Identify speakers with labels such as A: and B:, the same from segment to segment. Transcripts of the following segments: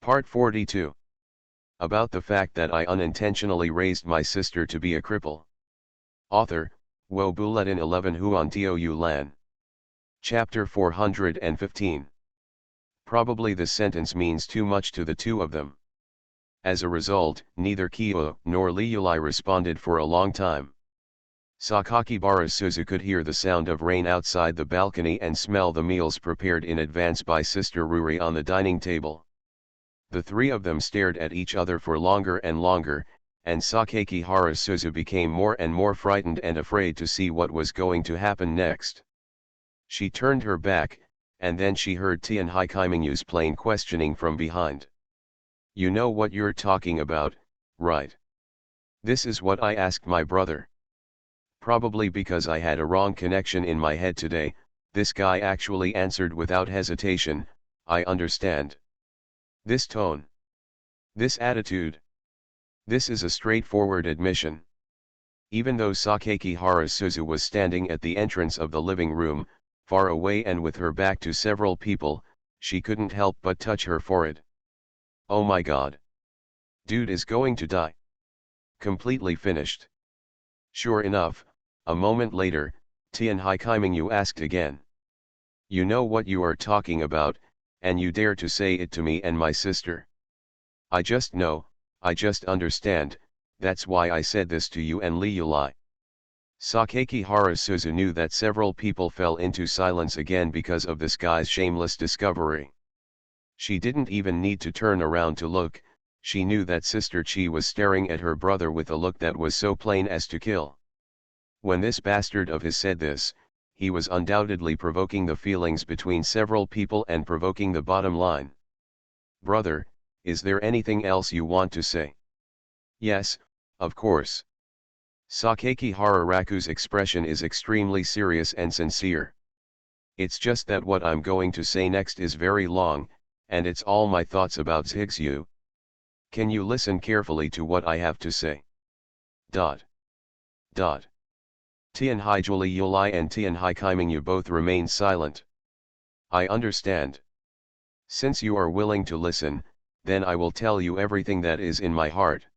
A: Part 42. About the fact that I unintentionally raised my sister to be a cripple. Author, Wo Bulletin 11 Huan Tiu Lan. Chapter 415. Probably this sentence means too much to the two of them. As a result, neither Kyo nor Liulai responded for a long time. Sakakibara Suzu could hear the sound of rain outside the balcony and smell the meals prepared in advance by Sister Ruri on the dining table. The three of them stared at each other for longer and longer, and Sakakihara Suzu became more and more frightened and afraid to see what was going to happen next. She turned her back, and then she heard Tian Haikaimingyu's plain questioning from behind. "You know what you're talking about, right? This is what I asked my brother. Probably because I had a wrong connection in my head today," this guy actually answered without hesitation. "I understand. This tone. This attitude. This is a straightforward admission." Even though Sakakihara Suzu was standing at the entrance of the living room, far away and with her back to several people, she couldn't help but touch her forehead. Oh my god. Dude is going to die. Completely finished. Sure enough, a moment later, Tian Haikaimingyu asked again. "You know what you are talking about, and you dare to say it to me and my sister?" "I just know, I just understand, that's why I said this to you and Liulai." Sakakihara Suzu knew that several people fell into silence again because of this guy's shameless discovery. She didn't even need to turn around to look, she knew that Sister Chi was staring at her brother with a look that was so plain as to kill. When this bastard of his said this, he was undoubtedly provoking the feelings between several people and provoking the bottom line. "Brother, is there anything else you want to say?" "Yes, of course." Sakakihara Raku's expression is extremely serious and sincere. "It's just that what I'm going to say next is very long, and it's all my thoughts about Zhigzhu. Can you listen carefully to what I have to say?" Dot. Dot. Tian Haijuli Yulai and Tian Haikaimingyu both remained silent. "I understand. Since you are willing to listen, then I will tell you everything that is in my heart.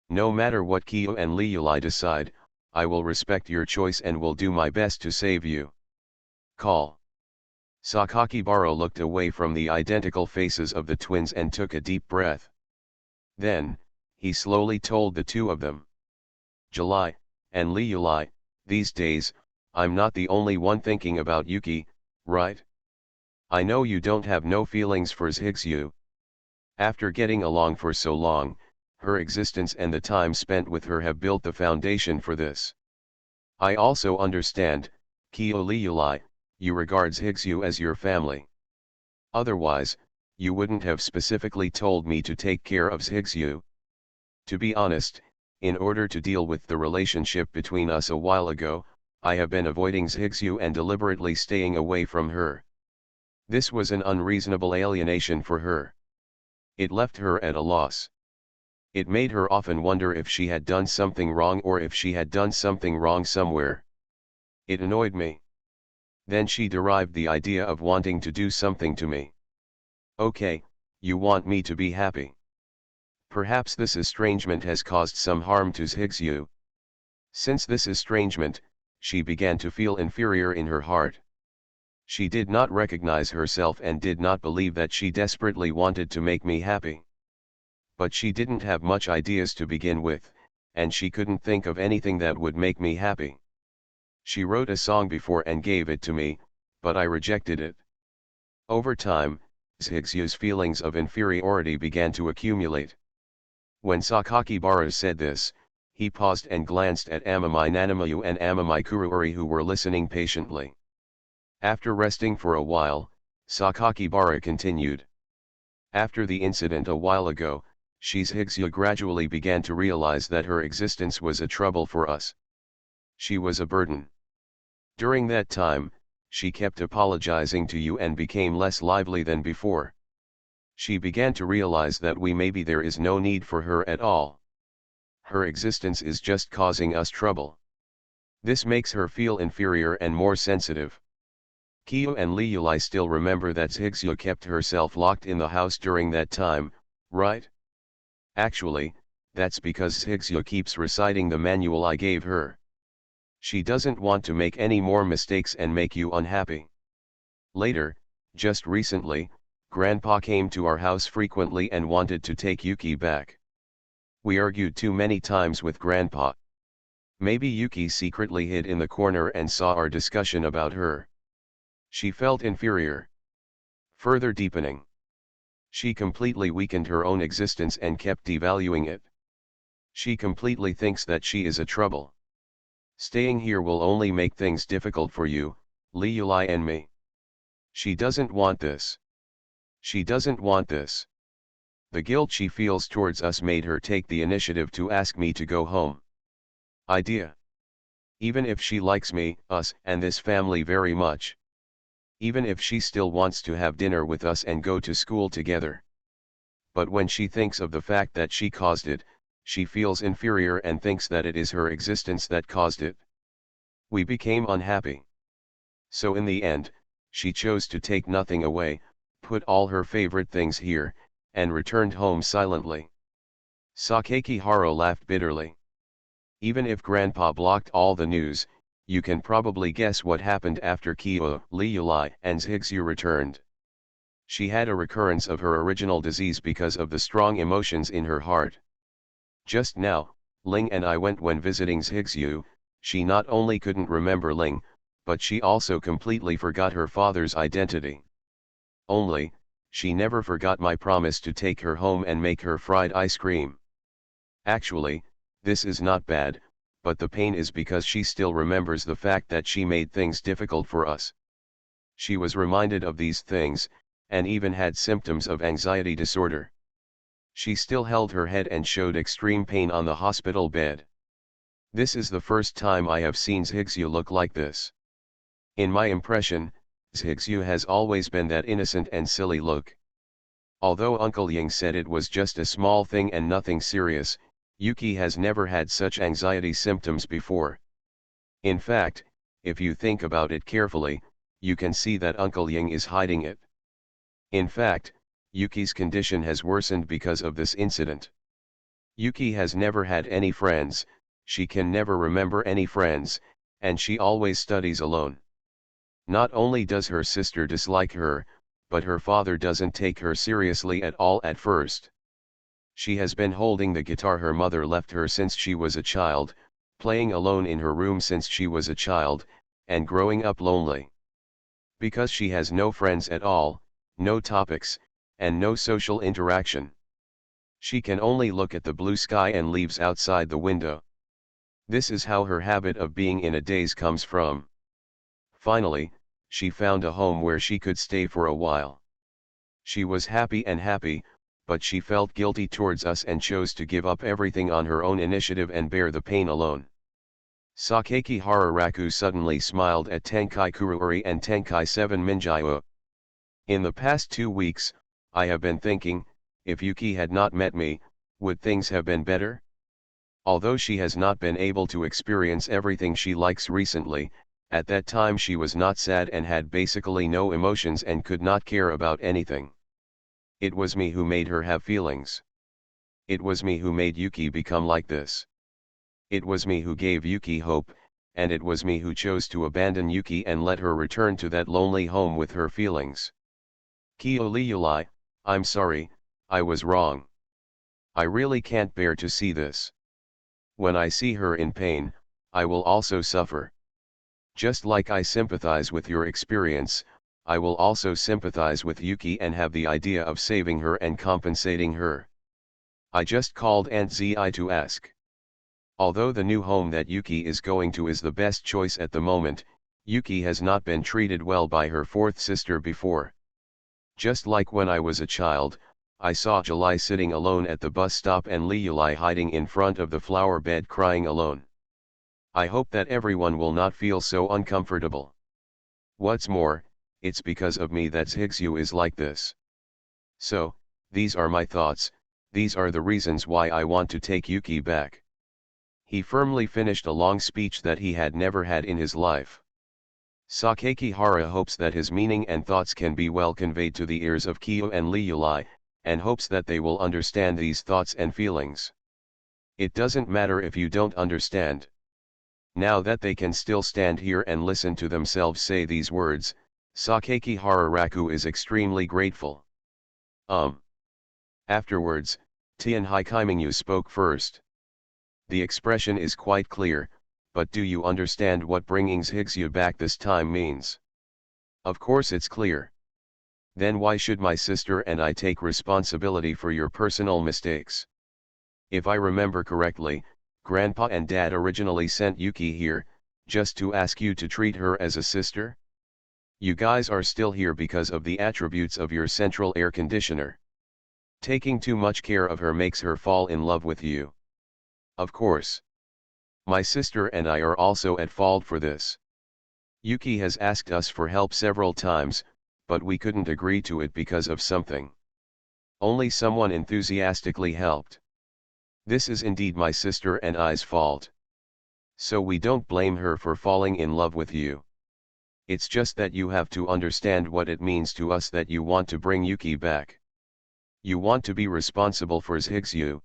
A: No matter what Kyo and Liulai decide, I will respect your choice and will do my best to save you. Call." Sakakibara looked away from the identical faces of the twins and took a deep breath. Then, he slowly told the two of them. "July, and Liulai, these days, I'm not the only one thinking about Yuki, right? I know you don't have no feelings for Zhigzhu. After getting along for so long, her existence and the time spent with her have built the foundation for this. I also understand, Kyo Liulai, you regard Zhigzhu as your family. Otherwise, you wouldn't have specifically told me to take care of Zhigzhu. To be honest, in order to deal with the relationship between us a while ago, I have been avoiding Zhigzhu and deliberately staying away from her. This was an unreasonable alienation for her. It left her at a loss. It made her often wonder if she had done something wrong or if she had done something wrong somewhere. It annoyed me. Then she derived the idea of wanting to do something to me. Okay, you want me to be happy. Perhaps this estrangement has caused some harm to Zhigzhu. Since this estrangement, she began to feel inferior in her heart. She did not recognize herself and did not believe that she desperately wanted to make me happy. But she didn't have much ideas to begin with, and she couldn't think of anything that would make me happy. She wrote a song before and gave it to me, but I rejected it. Over time, Zhigzhu's feelings of inferiority began to accumulate. When Sakakibara said this, he paused and glanced at Amamai Nanamayu and Amamai Kuruori who were listening patiently. After resting for a while, Sakakibara continued. After the incident a while ago, Zhigzhu gradually began to realize that her existence was a trouble for us. She was a burden. During that time, she kept apologizing to you and became less lively than before. She began to realize that maybe there is no need for her at all. Her existence is just causing us trouble. This makes her feel inferior and more sensitive. Kyo and Lee Yuli still remember that Shigsu kept herself locked in the house during that time, right? Actually, that's because Shigsu keeps reciting the manual I gave her. She doesn't want to make any more mistakes and make you unhappy. Later, just recently, Grandpa came to our house frequently and wanted to take Yuki back. We argued too many times with Grandpa. Maybe Yuki secretly hid in the corner and saw our discussion about her. She felt inferior. Further deepening. She completely weakened her own existence and kept devaluing it. She completely thinks that she is a trouble. Staying here will only make things difficult for you, Lee Yuli and me. She doesn't want this. She doesn't want this. The guilt she feels towards us made her take the initiative to ask me to go home. Idea. Even if she likes me, us, and this family very much. Even if she still wants to have dinner with us and go to school together. But when she thinks of the fact that she caused it, she feels inferior and thinks that it is her existence that caused it. We became unhappy. So in the end, she chose to take nothing away, put all her favorite things here, and returned home silently. Sakaki Haro laughed bitterly. Even if Grandpa blocked all the news, you can probably guess what happened after Kyo, Lee Yuli, and Shigsu returned. She had a recurrence of her original disease because of the strong emotions in her heart. Just now, Ling and I went when visiting Shigsu. She not only couldn't remember Ling, but she also completely forgot her father's identity. Only, she never forgot my promise to take her home and make her fried ice cream. Actually, this is not bad, but the pain is because she still remembers the fact that she made things difficult for us. She was reminded of these things, and even had symptoms of anxiety disorder. She still held her head and showed extreme pain on the hospital bed. This is the first time I have seen Shigsu look like this. In my impression, Shigsu has always been that innocent and silly look. Although Uncle Ying said it was just a small thing and nothing serious, Yuki has never had such anxiety symptoms before. In fact, if you think about it carefully, you can see that Uncle Ying is hiding it. In fact, Yuki's condition has worsened because of this incident. Yuki has never had any friends, she can never remember any friends, and she always studies alone. Not only does her sister dislike her, but her father doesn't take her seriously at all at first. She has been holding the guitar her mother left her since she was a child, playing alone in her room since she was a child, and growing up lonely. Because she has no friends at all, no topics, and no social interaction. She can only look at the blue sky and leaves outside the window. This is how her habit of being in a daze comes from. Finally, she found a home where she could stay for a while. She was happy, but she felt guilty towards us and chose to give up everything on her own initiative and bear the pain alone. Sakaki Hararaku suddenly smiled at Tenkai Kuruori and Tenkai 7 Minjio. In the past 2 weeks, I have been thinking, if Yuki had not met me, would things have been better? Although she has not been able to experience everything she likes recently, at that time she was not sad and had basically no emotions and could not care about anything. It was me who made her have feelings. It was me who made Yuki become like this. It was me who gave Yuki hope, and it was me who chose to abandon Yuki and let her return to that lonely home with her feelings. Kyo Lee Yuli, I'm sorry, I was wrong. I really can't bear to see this. When I see her in pain, I will also suffer. Just like I sympathize with your experience, I will also sympathize with Yuki and have the idea of saving her and compensating her. I just called Aunt Zi to ask. Although the new home that Yuki is going to is the best choice at the moment, Yuki has not been treated well by her fourth sister before. Just like when I was a child, I saw July sitting alone at the bus stop and Lee Yuli hiding in front of the flower bed crying alone. I hope that everyone will not feel so uncomfortable. What's more, it's because of me that Shigsu is like this. So, these are my thoughts, these are the reasons why I want to take Yuki back. He firmly finished a long speech that he had never had in his life. Sakakihara hopes that his meaning and thoughts can be well conveyed to the ears of Kyo and Liuli, and hopes that they will understand these thoughts and feelings. It doesn't matter if you don't understand. Now that they can still stand here and listen to themselves say these words, Sakakihara Raku is extremely grateful. Afterwards, Tianhai Kaimingyu spoke first. The expression is quite clear, but do you understand what bringing Zhigzhu back this time means? Of course it's clear. Then why should my sister and I take responsibility for your personal mistakes? If I remember correctly, Grandpa and Dad originally sent Yuki here, just to ask you to treat her as a sister? You guys are still here because of the attributes of your central air conditioner. Taking too much care of her makes her fall in love with you. Of course. My sister and I are also at fault for this. Yuki has asked us for help several times, but we couldn't agree to it because of something. Only someone enthusiastically helped. This is indeed my sister and I's fault. So we don't blame her for falling in love with you. It's just that you have to understand what it means to us that you want to bring Yuki back. You want to be responsible for Zhigzhu.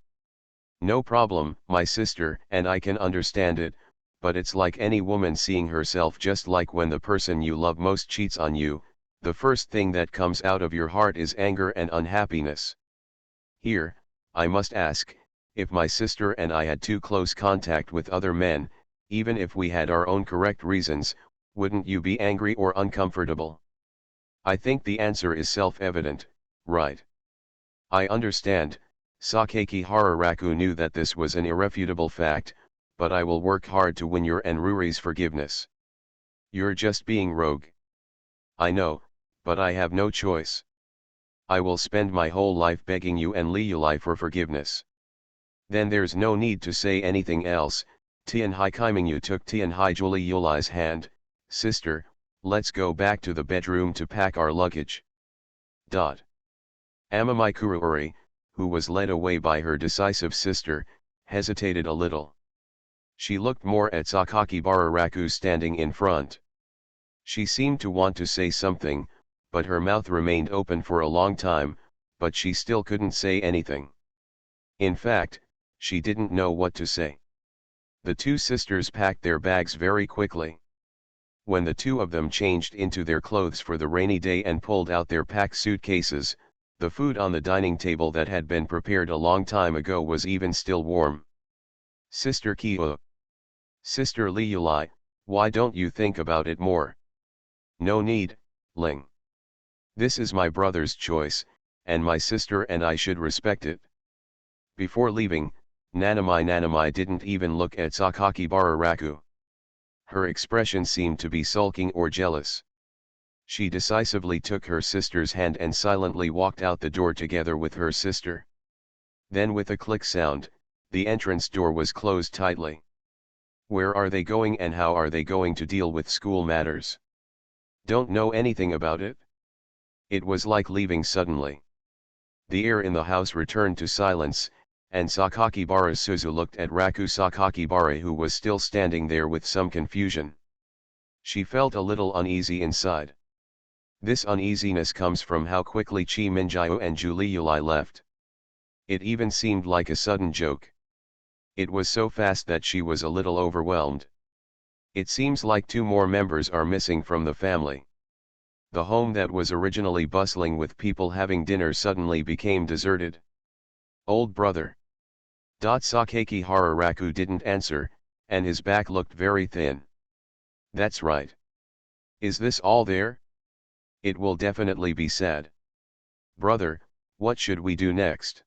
A: No problem, my sister and I can understand it, but it's like any woman seeing herself, just like when the person you love most cheats on you, the first thing that comes out of your heart is anger and unhappiness. Here, I must ask, if my sister and I had too close contact with other men, even if we had our own correct reasons, wouldn't you be angry or uncomfortable? I think the answer is self-evident, right? I understand. Sakakihara Raku knew that this was an irrefutable fact, but I will work hard to win your and Ruri's forgiveness. You're just being rogue. I know, but I have no choice. I will spend my whole life begging you and Liuli for forgiveness. Then there's no need to say anything else. Tianhai Kaimingyu took Tianhai Juliuli's hand. Sister, let's go back to the bedroom to pack our luggage. Amamai Kuruuri, who was led away by her decisive sister, hesitated a little. She looked more at Sakakibara Raku standing in front. She seemed to want to say something, but her mouth remained open for a long time, but she still couldn't say anything. In fact, she didn't know what to say. The two sisters packed their bags very quickly. When the two of them changed into their clothes for the rainy day and pulled out their packed suitcases, the food on the dining table that had been prepared a long time ago was even still warm. Sister Kyo. Sister Liuli, why don't you think about it more? No need, Ling. This is my brother's choice, and my sister and I should respect it. Before leaving, Nanamai didn't even look at Sakakibara Raku. Her expression seemed to be sulking or jealous. She decisively took her sister's hand and silently walked out the door together with her sister. Then with a click sound, the entrance door was closed tightly. Where are they going and how are they going to deal with school matters? Don't know anything about it? It was like leaving suddenly. The air in the house returned to silence, and Sakakibara Suzu looked at Raku Sakakibara, who was still standing there with some confusion. She felt a little uneasy inside. This uneasiness comes from how quickly Chi Minjiu and Juliuli left. It even seemed like a sudden joke. It was so fast that she was a little overwhelmed. It seems like two more members are missing from the family. The home that was originally bustling with people having dinner suddenly became deserted. Old brother. Sakakihara Raku didn't answer, and his back looked very thin. That's right. Is this all there? It will definitely be sad. Brother, what should we do next?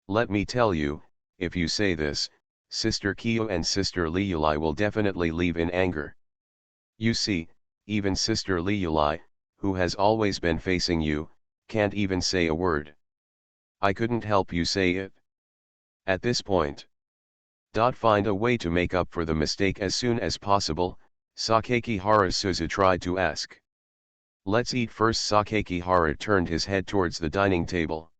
A: Let me tell you, if you say this, Sister Kyo and Sister Liuli will definitely leave in anger. You see, even Sister Liuli, who has always been facing you, can't even say a word. I couldn't help you say it. At this point, find a way to make up for the mistake as soon as possible, Sakakihara Suzu tried to ask. Let's eat first. Sakakihara turned his head towards the dining table.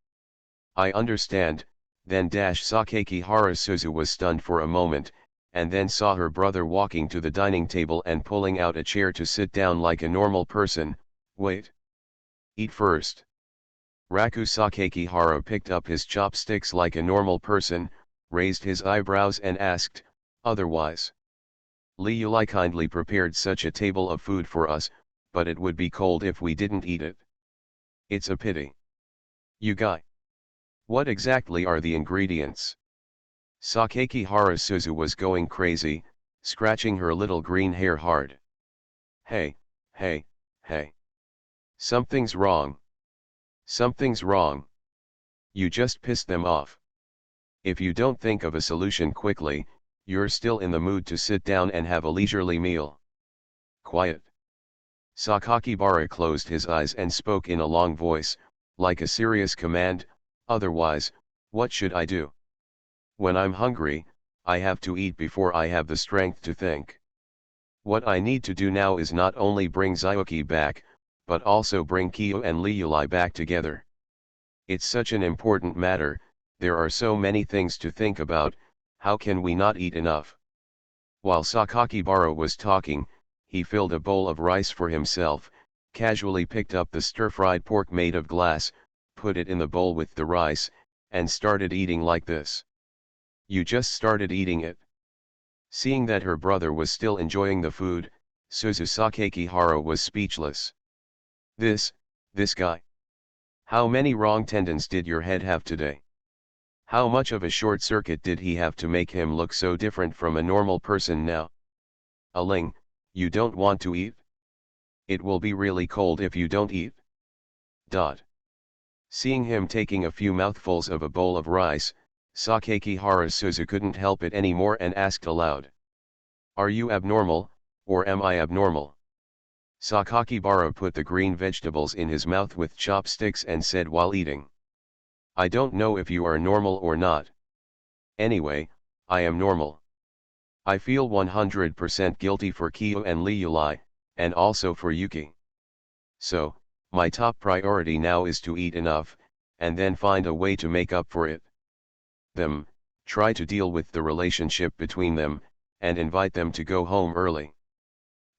A: I understand, then Sakakihara Suzu was stunned for a moment, and then saw her brother walking to the dining table and pulling out a chair to sit down like a normal person. Wait. Eat first. Raku Sakakihara picked up his chopsticks like a normal person, raised his eyebrows and asked, otherwise? Liuli kindly prepared such a table of food for us, but it would be cold if we didn't eat it. It's a pity. You guy. What exactly are the ingredients? Sakakihara Suzu was going crazy, scratching her little green hair hard. Hey, hey, hey. Something's wrong. Something's wrong. You just pissed them off. If you don't think of a solution quickly, you're still in the mood to sit down and have a leisurely meal. Quiet. Sakakibara closed his eyes and spoke in a long voice, like a serious command, otherwise, what should I do? When I'm hungry, I have to eat before I have the strength to think. What I need to do now is not only bring Zyuki back, but also bring Kyo and Liuli back together. It's such an important matter, there are so many things to think about, how can we not eat enough? While Sakakibara was talking, he filled a bowl of rice for himself, casually picked up the stir-fried pork made of glass, put it in the bowl with the rice, and started eating like this. You just started eating it. Seeing that her brother was still enjoying the food, Suzu Sakakihara was speechless. This guy. How many wrong tendons did your head have today? How much of a short circuit did he have to make him look so different from a normal person now? Aling, you don't want to eat? It will be really cold if you don't eat. Seeing him taking a few mouthfuls of a bowl of rice, Sakakihara Suzu couldn't help it anymore and asked aloud. Are you abnormal, or am I abnormal? Sakakibara put the green vegetables in his mouth with chopsticks and said while eating. I don't know if you are normal or not. Anyway, I am normal. I feel 100% guilty for Kyo and Liuli, and also for Yuki. So, my top priority now is to eat enough, and then find a way to make up for it. Try to deal with the relationship between them, and invite them to go home early.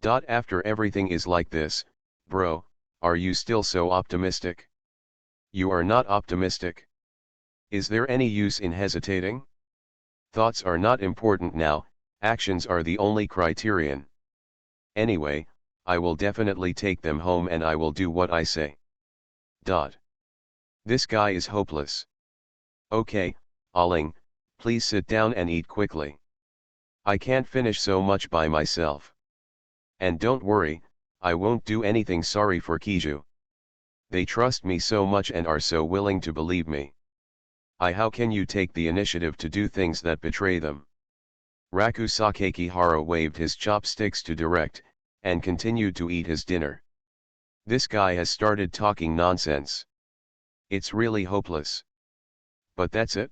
A: After everything is like this, bro, are you still so optimistic? You are not optimistic. Is there any use in hesitating? Thoughts are not important now, actions are the only criterion. Anyway, I will definitely take them home and I will do what I say. This guy is hopeless. Okay, Aling, please sit down and eat quickly. I can't finish so much by myself. And don't worry, I won't do anything sorry for Kiju. They trust me so much and are so willing to believe me. How can you take the initiative to do things that betray them? Raku Sakakihara waved his chopsticks to direct, and continued to eat his dinner. This guy has started talking nonsense. It's really hopeless. But that's it?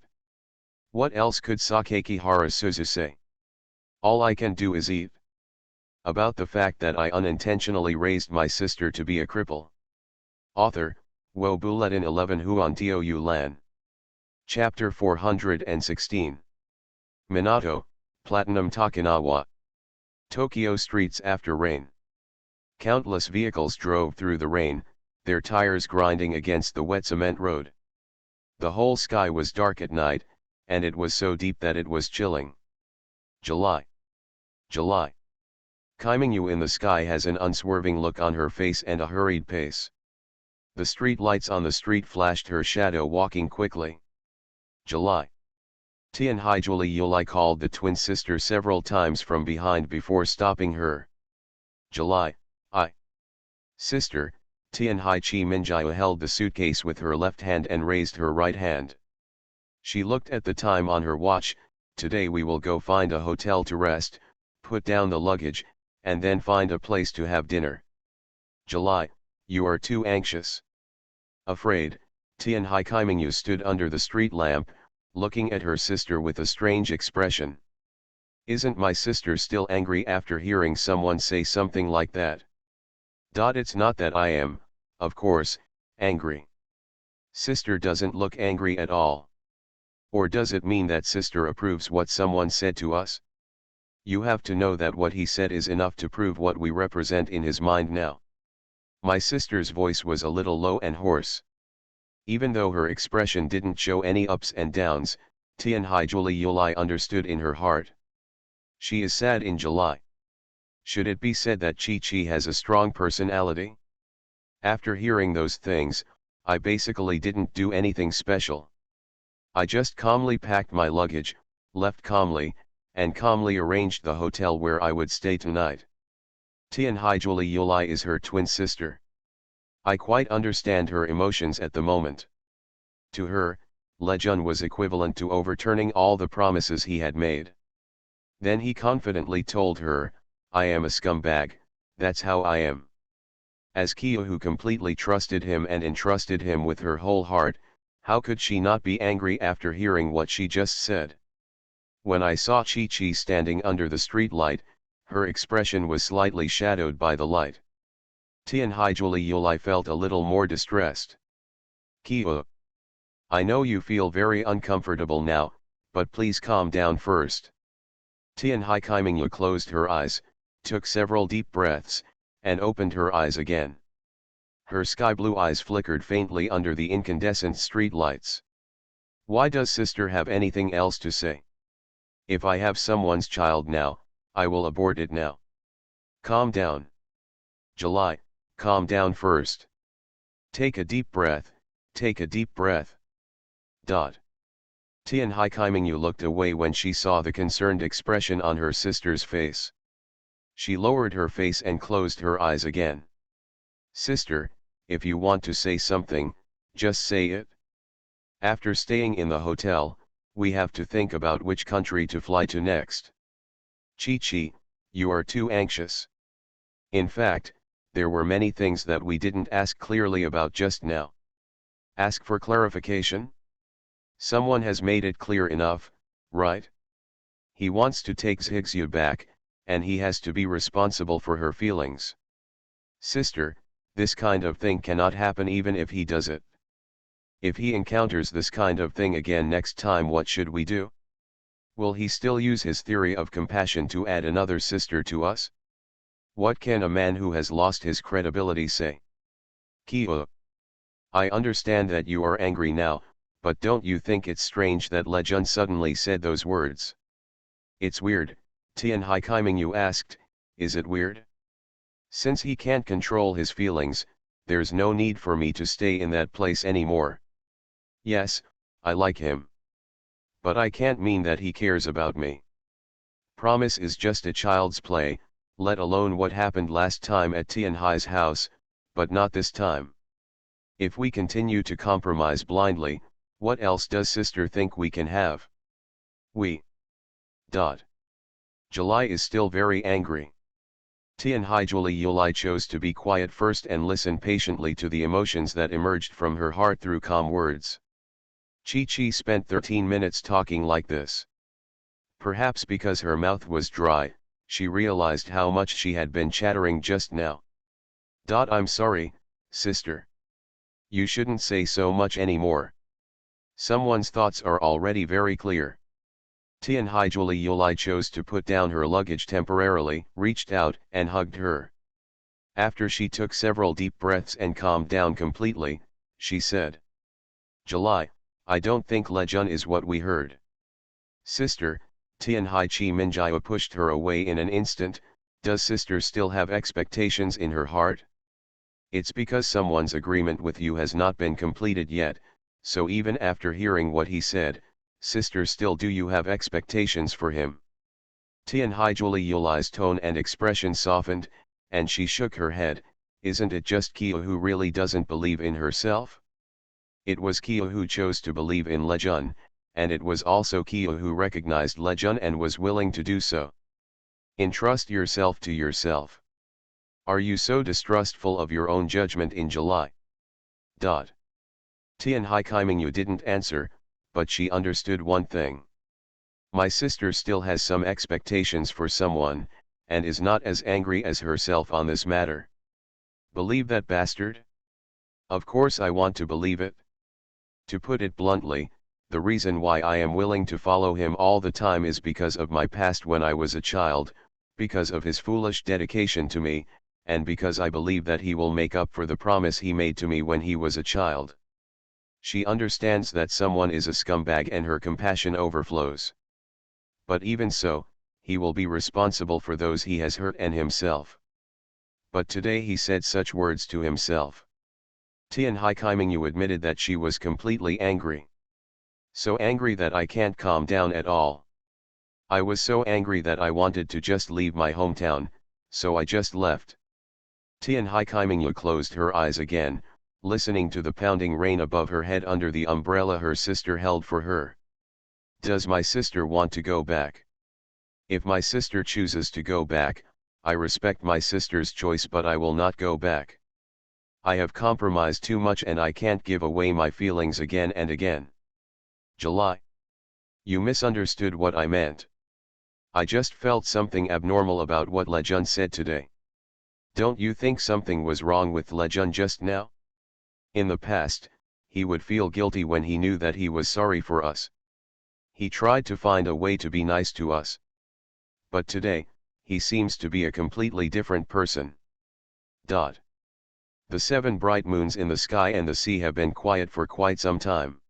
A: What else could Sakakihara Suzu say? All I can do is eat. About the fact that I unintentionally raised my sister to be a cripple. Author, Wo Bulletin 11 Huan Tou Lan. Chapter 416. Minato, Platinum Takanawa. Tokyo streets after rain. Countless vehicles drove through the rain, their tires grinding against the wet cement road. The whole sky was dark at night, and it was so deep that it was chilling. July. Kaimingyu in the sky has an unswerving look on her face and a hurried pace. The street lights on the street flashed her shadow walking quickly. July. Tianhai Julie Yuli called the twin sister several times from behind before stopping her. July. Sister, Tianhai Chi Minjiu held the suitcase with her left hand and raised her right hand. She looked at the time on her watch. Today we will go find a hotel to rest, put down the luggage, and then find a place to have dinner. July, you are too anxious. Afraid, Tianhai Kaimingyu stood under the street lamp, looking at her sister with a strange expression. Isn't my sister still angry after hearing someone say something like that? It's not that I am, of course, angry. Sister doesn't look angry at all. Or does it mean that sister approves what someone said to us? You have to know that what he said is enough to prove what we represent in his mind now. My sister's voice was a little low and hoarse. Even though her expression didn't show any ups and downs, Tianhai Julie Yulai understood in her heart. She is sad in July. Should it be said that Chi has a strong personality? After hearing those things, I basically didn't do anything special. I just calmly packed my luggage, left calmly, and calmly arranged the hotel where I would stay tonight. Tianhai Julie Yulai is her twin sister. I quite understand her emotions at the moment. To her, Lejun was equivalent to overturning all the promises he had made. Then he confidently told her, "I am a scumbag, that's how I am." As Kia, who completely trusted him and entrusted him with her whole heart, how could she not be angry after hearing what she just said? When I saw Chi standing under the street light, her expression was slightly shadowed by the light. Tianhai Julie Yulai felt a little more distressed. Kia, I know you feel very uncomfortable now, but please calm down first. Tianhai Kaimingyu closed her eyes, took several deep breaths, and opened her eyes again. Her sky-blue eyes flickered faintly under the incandescent street lights. Why does sister have anything else to say? If I have someone's child now, I will abort it now. Calm down. July, calm down first. Take a deep breath, take a deep breath. Tianhai Kaimingyu looked away when she saw the concerned expression on her sister's face. She lowered her face and closed her eyes again. Sister, if you want to say something, just say it. After staying in the hotel, we have to think about which country to fly to next. Chi, you are too anxious. In fact, there were many things that we didn't ask clearly about just now. Ask for clarification? Someone has made it clear enough, right? He wants to take Zhigzhu back, and he has to be responsible for her feelings. Sister, this kind of thing cannot happen even if he does it. If he encounters this kind of thing again next time, what should we do? Will he still use his theory of compassion to add another sister to us? What can a man who has lost his credibility say? Kia, I understand that you are angry now, but don't you think it's strange that Lejun suddenly said those words? It's weird, Tianhai Kaimingyu asked, is it weird? Since he can't control his feelings, there's no need for me to stay in that place anymore. Yes, I like him. But I can't mean that he cares about me. Promise is just a child's play, let alone what happened last time at Tianhai's house, but not this time. If we continue to compromise blindly, what else does sister think we can have? July is still very angry. Tianhai Julie Yulai chose to be quiet first and listen patiently to the emotions that emerged from her heart through calm words. Chi spent 13 minutes talking like this. Perhaps because her mouth was dry, she realized how much she had been chattering just now. I'm sorry, sister. You shouldn't say so much anymore. Someone's thoughts are already very clear. Tianhai Julie Yulai chose to put down her luggage temporarily, reached out and hugged her. After she took several deep breaths and calmed down completely, she said, July, I don't think Lejun is what we heard. Sister, Tianhai Chi Minjiao pushed her away in an instant. Does sister still have expectations in her heart? It's because someone's agreement with you has not been completed yet, so even after hearing what he said, sister, still do you have expectations for him? Tianhai Julie Yulai's tone and expression softened, and she shook her head. Isn't it just Kia who really doesn't believe in herself? It was Kia who chose to believe in Lejun, and it was also Kia who recognized Lejun and was willing to do so. Entrust yourself to yourself. Are you so distrustful of your own judgment in July? Tianhai Kaimingyu didn't answer, but she understood one thing. My sister still has some expectations for someone, and is not as angry as herself on this matter. Believe that bastard? Of course I want to believe it. To put it bluntly, The reason why I am willing to follow him all the time is because of my past when I was a child, because of his foolish dedication to me, and because I believe that he will make up for the promise he made to me when he was a child. She understands that someone is a scumbag and her compassion overflows. But even so, he will be responsible for those he has hurt and himself. But today he said such words to himself. Tian Haikaimingu admitted that she was completely angry. So angry that I can't calm down at all. I was so angry that I wanted to just leave my hometown, so I just left. Tian Haikaimingu closed her eyes again, listening to the pounding rain above her head under the umbrella her sister held for her. Does my sister want to go back? If my sister chooses to go back, I respect my sister's choice, but I will not go back. I have compromised too much and I can't give away my feelings again and again. July. You misunderstood what I meant. I just felt something abnormal about what Lejun said today. Don't you think something was wrong with Lejun just now? In the past, he would feel guilty when he knew that he was sorry for us. He tried to find a way to be nice to us. But today, he seems to be a completely different person. The 7 bright moons in the sky and the sea have been quiet for quite some time.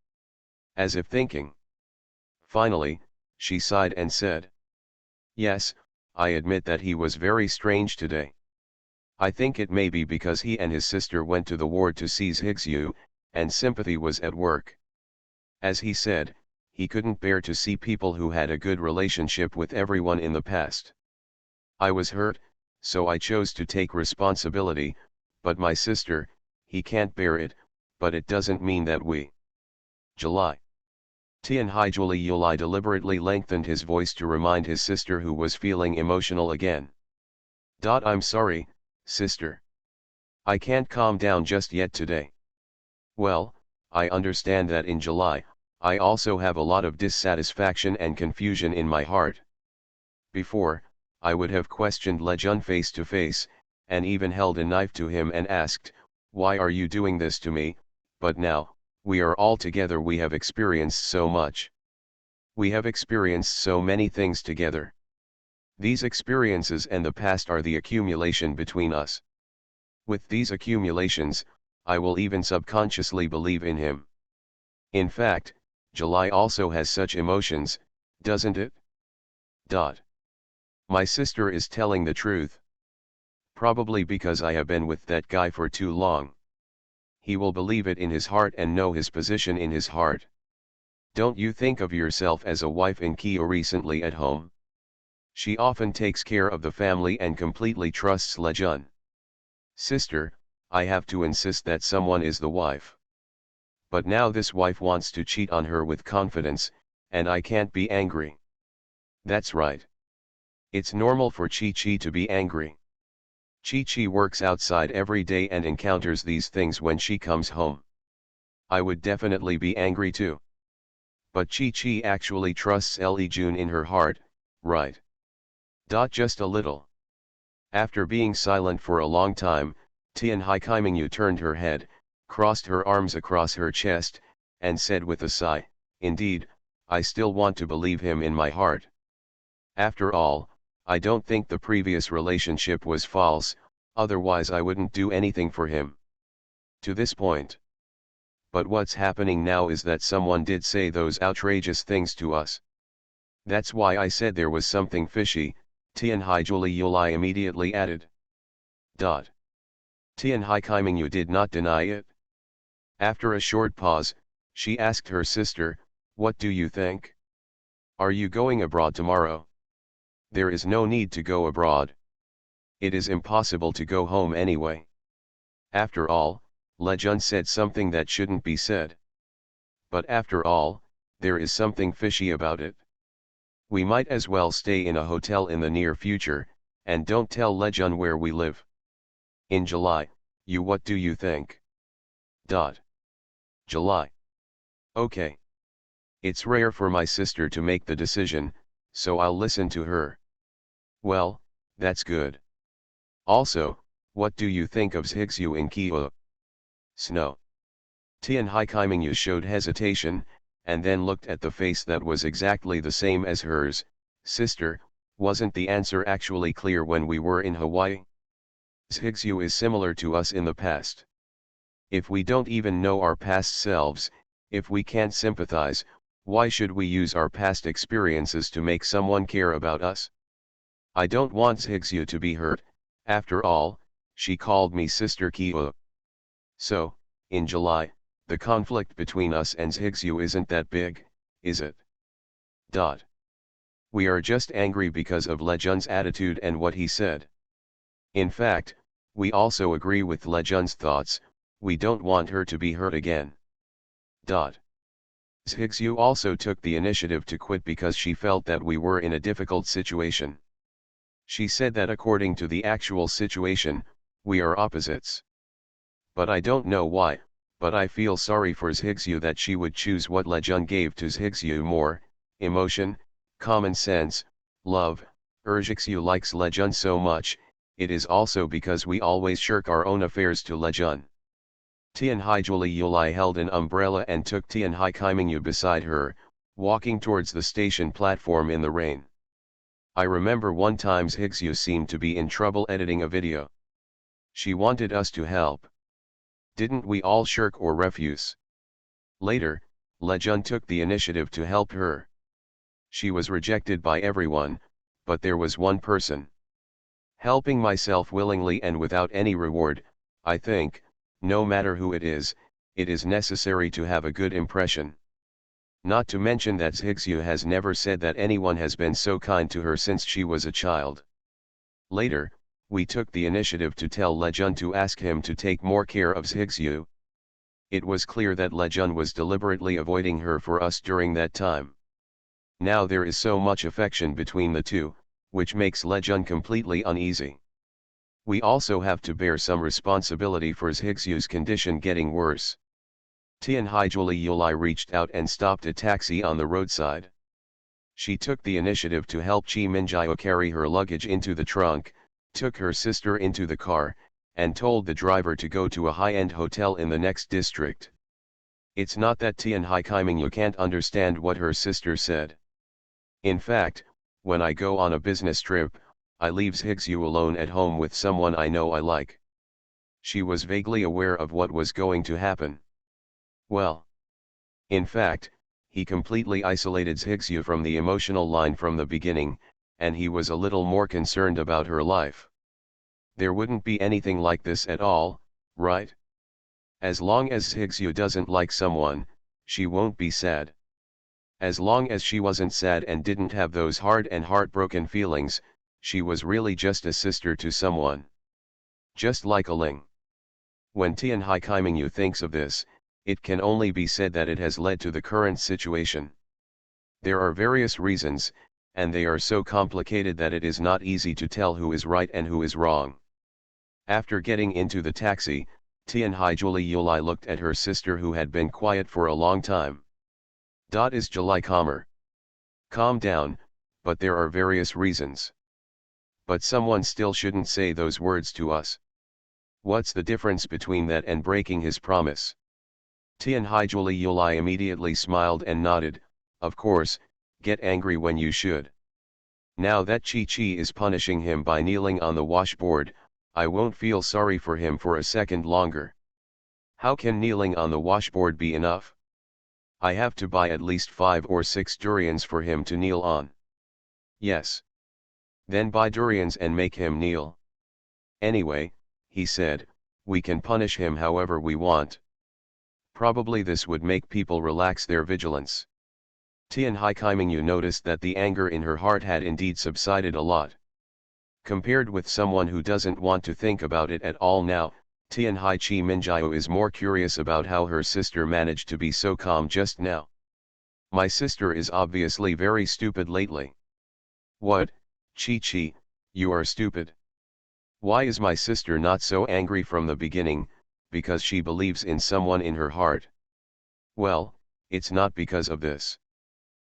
A: As if thinking. Finally, she sighed and said, "Yes, I admit that he was very strange today. I think it may be because he and his sister went to the ward to seize Higsu, and sympathy was at work. As he said, he couldn't bear to see people who had a good relationship with everyone in the past. I was hurt, so I chose to take responsibility, but my sister, he can't bear it, but it doesn't mean that we." July. Tian Haijuli Yulai deliberately lengthened his voice to remind his sister, who was feeling emotional again. "I'm sorry, sister. I can't calm down just yet today. Well, I understand that in July, I also have a lot of dissatisfaction and confusion in my heart. Before, I would have questioned Lejun face to face, and even held a knife to him and asked, 'Why are you doing this to me?' But now, we are all together, we have experienced so much. We have experienced so many things together. These experiences and the past are the accumulation between us. With these accumulations, I will even subconsciously believe in him. In fact, July also has such emotions, doesn't it? My sister is telling the truth. Probably because I have been with that guy for too long. He will believe it in his heart and know his position in his heart. Don't you think of yourself as a wife in Kyo recently at home? She often takes care of the family and completely trusts Lejun. Sister, I have to insist that someone is the wife. But now this wife wants to cheat on her with confidence, and I can't be angry. That's right. It's normal for Chi-Chi to be angry. Chi-Chi works outside every day and encounters these things when she comes home. I would definitely be angry too. But Chi-Chi actually trusts Lee-jun in her heart, right? Just a little. After being silent for a long time, Tian Haikaimingu turned her head, crossed her arms across her chest, and said with a sigh, "Indeed, I still want to believe him in my heart. After all, I don't think the previous relationship was false, otherwise I wouldn't do anything for him. To this point. But what's happening now is that someone did say those outrageous things to us. That's why I said there was something fishy," Tian Haijuli Yulai immediately added. Tian Haikaimingu did not deny it. After a short pause, she asked her sister, "What do you think? Are you going abroad tomorrow?" "There is no need to go abroad. It is impossible to go home anyway. After all, Lejun said something that shouldn't be said. But after all, there is something fishy about it. We might as well stay in a hotel in the near future, and don't tell Lejun where we live. In July, what do you think?" July. Okay. It's rare for my sister to make the decision, so I'll listen to her. Well, that's good. Also, what do you think of Higsu in Kyo? Snow. Tian Haikaimingu showed hesitation, and then looked at the face that was exactly the same as hers. Sister, wasn't the answer actually clear when we were in Hawaii? Zhigzhu is similar to us in the past. If we don't even know our past selves, if we can't sympathize, why should we use our past experiences to make someone care about us? I don't want Zhigzhu to be hurt. After all, she called me Sister Kyo. So, in July, the conflict between us and Zhigzhu isn't that big, is it? We are just angry because of Lejun's attitude and what he said. In fact, we also agree with Lejun's thoughts. We don't want her to be hurt again. Zhigzhu also took the initiative to quit because she felt that we were in a difficult situation. She said that according to the actual situation, we are opposites. But I don't know why, but I feel sorry for Zhigzhu that she would choose what Lejun gave to Zhigzhu more: emotion, common sense, love. Zhigzhu likes Lejun so much. It is also because we always shirk our own affairs to Lejun. Tianhaijuli Yulai held an umbrella and took Tianhai Kaimingyu beside her, walking towards the station platform in the rain. I remember one time Zhigzhu seemed to be in trouble editing a video. She wanted us to help. Didn't we all shirk or refuse? Later, Lejun took the initiative to help her. She was rejected by everyone, but there was one person. Helping myself willingly and without any reward. I think, no matter who it is necessary to have a good impression. Not to mention that Zhigzhu has never said that anyone has been so kind to her since she was a child. Later, we took the initiative to tell Lejun to ask him to take more care of Zhigzhu. It was clear that Lejun was deliberately avoiding her for us during that time. Now there is so much affection between the two, which makes Lejun completely uneasy. We also have to bear some responsibility for Zhigzhu's condition getting worse. Tianhaijuli Yulai reached out and stopped a taxi on the roadside. She took the initiative to help Chi Minjiao carry her luggage into the trunk, took her sister into the car, and told the driver to go to a high-end hotel in the next district. It's not that Tianhai Kaimingyu can't understand what her sister said. In fact, when I go on a business trip, I leave Zhigzhu alone at home with someone I know I like. She was vaguely aware of what was going to happen. Well, in fact, he completely isolated Zhigzhu from the emotional line from the beginning, and he was a little more concerned about her life. There wouldn't be anything like this at all, right? As long as Zhigzhu doesn't like someone, she won't be sad. As long as she wasn't sad and didn't have those hard and heartbroken feelings, she was really just a sister to someone. Just like a Ling. When Tianhai Kaimingyu thinks of this, it can only be said that it has led to the current situation. There are various reasons, and they are so complicated that it is not easy to tell who is right and who is wrong. After getting into the taxi, Tianhaijuli Yulai looked at her sister who had been quiet for a long time. Is July calmer? Calm down, but there are various reasons. But someone still shouldn't say those words to us. What's the difference between that and breaking his promise? Tianhaijuli Yulai immediately smiled and nodded. Of course, get angry when you should. Now that Chi-Chi is punishing him by kneeling on the washboard, I won't feel sorry for him for a second longer. How can kneeling on the washboard be enough? I have to buy at least 5 or 6 durians for him to kneel on. Yes. Then buy durians and make him kneel. Anyway, he said, we can punish him however we want. Probably this would make people relax their vigilance. Tianhai Kaimingyu noticed that the anger in her heart had indeed subsided a lot. Compared with someone who doesn't want to think about it at all now, Tianhai Chi Minjiao is more curious about how her sister managed to be so calm just now. My sister is obviously very stupid lately. What, Chi-Chi, you are stupid? Why is my sister not so angry from the beginning? Because she believes in someone in her heart. Well, it's not because of this.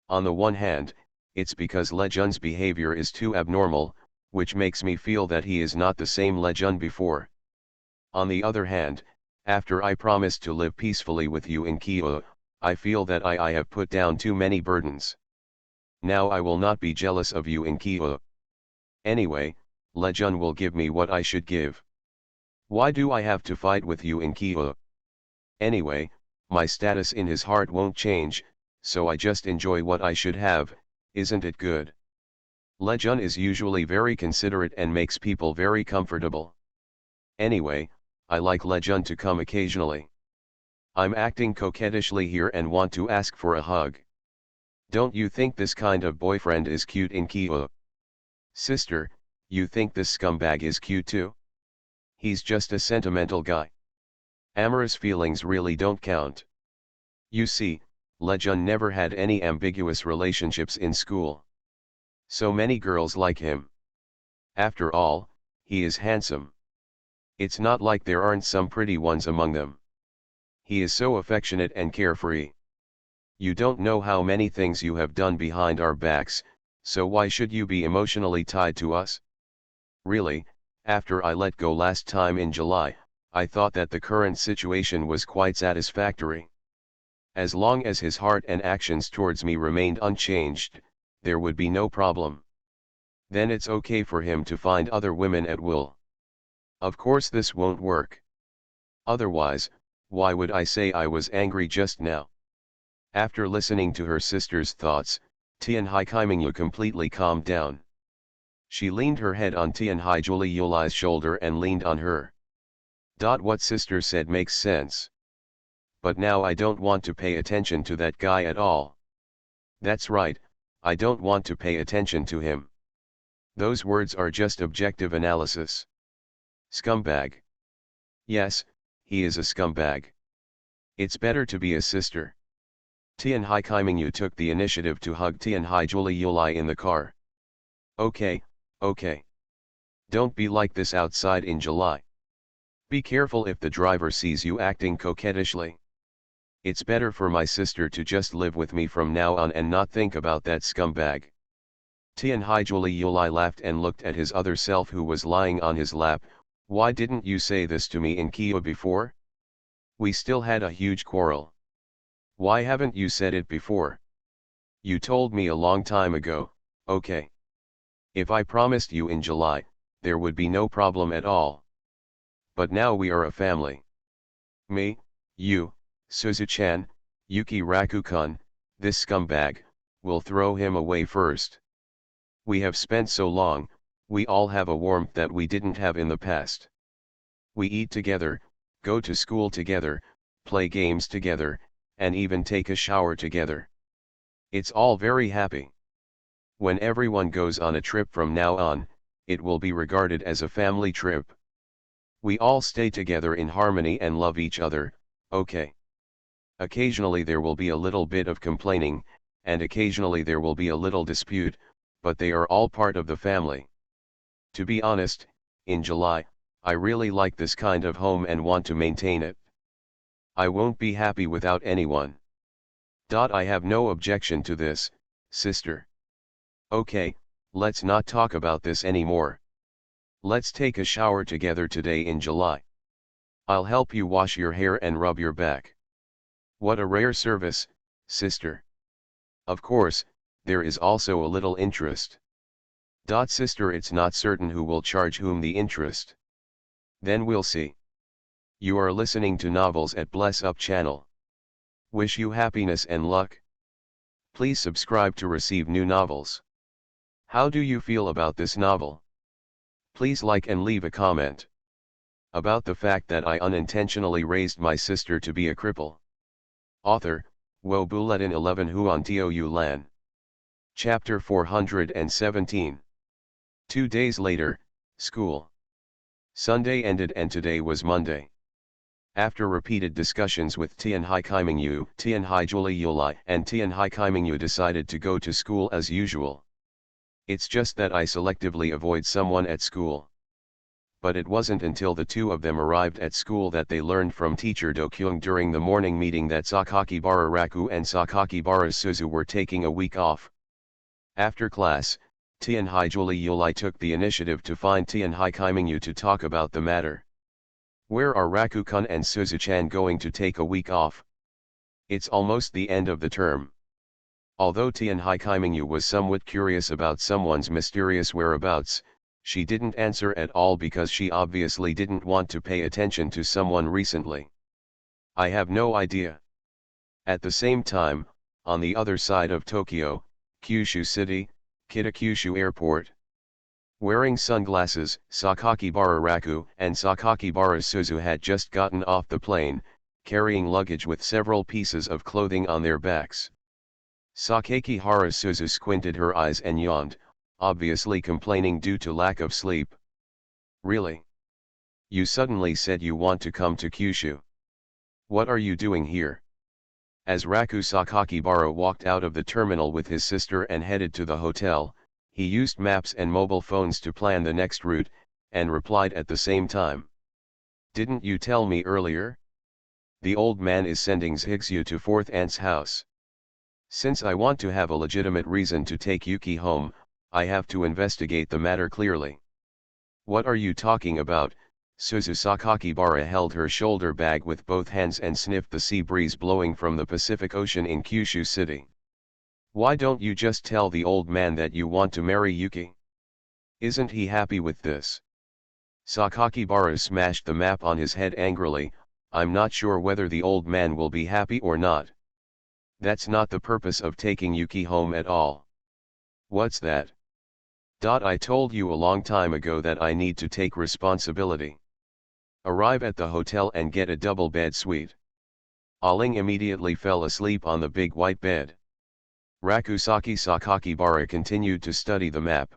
A: On the one hand, it's because Lejun's behavior is too abnormal, which makes me feel that he is not the same Lejun before. On the other hand, after I promised to live peacefully with you in Kyoto, I feel that I have put down too many burdens. Now I will not be jealous of you in Kyo. Anyway, Lejun will give me what I should give. Why do I have to fight with you in Kyo? Anyway, my status in his heart won't change, so I just enjoy what I should have, isn't it good? Lejun is usually very considerate and makes people very comfortable. Anyway, I like Lejun to come occasionally. I'm acting coquettishly here and want to ask for a hug. Don't you think this kind of boyfriend is cute in Kyo? Sister, you think this scumbag is cute too? He's just a sentimental guy. Amorous feelings really don't count. You see, Lejun never had any ambiguous relationships in school. So many girls like him. After all, he is handsome. It's not like there aren't some pretty ones among them. He is so affectionate and carefree. You don't know how many things you have done behind our backs, so why should you be emotionally tied to us? Really, after I let go last time in July, I thought that the current situation was quite satisfactory. As long as his heart and actions towards me remained unchanged, there would be no problem. Then it's okay for him to find other women at will. Of course this won't work. Otherwise, why would I say I was angry just now? After listening to her sister's thoughts, Tianhai completely calmed down. She leaned her head on Tianhai Yuli's shoulder and leaned on her. What sister said makes sense. But now I don't want to pay attention to that guy at all. That's right, I don't want to pay attention to him. Those words are just objective analysis. Scumbag. Yes, he is a scumbag. It's better to be a sister. Tianhai Kaimingyu took the initiative to hug Tianhai Yuli in the car. Okay, okay. Don't be like this outside in July. Be careful if the driver sees you acting coquettishly. It's better for my sister to just live with me from now on and not think about that scumbag. Tianhai Yuli laughed and looked at his other self who was lying on his lap. Why didn't you say this to me in Kyo before? We still had a huge quarrel. Why haven't you said it before? You told me a long time ago, okay. If I promised you in July, there would be no problem at all. But now we are a family. Me, you, Suzu-chan, Yuki Raku-kun, this scumbag, will throw him away first. We have spent so long, we all have a warmth that we didn't have in the past. We eat together, go to school together, play games together, and even take a shower together. It's all very happy. When everyone goes on a trip from now on, it will be regarded as a family trip. We all stay together in harmony and love each other, okay. Occasionally there will be a little bit of complaining, and occasionally there will be a little dispute, but they are all part of the family. To be honest, in July, I really like this kind of home and want to maintain it. I won't be happy without anyone. I have no objection to this, sister. Okay, let's not talk about this anymore. Let's take a shower together today in July. I'll help you wash your hair and rub your back. What a rare service, sister. Of course, there is also a little interest. Sister, it's not certain who will charge whom the interest. Then we'll see. You are listening to Novels at Bless Up channel. Wish you happiness and luck. Please subscribe to receive new novels. How do you feel about this novel? Please like and leave a comment. About the fact that I unintentionally raised my sister to be a cripple. Author, Wo Bulletin 11 Huan Tou Lan. Chapter 417. 2 days later, school. Sunday ended and today was Monday. After repeated discussions with Tianhai Kaimingyu, Tianhai Yuli and Tianhai Kaimingyu decided to go to school as usual. It's just that I selectively avoid someone at school. But it wasn't until the two of them arrived at school that they learned from teacher Do-kyung during the morning meeting that Sakakibara Raku and Sakakibara Suzu were taking a week off. After class, Tianhai Yuli took the initiative to find Tianhai Kaimingyu to talk about the matter. Where are Raku-kun and Suzu-chan going to take a week off? It's almost the end of the term. Although Tianhai Kaimingyu was somewhat curious about someone's mysterious whereabouts, she didn't answer at all because she obviously didn't want to pay attention to someone recently. I have no idea. At the same time, on the other side of Tokyo, Kyushu City, Kitakyushu Airport. Wearing sunglasses, Sakakibara Raku and Sakakibara Suzu had just gotten off the plane, carrying luggage with several pieces of clothing on their backs. Sakakihara Suzu squinted her eyes and yawned, obviously complaining due to lack of sleep. Really? You suddenly said you want to come to Kyushu. What are you doing here? As Raku Sakakibara walked out of the terminal with his sister and headed to the hotel, he used maps and mobile phones to plan the next route, and replied at the same time. Didn't you tell me earlier? The old man is sending Zhigsu to fourth aunt's house. Since I want to have a legitimate reason to take Yuki home, I have to investigate the matter clearly. What are you talking about? Suzu Sakakibara held her shoulder bag with both hands and sniffed the sea breeze blowing from the Pacific Ocean in Kyushu City. Why don't you just tell the old man that you want to marry Yuki? Isn't he happy with this? Sakakibara smashed the map on his head angrily. I'm not sure whether the old man will be happy or not. That's not the purpose of taking Yuki home at all. What's that? I told you a long time ago that I need to take responsibility. Arrive at the hotel and get a double bed suite. Aling immediately fell asleep on the big white bed. Rakusaki Sakakibara continued to study the map.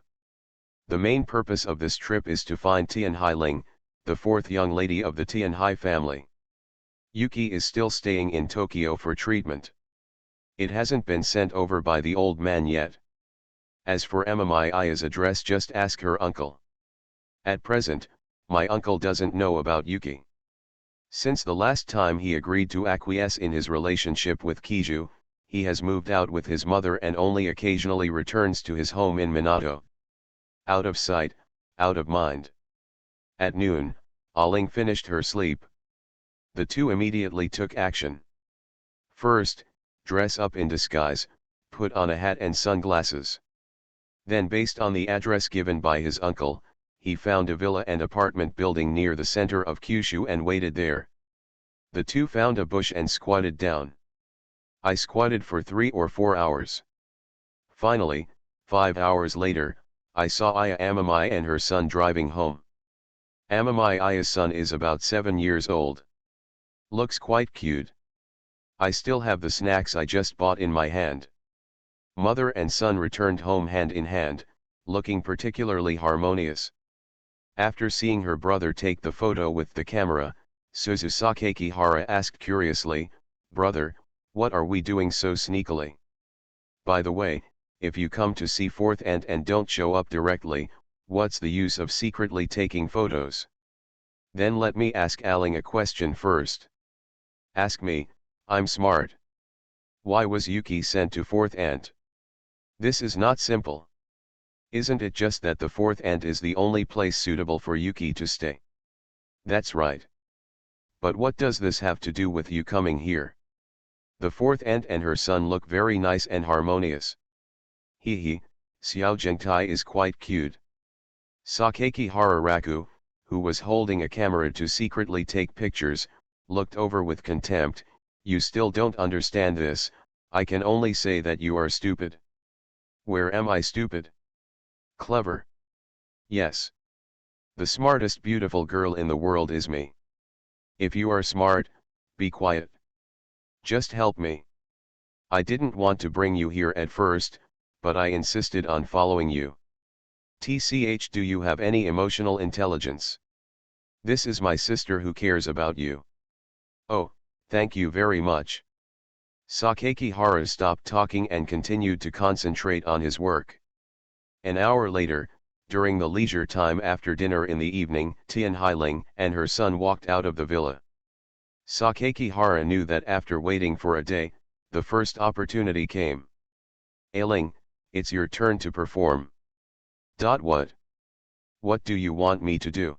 A: The main purpose of this trip is to find Tianhai Ling, the fourth young lady of the Tianhai family. Yuki is still staying in Tokyo for treatment. It hasn't been sent over by the old man yet. As for Amamiya's address, just ask her uncle. At present, my uncle doesn't know about Yuki. Since the last time he agreed to acquiesce in his relationship with Kiju, he has moved out with his mother and only occasionally returns to his home in Minato. Out of sight, out of mind. At noon, Aling finished her sleep. The two immediately took action. First, dress up in disguise, put on a hat and sunglasses. Then, based on the address given by his uncle, he found a villa and apartment building near the center of Kyushu and waited there. The two found a bush and squatted down. I squatted for 3 or 4 hours. Finally, 5 hours later, I saw Aya Amamiya and her son driving home. Amamiya's son is about 7 years old. Looks quite cute. I still have the snacks I just bought in my hand. Mother and son returned home hand in hand, looking particularly harmonious. After seeing her brother take the photo with the camera, Suzu Sakakihara asked curiously, "Brother, what are we doing so sneakily? By the way, if you come to see fourth aunt and don't show up directly, what's the use of secretly taking photos?" Then let me ask Aling a question first. Ask me, I'm smart. Why was Yuki sent to fourth aunt? This is not simple. Isn't it just that the fourth aunt is the only place suitable for Yuki to stay? That's right. But what does this have to do with you coming here? The fourth aunt and her son look very nice and harmonious. Hee, Xiao Jingtai is quite cute. Sakakihara Raku, who was holding a camera to secretly take pictures, looked over with contempt. You still don't understand this, I can only say that you are stupid. Where am I stupid? Clever. Yes. The smartest beautiful girl in the world is me. If you are smart, be quiet. Just help me. I didn't want to bring you here at first, but I insisted on following you. TCH, do you have any emotional intelligence? This is my sister who cares about you. Oh, thank you very much. Sakakihara stopped talking and continued to concentrate on his work. An hour later, during the leisure time after dinner in the evening, Tianhai Ling and her son walked out of the villa. Sakakihara knew that after waiting for a day, the first opportunity came. Ailing, it's your turn to perform. What? What do you want me to do?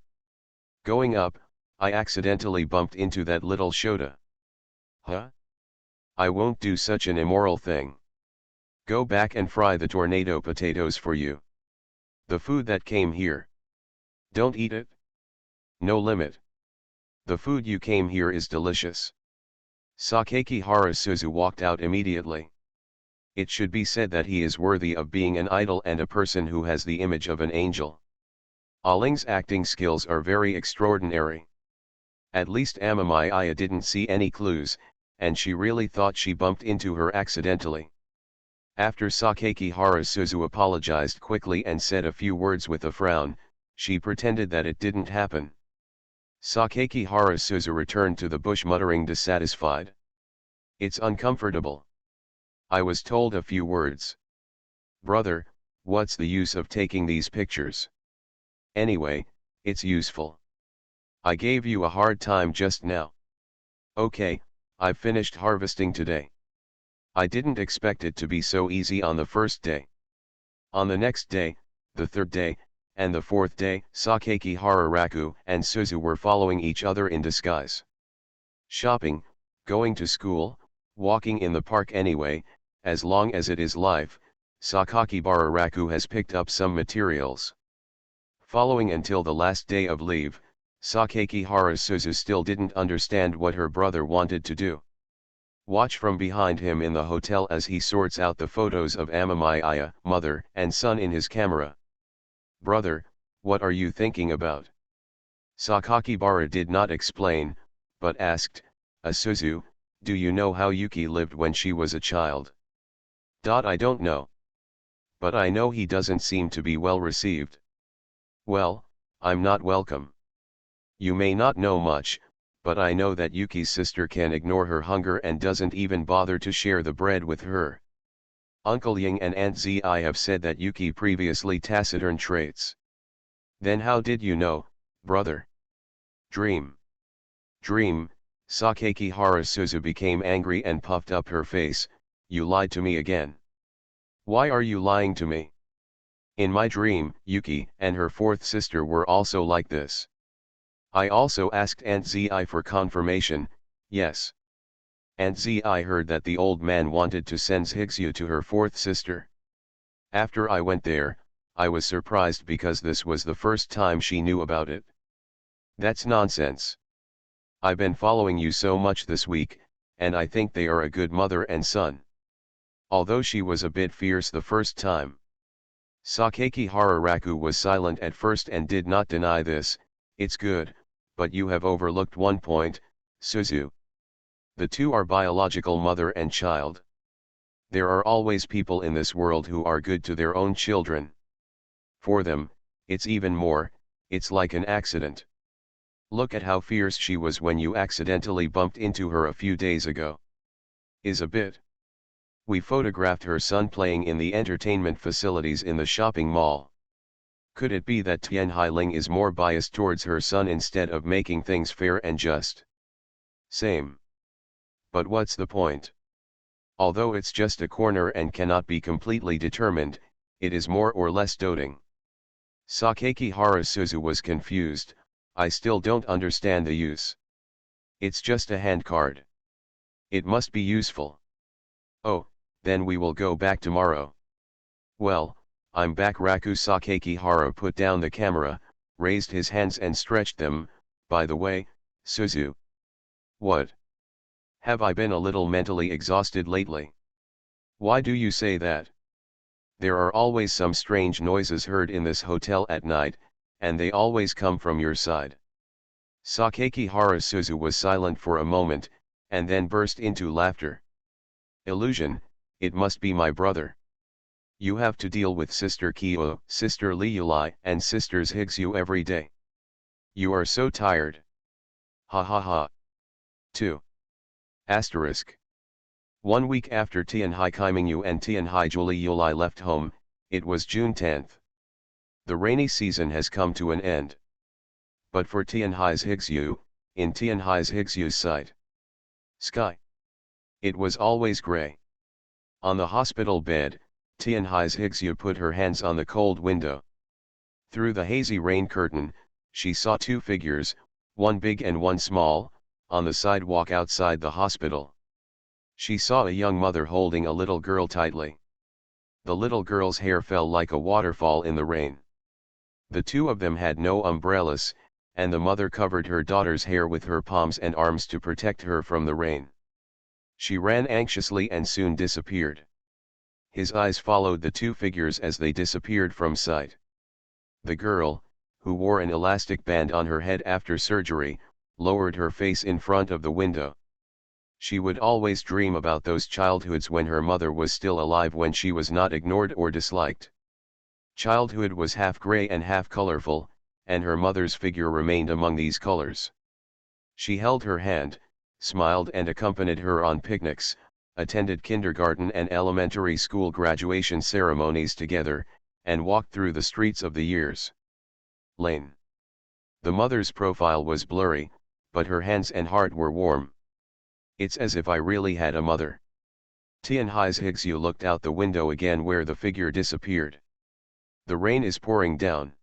A: Going up, I accidentally bumped into that little Shota. Huh? I won't do such an immoral thing. Go back and fry the tornado potatoes for you. The food that came here. Don't eat it. No limit. The food you came here is delicious. Sakakihara Suzu walked out immediately. It should be said that he is worthy of being an idol and a person who has the image of an angel. Aling's acting skills are very extraordinary. At least Amami Aya didn't see any clues, and she really thought she bumped into her accidentally. After Sakakihara Suzu apologized quickly and said a few words with a frown, she pretended that it didn't happen. Sakakihara Suzu returned to the bush muttering dissatisfied. It's uncomfortable. I was told a few words. Brother, what's the use of taking these pictures? Anyway, it's useful. I gave you a hard time just now. Okay, I've finished harvesting today. I didn't expect it to be so easy on the first day. On the next day, the third day, and the fourth day, Sakakihara Raku and Suzu were following each other in disguise. Shopping, going to school, walking in the park anyway, as long as it is life, Sakakibara Raku has picked up some materials. Following until the last day of leave, Sakakihara Suzu still didn't understand what her brother wanted to do. Watch from behind him in the hotel as he sorts out the photos of Amami Aya, mother and son in his camera. Brother, what are you thinking about? Sakakibara did not explain, but asked, Suzu, do you know how Yuki lived when she was a child? I don't know. But I know he doesn't seem to be well received. Well, I'm not welcome. You may not know much, but I know that Yuki's sister can ignore her hunger and doesn't even bother to share the bread with her. Uncle Ying and Aunt Zi have said that Yuki previously taciturn traits. Then how did you know, brother? Dream. Dream, Sakakihara Suzu became angry and puffed up her face, you lied to me again. Why are you lying to me? In my dream, Yuki and her fourth sister were also like this. I also asked Aunt Zi for confirmation, yes. Aunt Zi heard that the old man wanted to send Higsu to her fourth sister. After I went there, I was surprised because this was the first time she knew about it. That's nonsense. I've been following you so much this week, and I think they are a good mother and son. Although she was a bit fierce the first time. Sakakihara Raku was silent at first and did not deny this, it's good, but you have overlooked one point, Suzu. The two are biological mother and child. There are always people in this world who are good to their own children. For them, it's even more, it's like an accident. Look at how fierce she was when you accidentally bumped into her a few days ago. Is a bit. We photographed her son playing in the entertainment facilities in the shopping mall. Could it be that Tian Hailing is more biased towards her son instead of making things fair and just? Same. But what's the point? Although it's just a corner and cannot be completely determined, it is more or less doting. Sakakihara Suzu was confused, I still don't understand the use. It's just a handcard. It must be useful. Oh, then we will go back tomorrow. Well, I'm back. Raku Sakakihara put down the camera, raised his hands and stretched them, by the way, Suzu. What? Have I been a little mentally exhausted lately? Why do you say that? There are always some strange noises heard in this hotel at night, and they always come from your side. Sakakihara Suzu was silent for a moment, and then burst into laughter. Illusion, it must be my brother. You have to deal with Sister Kyo, Sister Liulai, and Sisters Higsu every day. You are so tired. Ha ha ha. 2. Asterisk. 1 week after Tianhai Kaimingyu and Tianhai Juliulai left home, it was June 10th. The rainy season has come to an end. But for Tianhai's Higsu, in Tianhai's Higsu's site sky, it was always gray. On the hospital bed, Tianhai's Higsu put her hands on the cold window. Through the hazy rain curtain, she saw two figures, one big and one small, on the sidewalk outside the hospital. She saw a young mother holding a little girl tightly. The little girl's hair fell like a waterfall in the rain. The two of them had no umbrellas, and the mother covered her daughter's hair with her palms and arms to protect her from the rain. She ran anxiously and soon disappeared. His eyes followed the two figures as they disappeared from sight. The girl, who wore an elastic band on her head after surgery, lowered her face in front of the window. She would always dream about those childhoods when her mother was still alive, when she was not ignored or disliked. Childhood was half gray and half colorful, and her mother's figure remained among these colors. She held her hand, smiled and accompanied her on picnics, attended kindergarten and elementary school graduation ceremonies together, and walked through the streets of the years. Lane. The mother's profile was blurry, but her hands and heart were warm. It's as if I really had a mother. Tianhai's Higsu looked out the window again where the figure disappeared. The rain is pouring down.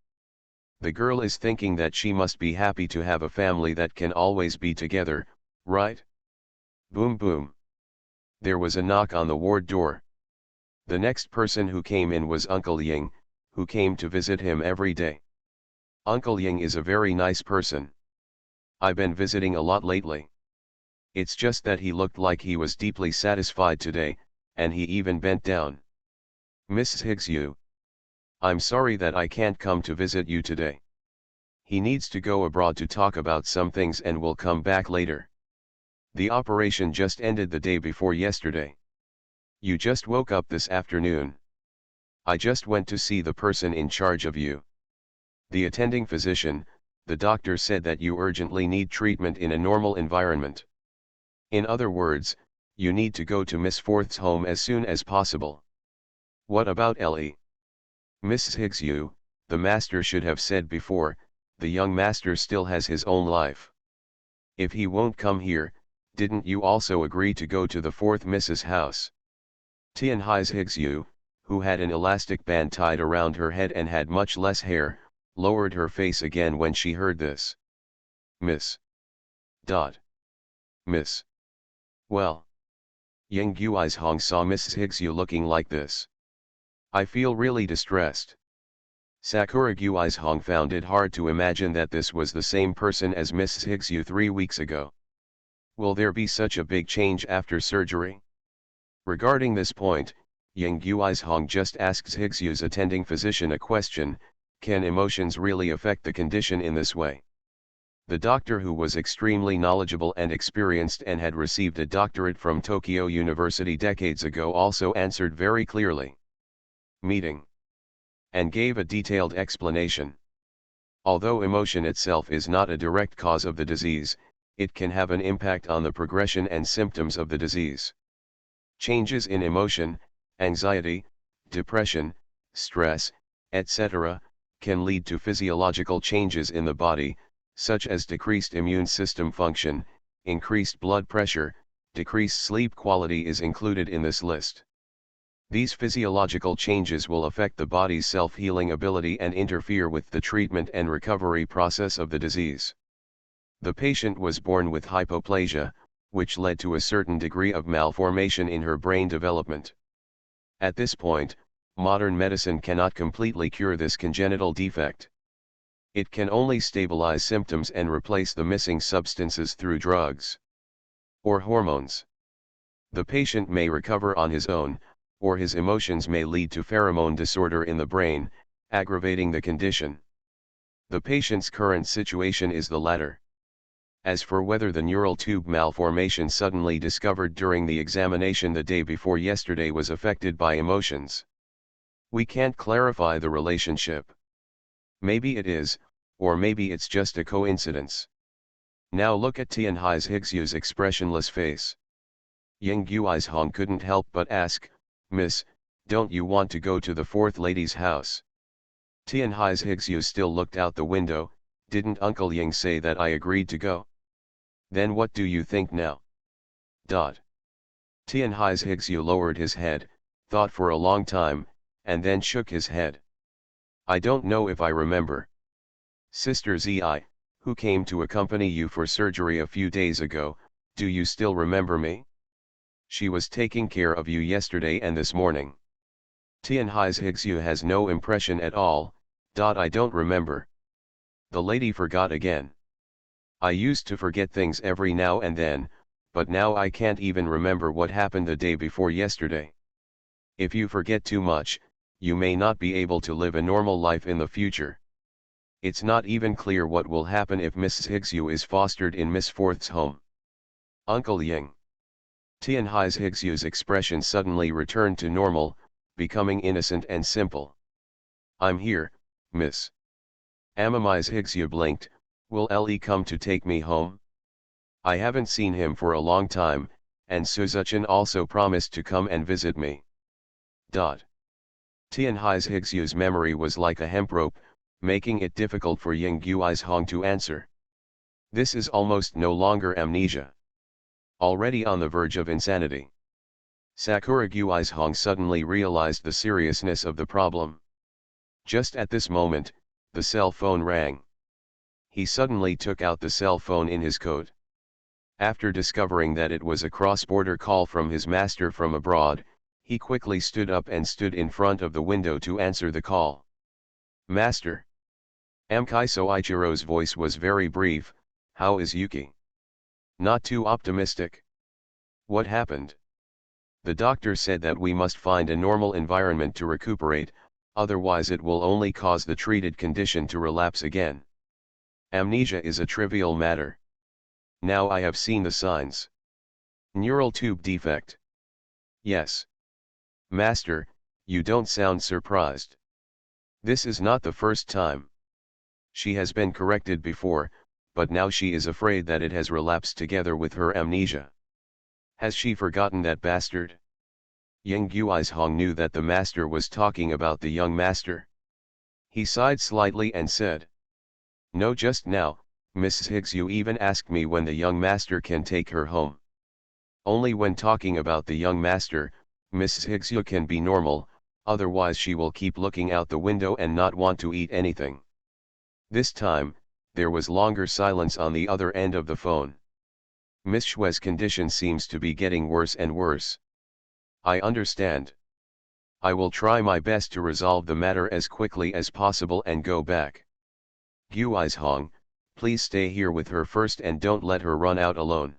A: The girl is thinking that she must be happy to have a family that can always be together, right? Boom boom. There was a knock on the ward door. The next person who came in was Uncle Ying, who came to visit him every day. Uncle Ying is a very nice person. I've been visiting a lot lately. It's just that he looked like he was deeply satisfied today, and he even bent down. Mrs. Higsu. I'm sorry that I can't come to visit you today. He needs to go abroad to talk about some things and will come back later. The operation just ended the day before yesterday. You just woke up this afternoon. I just went to see the person in charge of you. The attending physician, the doctor said that you urgently need treatment in a normal environment. In other words, you need to go to Miss Forth's home as soon as possible. What about Ellie? Mrs. Higsu, the master should have said before, the young master still has his own life. If he won't come here, didn't you also agree to go to the fourth Mrs. house? Tianhai's Higsu, who had an elastic band tied around her head and had much less hair, lowered her face again when she heard this. Miss. Miss. Well. Yang Gui's Hong saw Mrs. Higsu looking like this. I feel really distressed. Sakura Gui's Hong found it hard to imagine that this was the same person as Mrs. Higsu 3 weeks ago. Will there be such a big change after surgery? Regarding this point, Yang Gui's Hong just asks Higsu's attending physician a question: can emotions really affect the condition in this way? The doctor, who was extremely knowledgeable and experienced and had received a doctorate from Tokyo University decades ago, also answered very clearly. Meeting. And gave a detailed explanation. Although emotion itself is not a direct cause of the disease, it can have an impact on the progression and symptoms of the disease. Changes in emotion, anxiety, depression, stress, etc., can lead to physiological changes in the body, such as decreased immune system function, increased blood pressure, decreased sleep quality is included in this list. These physiological changes will affect the body's self-healing ability and interfere with the treatment and recovery process of the disease. The patient was born with hypoplasia, which led to a certain degree of malformation in her brain development. At this point, modern medicine cannot completely cure this congenital defect. It can only stabilize symptoms and replace the missing substances through drugs or hormones. The patient may recover on his own, or his emotions may lead to pheromone disorder in the brain, aggravating the condition. The patient's current situation is the latter. As for whether the neural tube malformation suddenly discovered during the examination the day before yesterday was affected by emotions, we can't clarify the relationship. Maybe it is, or maybe it's just a coincidence. Now look at Tianhai's Higsu's expressionless face. Yang Gui's Hong couldn't help but ask, Miss, don't you want to go to the fourth lady's house? Tianhai's Higsu still looked out the window. Didn't Uncle Ying say that I agreed to go? Then what do you think now? Tianhai's Higsu lowered his head, thought for a long time, and then shook his head. I don't know if I remember. Sister Zi, who came to accompany you for surgery a few days ago, do you still remember me? She was taking care of you yesterday and this morning. Tian Hai's Higsu has no impression at all. I don't remember. The lady forgot again. I used to forget things every now and then, but now I can't even remember what happened the day before yesterday. If you forget too much, you may not be able to live a normal life in the future. It's not even clear what will happen if Mrs. Higsu is fostered in Miss Forth's home. Uncle Ying. Tian Hai's Higsu's expression suddenly returned to normal, becoming innocent and simple. I'm here, miss. Amamai's Higsu blinked. Will Ellie come to take me home? I haven't seen him for a long time, and Suzuchin also promised to come and visit me. Tian Hai's Higsu's memory was like a hemp rope, making it difficult for Ying Gui's Hong to answer. This is almost no longer amnesia. Already on the verge of insanity. Sakura Gui's Hong suddenly realized the seriousness of the problem. Just at this moment, the cell phone rang. He suddenly took out the cell phone in his coat. After discovering that it was a cross-border call from his master from abroad, he quickly stood up and stood in front of the window to answer the call. Master. Amkai Soichiro's voice was very brief. How is Yuki? Not too optimistic. What happened? The doctor said that we must find a normal environment to recuperate, otherwise it will only cause the treated condition to relapse again. Amnesia is a trivial matter. Now I have seen the signs. Neural tube defect. Yes. Master, you don't sound surprised. This is not the first time. She has been corrected before, but now she is afraid that it has relapsed together with her amnesia. Has she forgotten that bastard? Ying Gui's Hong knew that the master was talking about the young master. He sighed slightly and said, no, just now, Mrs. Higsu even asked me when the young master can take her home. Only when talking about the young master, Mrs. Higsu can be normal, otherwise she will keep looking out the window and not want to eat anything. This time, there was longer silence on the other end of the phone. Miss Shue's condition seems to be getting worse and worse. I understand. I will try my best to resolve the matter as quickly as possible and go back. Gui's Hong, please stay here with her first and don't let her run out alone.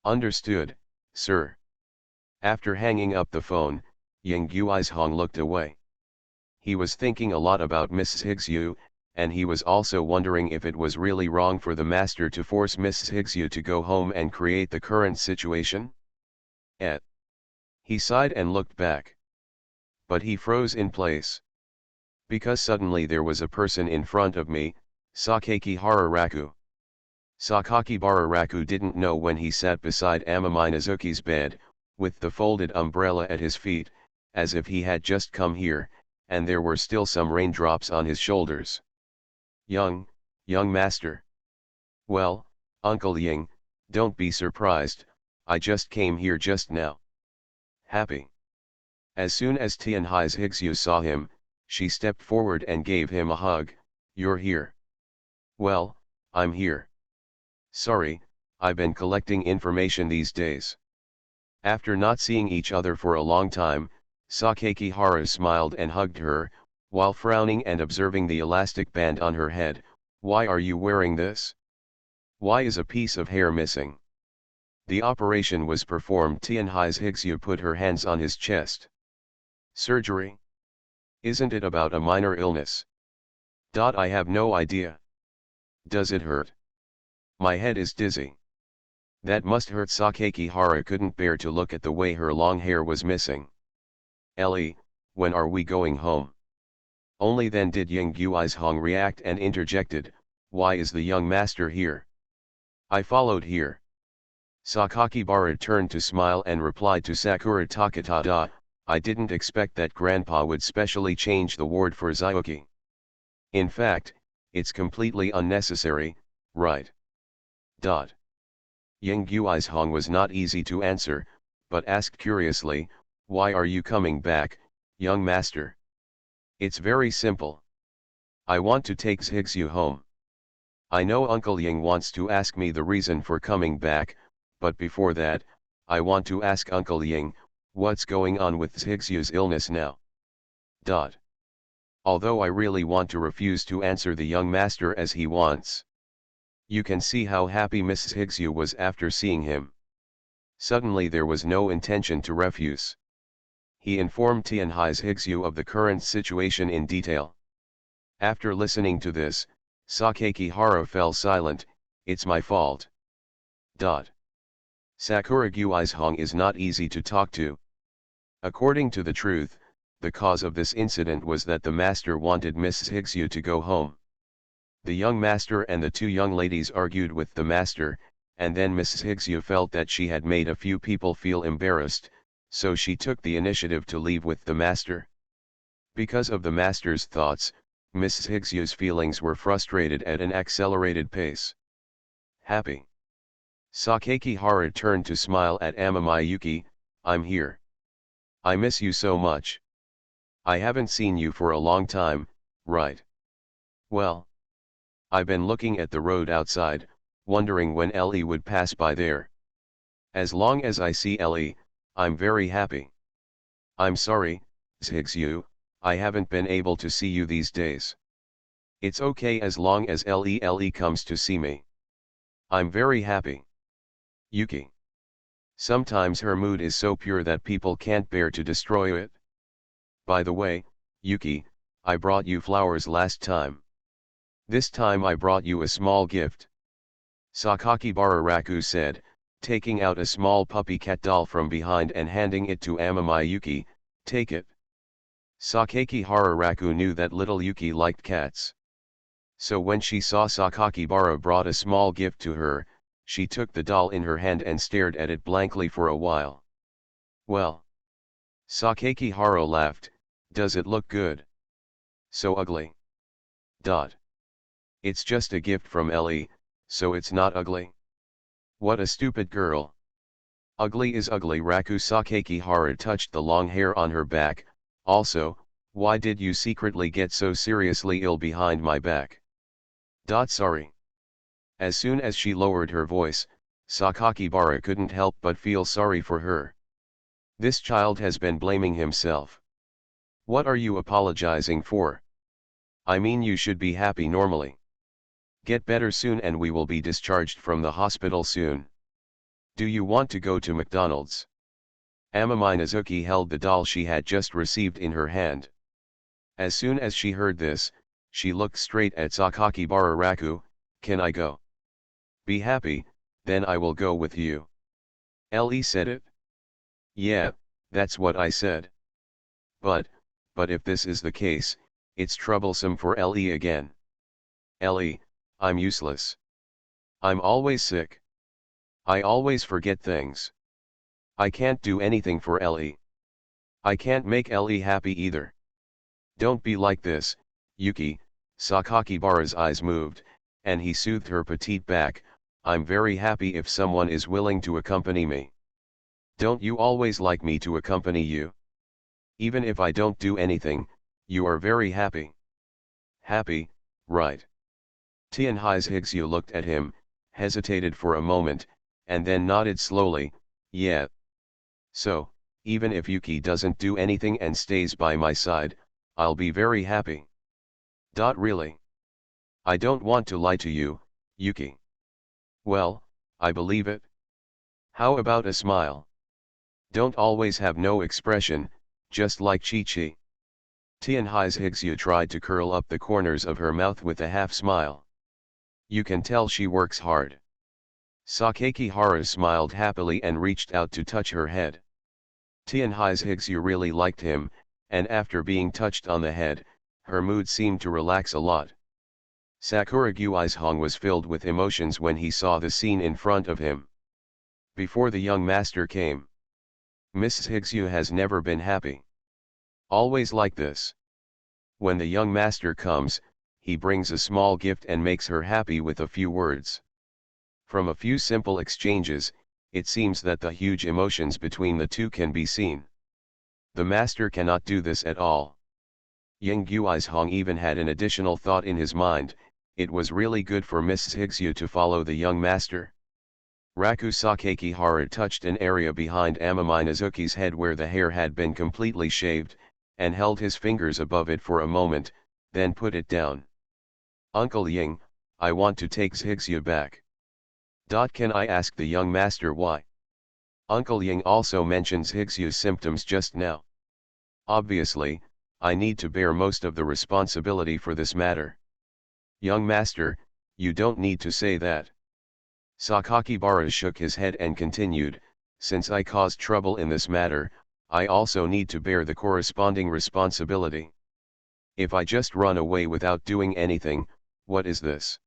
A: Understood, sir. After hanging up the phone, Ying Gui's Hong looked away. He was thinking a lot about Mrs. Higsu, and he was also wondering if it was really wrong for the master to force Mrs. Higsu to go home and create the current situation. He sighed and looked back. But he froze in place. Because suddenly there was a person in front of me, Sakaki Hararaku. Sakaki Bararaku didn't know when he sat beside Amamai Nazuki's bed, with the folded umbrella at his feet, as if he had just come here, and there were still some raindrops on his shoulders. Young master. Well, Uncle Ying, don't be surprised, I just came here just now. Happy. As soon as Tian Hai's Higsu saw him, she stepped forward and gave him a hug. You're here. Well, I'm here. Sorry, I've been collecting information these days. After not seeing each other for a long time, Sakaki Hara smiled and hugged her, while frowning and observing the elastic band on her head. Why are you wearing this? Why is a piece of hair missing? The operation was performed. Tian Hai's Higsu put her hands on his chest. Surgery? Isn't it about a minor illness? I have no idea. Does it hurt? My head is dizzy. That must hurt. Sakaki Hara couldn't bear to look at the way her long hair was missing. Ellie, when are we going home? Only then did Ying Gui's Hong react and interjected, why is the young master here? I followed here. Sakaki Bara turned to smile and replied to Sakura Takata, I didn't expect that Grandpa would specially change the ward for Zyuki. In fact, it's completely unnecessary, right? Ying Gui's Hong was not easy to answer, but asked curiously, why are you coming back, young master? It's very simple. I want to take Higsu home. I know Uncle Ying wants to ask me the reason for coming back, but before that, I want to ask Uncle Ying, what's going on with Zhixu's illness now? Dot. Although I really want to refuse to answer the young master as he wants. You can see how happy Mrs. Zhixu was after seeing him. Suddenly there was no intention to refuse. He informed Tianhai Zhixu of the current situation in detail. After listening to this, Sakakihara fell silent. It's my fault. Dot. Sakura Guizhong is not easy to talk to. According to the truth, the cause of this incident was that the master wanted Mrs. Zhixu to go home. The young master and the two young ladies argued with the master, and then Mrs. Zhixu felt that she had made a few people feel embarrassed, so she took the initiative to leave with the master. Because of the master's thoughts, Mrs. Zhixu's feelings were frustrated at an accelerated pace. Happy. Sakakihara turned to smile at Amamayuki. I'm here. I miss you so much. I haven't seen you for a long time, right? Well, I've been looking at the road outside, wondering when Ellie would pass by there. As long as I see Ellie, I'm very happy. I'm sorry, Zhixu, I haven't been able to see you these days. It's okay as long as Ellie comes to see me. I'm very happy. Yuki. Sometimes her mood is so pure that people can't bear to destroy it. By the way, Yuki, I brought you flowers last time. This time I brought you a small gift. Sakakibara Raku said, taking out a small puppy cat doll from behind and handing it to Amamayuki. Take it. Sakakihara Raku knew that little Yuki liked cats. So when she saw Sakakibara brought a small gift to her, she took the doll in her hand and stared at it blankly for a while. Well. Sakakihara laughed. Does it look good? So ugly. Dot. It's just a gift from Ellie, so it's not ugly. What a stupid girl. Ugly is ugly. Raku Sakakihara touched the long hair on her back. Also, why did you secretly get so seriously ill behind my back? Sorry. As soon as she lowered her voice, Sakakibara couldn't help but feel sorry for her. This child has been blaming himself. What are you apologizing for? I mean, you should be happy normally. Get better soon and we will be discharged from the hospital soon. Do you want to go to McDonald's? Amaminazuki held the doll she had just received in her hand. As soon as she heard this, she looked straight at Sakakibara Raku. Can I go? Be happy, then I will go with you. Ellie said it. Yeah, that's what I said. But if this is the case, it's troublesome for Ellie again. Ellie, I'm useless. I'm always sick. I always forget things. I can't do anything for Ellie. I can't make Ellie happy either. Don't be like this, Yuki. Sakakibara's eyes moved, and he soothed her petite back. I'm very happy if someone is willing to accompany me. Don't you always like me to accompany you? Even if I don't do anything, you are very happy. Happy, right? Tianhai Zhixu looked at him, hesitated for a moment, and then nodded slowly. Yeah. So, even if Yuki doesn't do anything and stays by my side, I'll be very happy. Really? I don't want to lie to you, Yuki. Well, I believe it. How about a smile? Don't always have no expression, just like Chi-Chi. Tianhai Zhixu tried to curl up the corners of her mouth with a half smile. You can tell she works hard. Sakakihara smiled happily and reached out to touch her head. Tianhai Zhixu really liked him, and after being touched on the head, her mood seemed to relax a lot. Sakura Guizhong was filled with emotions when he saw the scene in front of him. Before the young master came, Mrs. Zhixu has never been happy. Always like this. When the young master comes, he brings a small gift and makes her happy with a few words. From a few simple exchanges, it seems that the huge emotions between the two can be seen. The master cannot do this at all. Yang Guizhong even had an additional thought in his mind. It was really good for Mrs. Zhixu to follow the young master. Raku Sakakihara touched an area behind Minazuki's head where the hair had been completely shaved, and held his fingers above it for a moment, then put it down. Uncle Ying, I want to take Zhixue back. Can I ask the young master why? Uncle Ying also mentions Zhixue's symptoms just now. Obviously, I need to bear most of the responsibility for this matter. Young master, you don't need to say that. Sakakibara shook his head and continued, since I caused trouble in this matter, I also need to bear the corresponding responsibility. If I just run away without doing anything, what is this?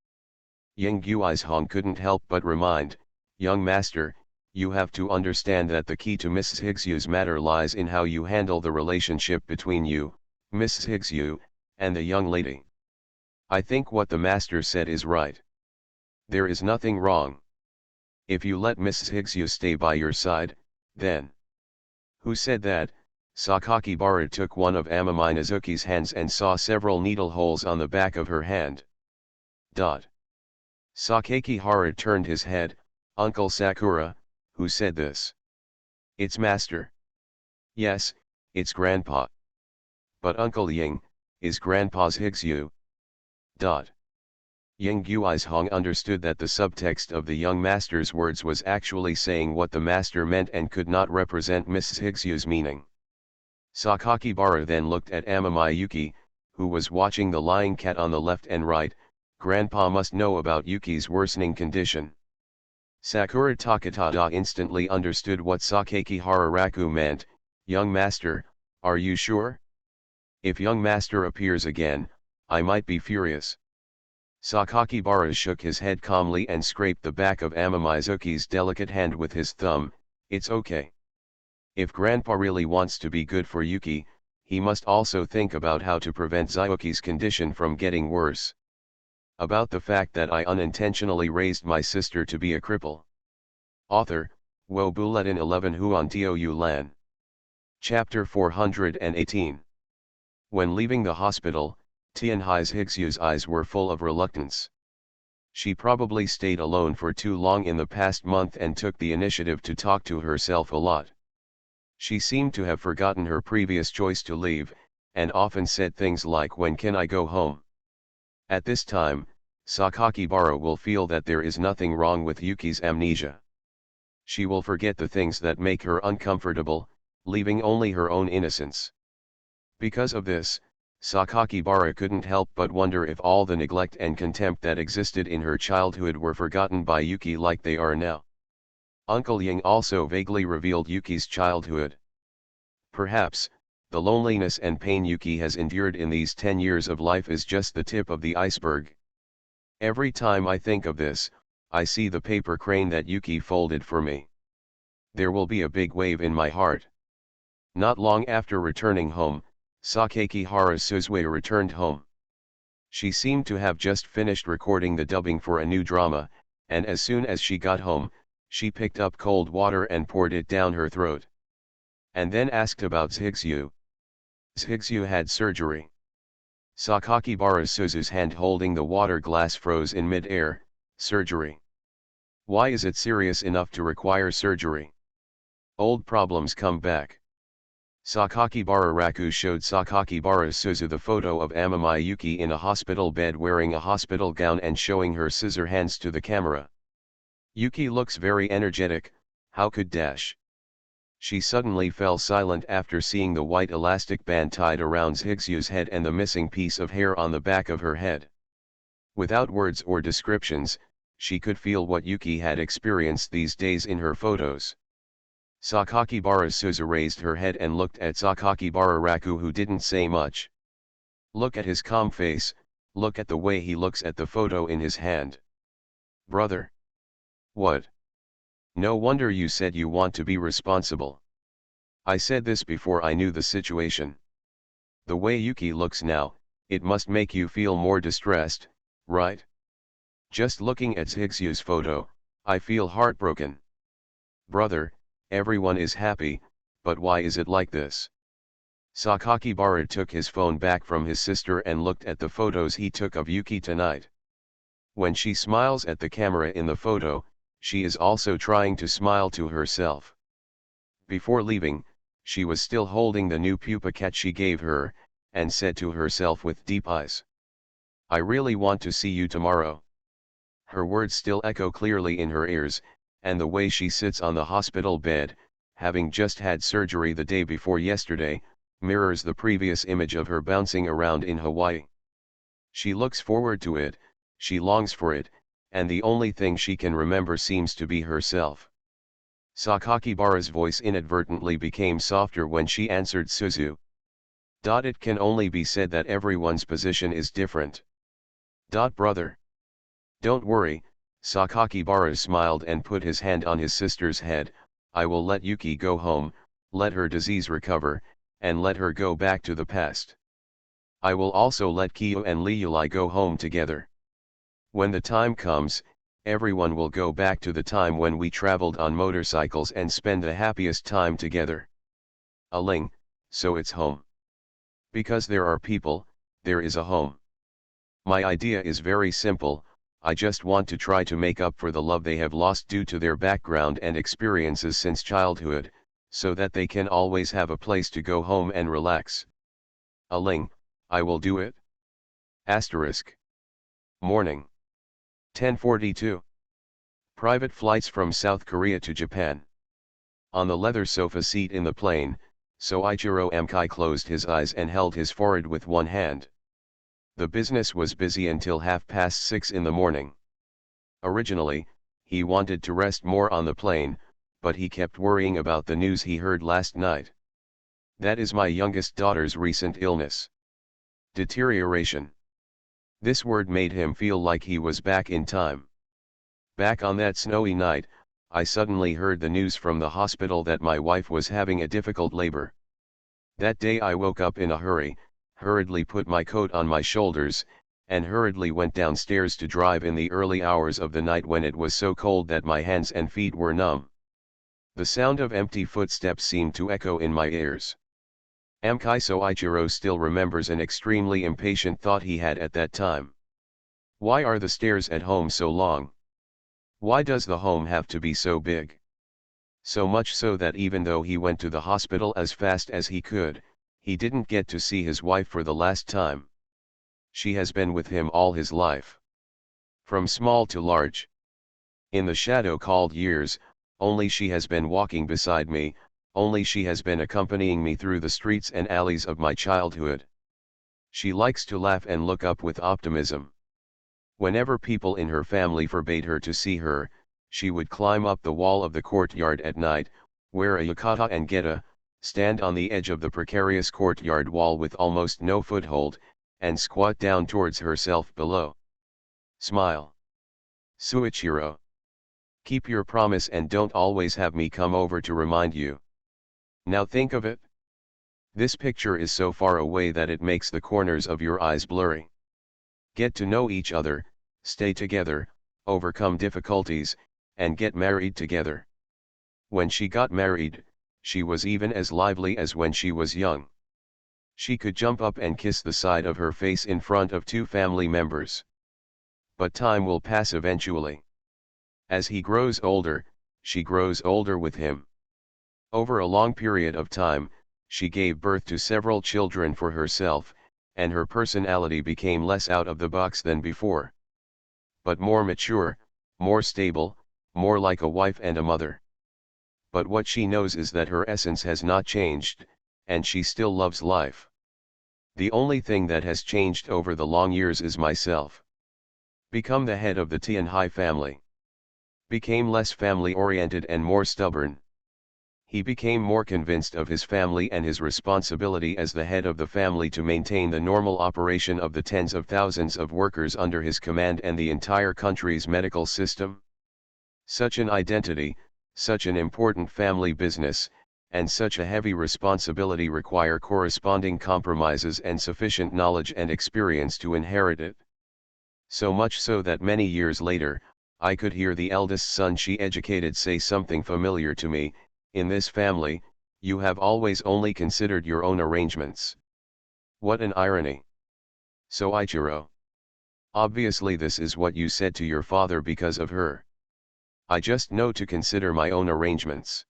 A: Ying Guizhong couldn't help but remind, young master, you have to understand that the key to Miss Zhixue's matter lies in how you handle the relationship between you, Miss Zhixue, and the young lady. I think what the master said is right. There is nothing wrong. If you let Miss Zhixue stay by your side, then... Who said that? Sakakibara took one of Minazuki's hands and saw several needle holes on the back of her hand. Sakakihara turned his head, Uncle Sakura, who said this? It's master. Yes, it's grandpa. But Uncle Ying, is grandpa's Zhixue? Ying Guizhong understood that the subtext of the young master's words was actually saying what the master meant and could not represent Miss Zhixue's meaning. Sakakibara then looked at Mayuki, who was watching the lying cat on the left and right. Grandpa must know about Yuki's worsening condition. Sakura Takatada instantly understood what Sakakihara Raku meant. Young master, are you sure? If young master appears again, I might be furious. Sakakibara shook his head calmly and scraped the back of Minazuki's delicate hand with his thumb. It's okay. If grandpa really wants to be good for Yuki, he must also think about how to prevent Yuki's condition from getting worse. About the fact that I unintentionally raised my sister to be a cripple. Author, Wo Bulletin 11 Huan Tou Lan. Chapter 418. When leaving the hospital, Tianhai's Zhixue's eyes were full of reluctance. She probably stayed alone for too long in the past month and took the initiative to talk to herself a lot. She seemed to have forgotten her previous choice to leave, and often said things like, when can I go home? At this time, Sakakibara will feel that there is nothing wrong with Yuki's amnesia. She will forget the things that make her uncomfortable, leaving only her own innocence. Because of this, Sakakibara couldn't help but wonder if all the neglect and contempt that existed in her childhood were forgotten by Yuki like they are now. Uncle Ying also vaguely revealed Yuki's childhood. Perhaps, the loneliness and pain Yuki has endured in these 10 years of life is just the tip of the iceberg. Every time I think of this, I see the paper crane that Yuki folded for me. There will be a big wave in my heart. Not long after returning home, Sakakihara Suzue returned home. She seemed to have just finished recording the dubbing for a new drama, and as soon as she got home, she picked up cold water and poured it down her throat. And then asked about Zhixue. Zhixue had surgery. Sakakibara Suzu's hand holding the water glass froze in mid-air. Surgery. Why is it serious enough to require surgery? Old problems come back. Sakakibara Raku showed Sakakibara Suzu the photo of Mayuki in a hospital bed wearing a hospital gown and showing her scissor hands to the camera. Yuki looks very energetic, how could dash? She suddenly fell silent after seeing the white elastic band tied around Zhixue's head and the missing piece of hair on the back of her head. Without words or descriptions, she could feel what Yuki had experienced these days in her photos. Sakakibara Suzu raised her head and looked at Sakakibara Raku, who didn't say much. Look at his calm face, look at the way he looks at the photo in his hand. Brother. What? No wonder you said you want to be responsible. I said this before I knew the situation. The way Yuki looks now, it must make you feel more distressed, right? Just looking at Zhixue's photo, I feel heartbroken. Brother, everyone is happy, but why is it like this? Sakakibara took his phone back from his sister and looked at the photos he took of Yuki tonight. When she smiles at the camera in the photo, She is also trying to smile to herself. Before leaving, she was still holding the new pupa cat she gave her, and said to herself with deep eyes, "I really want to see you tomorrow." Her words still echo clearly in her ears, and the way she sits on the hospital bed, having just had surgery the day before yesterday, mirrors the previous image of her bouncing around in Hawaii. She looks forward to it, she longs for it, and the only thing she can remember seems to be herself. Sakakibara's voice inadvertently became softer when she answered Suzu. It can only be said that everyone's position is different. Brother. Don't worry, Sakakibara smiled and put his hand on his sister's head. I will let Yuki go home, let her disease recover, and let her go back to the past. I will also let Kiyo and Liuli go home together. When the time comes, everyone will go back to the time when we traveled on motorcycles and spend the happiest time together. Ling, so it's home. Because there are people, there is a home. My idea is very simple. I just want to try to make up for the love they have lost due to their background and experiences since childhood, so that they can always have a place to go home and relax. Ling, I will do it. Asterisk. Morning. 10:42. Private flights from South Korea to Japan. On the leather sofa seat in the plane, Soichiro Amkai closed his eyes and held his forehead with one hand. The business was busy until 6:30 in the morning. Originally, he wanted to rest more on the plane, but he kept worrying about the news he heard last night. That is my youngest daughter's recent illness. Deterioration. This word made him feel like he was back in time. Back on that snowy night, I suddenly heard the news from the hospital that my wife was having a difficult labor. That day I woke up in a hurry, hurriedly put my coat on my shoulders, and hurriedly went downstairs to drive in the early hours of the night when it was so cold that my hands and feet were numb. The sound of empty footsteps seemed to echo in my ears. Amkai Soichiro still remembers an extremely impatient thought he had at that time. Why are the stairs at home so long? Why does the home have to be so big? So much so that even though he went to the hospital as fast as he could, he didn't get to see his wife for the last time. She has been with him all his life. From small to large. In the shadow called years, only she has been walking beside me, only she has been accompanying me through the streets and alleys of my childhood. She likes to laugh and look up with optimism. Whenever people in her family forbade her to see her, she would climb up the wall of the courtyard at night, wear a yukata and geta, stand on the edge of the precarious courtyard wall with almost no foothold, and squat down towards herself below. Smile. Soichiro. Keep your promise and don't always have me come over to remind you. Now think of it. This picture is so far away that it makes the corners of your eyes blurry. Get to know each other, stay together, overcome difficulties, and get married together. When she got married, she was even as lively as when she was young. She could jump up and kiss the side of her face in front of two family members. But time will pass eventually. As he grows older, she grows older with him. Over a long period of time, she gave birth to several children for herself, and her personality became less out of the box than before. But more mature, more stable, more like a wife and a mother. But what she knows is that her essence has not changed, and she still loves life. The only thing that has changed over the long years is myself. Become the head of the Tianhai family. Became less family-oriented and more stubborn. He became more convinced of his family and his responsibility as the head of the family to maintain the normal operation of the tens of thousands of workers under his command and the entire country's medical system. Such an identity, such an important family business, and such a heavy responsibility require corresponding compromises and sufficient knowledge and experience to inherit it. So much so that many years later, I could hear the eldest son she educated say something familiar to me: in this family, you have always only considered your own arrangements. What an irony. Soichiro. Obviously this is what you said to your father because of her. I just know to consider my own arrangements.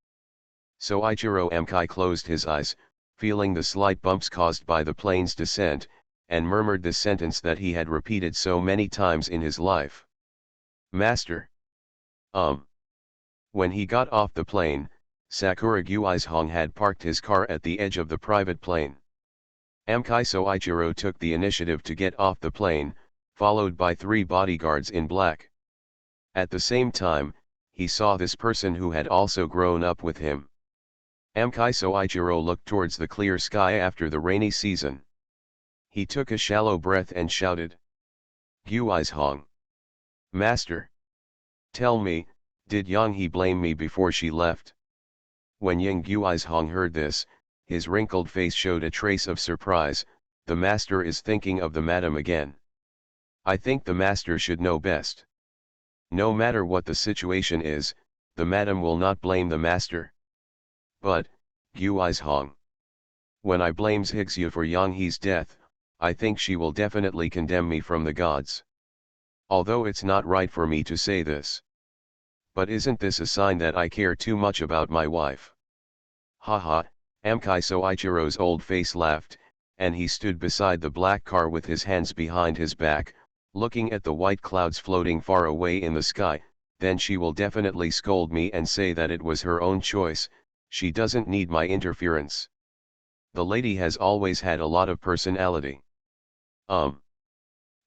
A: Soichiro Mkai closed his eyes, feeling the slight bumps caused by the plane's descent, and murmured the sentence that he had repeated so many times in his life. Master. When he got off the plane, Sakura Guizhong had parked his car at the edge of the private plane. Mkai Soichiro took the initiative to get off the plane, followed by 3 bodyguards in black. At the same time, he saw this person who had also grown up with him. Mkai Soichiro looked towards the clear sky after the rainy season. He took a shallow breath and shouted. Guizhong. Master. Tell me, did Yang He blame me before she left? When Yang Guizhong heard this, his wrinkled face showed a trace of surprise. The master is thinking of the madam again. I think the master should know best. No matter what the situation is, the madam will not blame the master. But, Guizhong. When I blames Higsu for Yang He's death, I think she will definitely condemn me from the gods. Although it's not right for me to say this. But isn't this a sign that I care too much about my wife? Haha, Mkai Soichiro's old face laughed, and he stood beside the black car with his hands behind his back, looking at the white clouds floating far away in the sky. Then she will definitely scold me and say that it was her own choice, she doesn't need my interference. The lady has always had a lot of personality. Mkai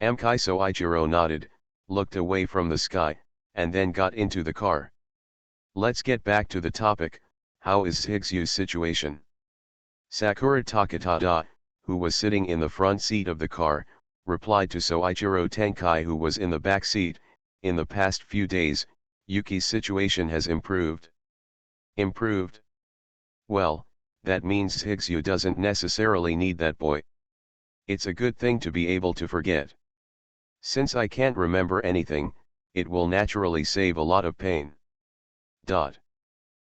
A: Soichiro nodded, looked away from the sky, and then got into the car. Let's get back to the topic. How is Higsu's situation? Sakura Takatada, who was sitting in the front seat of the car, replied to Soichiro Tenkai, who was in the back seat. In the past few days, Yuki's situation has improved. Improved? Well, that means Higsu doesn't necessarily need that boy. It's a good thing to be able to forget. Since I can't remember anything, it will naturally save a lot of pain.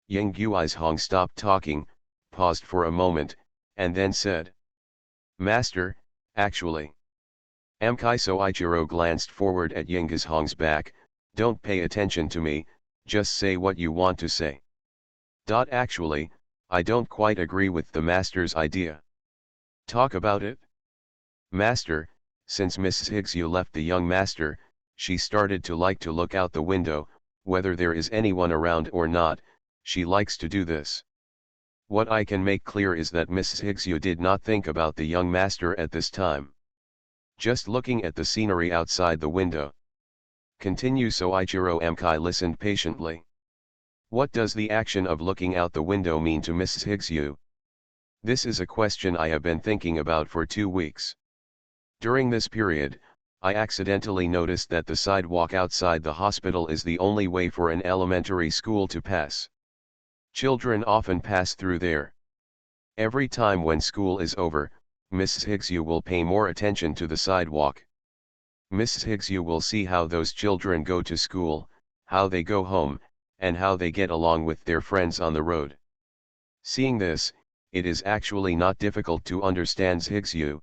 A: Yang Guizhong stopped talking, paused for a moment, and then said. Master, actually. Mkai Soichiro glanced forward at Yang Guizhong's back. Don't pay attention to me, just say what you want to say. Actually, I don't quite agree with the master's idea. Talk about it. Master, since Mrs. Higsu left the young master, she started to like to look out the window, whether there is anyone around or not, she likes to do this. What I can make clear is that Mrs. Higsu did not think about the young master at this time. Just looking at the scenery outside the window. Continue. Soichiro Mkai listened patiently. What does the action of looking out the window mean to Mrs. Higsu? This is a question I have been thinking about for 2 weeks. During this period, I accidentally noticed that the sidewalk outside the hospital is the only way for an elementary school to pass. Children often pass through there. Every time when school is over, Mrs. Higsu will pay more attention to the sidewalk. Mrs. Higsu will see how those children go to school, how they go home, and how they get along with their friends on the road. Seeing this, it is actually not difficult to understand Higsu.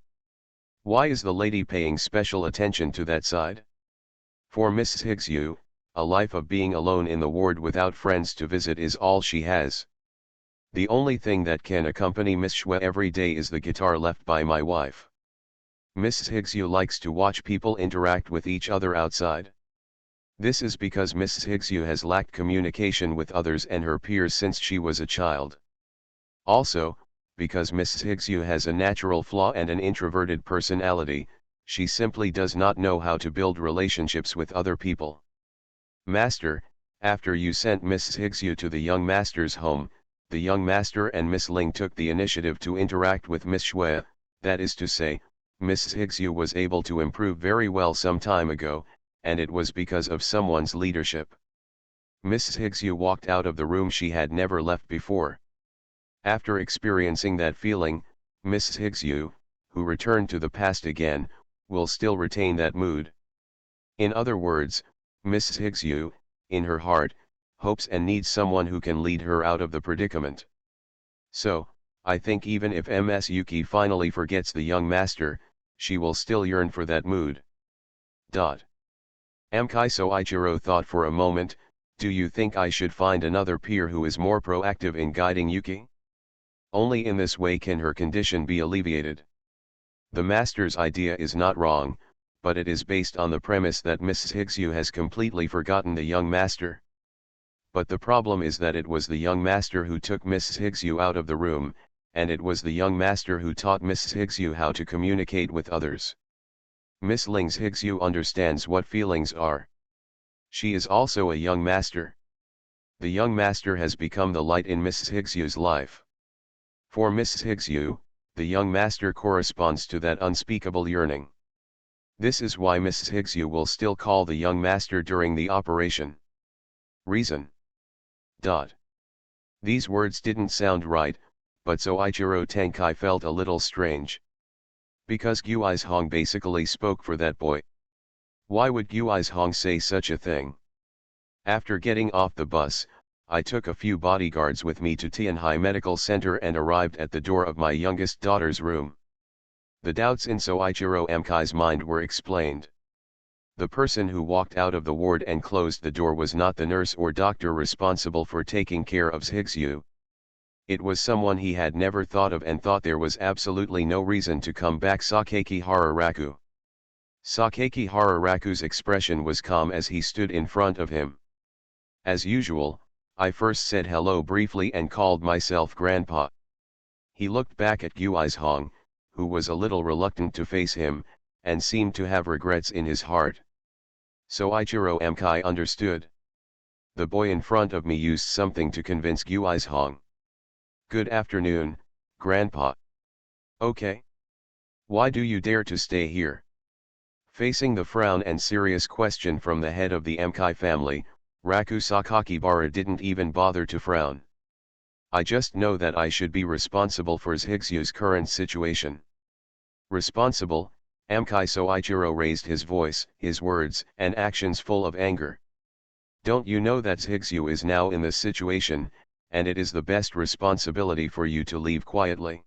A: Why is the lady paying special attention to that side? For Mrs. Higsu, a life of being alone in the ward without friends to visit is all she has. The only thing that can accompany Miss Shue every day is the guitar left by my wife. Mrs. Higsu likes to watch people interact with each other outside. This is because Mrs. Higsu has lacked communication with others and her peers since she was a child. Also, because Mrs. Higsu has a natural flaw and an introverted personality, she simply does not know how to build relationships with other people. Master, after you sent Mrs. Higsu to the young master's home, the young master and Miss Ling took the initiative to interact with Miss Shue. That is to say, Mrs. Higsu was able to improve very well some time ago, and it was because of someone's leadership. Mrs. Higsu walked out of the room she had never left before. After experiencing that feeling, Mrs. Higsu, who returned to the past again, will still retain that mood. In other words, Mrs. Higsu, in her heart, hopes and needs someone who can lead her out of the predicament. So, I think even if Ms. Yuki finally forgets the young master, she will still yearn for that mood. Mkai Soichiro thought for a moment, Do you think I should find another peer who is more proactive in guiding Yuki? Only in this way can her condition be alleviated. The master's idea is not wrong, but it is based on the premise that Mrs. Higsu has completely forgotten the young master. But the problem is that it was the young master who took Mrs. Higsu out of the room, and it was the young master who taught Mrs. Higsu how to communicate with others. Miss Ling's Higsu understands what feelings are. She is also a young master. The young master has become the light in Mrs. Higsu's life. For Mrs. Higsu, the young master corresponds to that unspeakable yearning. This is why Mrs. Higsu will still call the young master during the operation. Reason. These words didn't sound right, but Soichiro Tenkai felt a little strange. Because Guizhong basically spoke for that boy. Why would Guizhong say such a thing? After getting off the bus, I took a few bodyguards with me to Tianhai Medical Center and arrived at the door of my youngest daughter's room. The doubts in Soichiro Mkai's mind were explained. The person who walked out of the ward and closed the door was not the nurse or doctor responsible for taking care of Higsu. It was someone he had never thought of and thought there was absolutely no reason to come back. Sakeki Hararaku. Sakeki Hararaku's expression was calm as he stood in front of him. As usual, I first said hello briefly and called myself Grandpa. He looked back at Guizhong, who was a little reluctant to face him, and seemed to have regrets in his heart. Soichiro Mkai understood. The boy in front of me used something to convince Guizhong. Good afternoon, Grandpa. Okay. Why do you dare to stay here? Facing the frown and serious question from the head of the Mkai family, Raku Sakakibara didn't even bother to frown. I just know that I should be responsible for Higsu's current situation. Responsible? Mkai Soichiro raised his voice, his words and actions full of anger. Don't you know that Higsu is now in this situation, and it is the best responsibility for you to leave quietly?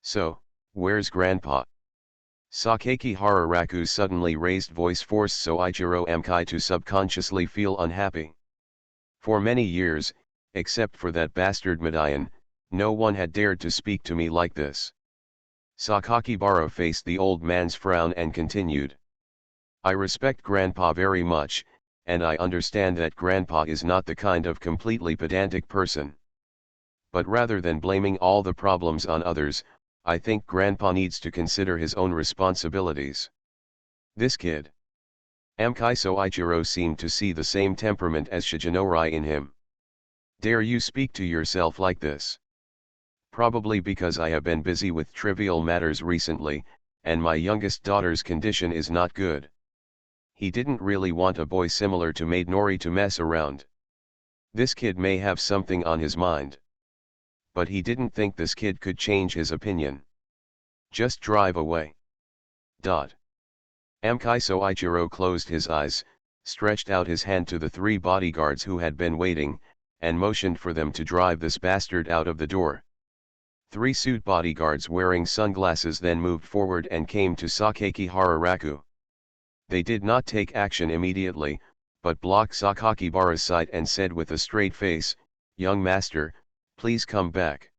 A: So, where's Grandpa? Sakeki Hararaku's suddenly raised voice forced Soichiro Mkai to subconsciously feel unhappy. For many years, except for that bastard Midayan, no one had dared to speak to me like this. Sakakibara faced the old man's frown and continued. I respect Grandpa very much, and I understand that Grandpa is not the kind of completely pedantic person. But rather than blaming all the problems on others, I think Grandpa needs to consider his own responsibilities. This kid. Mkai Soichiro seemed to see the same temperament as Shigenorai in him. Dare you speak to yourself like this? Probably because I have been busy with trivial matters recently, and my youngest daughter's condition is not good. He didn't really want a boy similar to Maid Nori to mess around. This kid may have something on his mind. But he didn't think this kid could change his opinion. Just drive away. Mkai Soichiro closed his eyes, stretched out his hand to the three bodyguards who had been waiting, and motioned for them to drive this bastard out of the door. Three suit bodyguards wearing sunglasses then moved forward and came to Sakeki Hararaku. They did not take action immediately, but blocked Sakakibara's sight and said with a straight face, "Young master, please come back."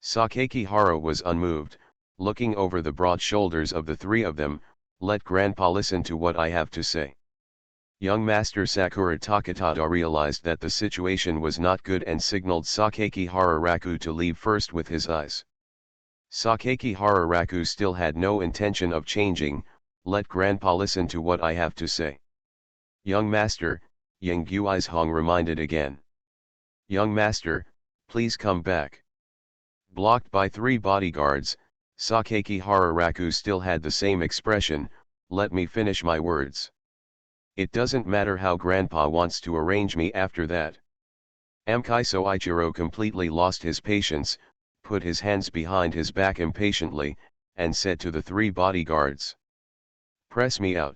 A: Sakeki Hara was unmoved, looking over the broad shoulders of the three of them. Let Grandpa listen to what I have to say. Young master Sakura Takatada realized that the situation was not good and signaled Sakeki Hararaku to leave first with his eyes. Sakeki Hararaku still had no intention of changing. Let Grandpa listen to what I have to say. Young master, Yang Guizhong reminded again. Young master, please come back. Blocked by three bodyguards, Sakeki Hararaku still had the same expression, let me finish my words. It doesn't matter how Grandpa wants to arrange me after that. Mkai Soichiro completely lost his patience, put his hands behind his back impatiently, and said to the three bodyguards. Press me out.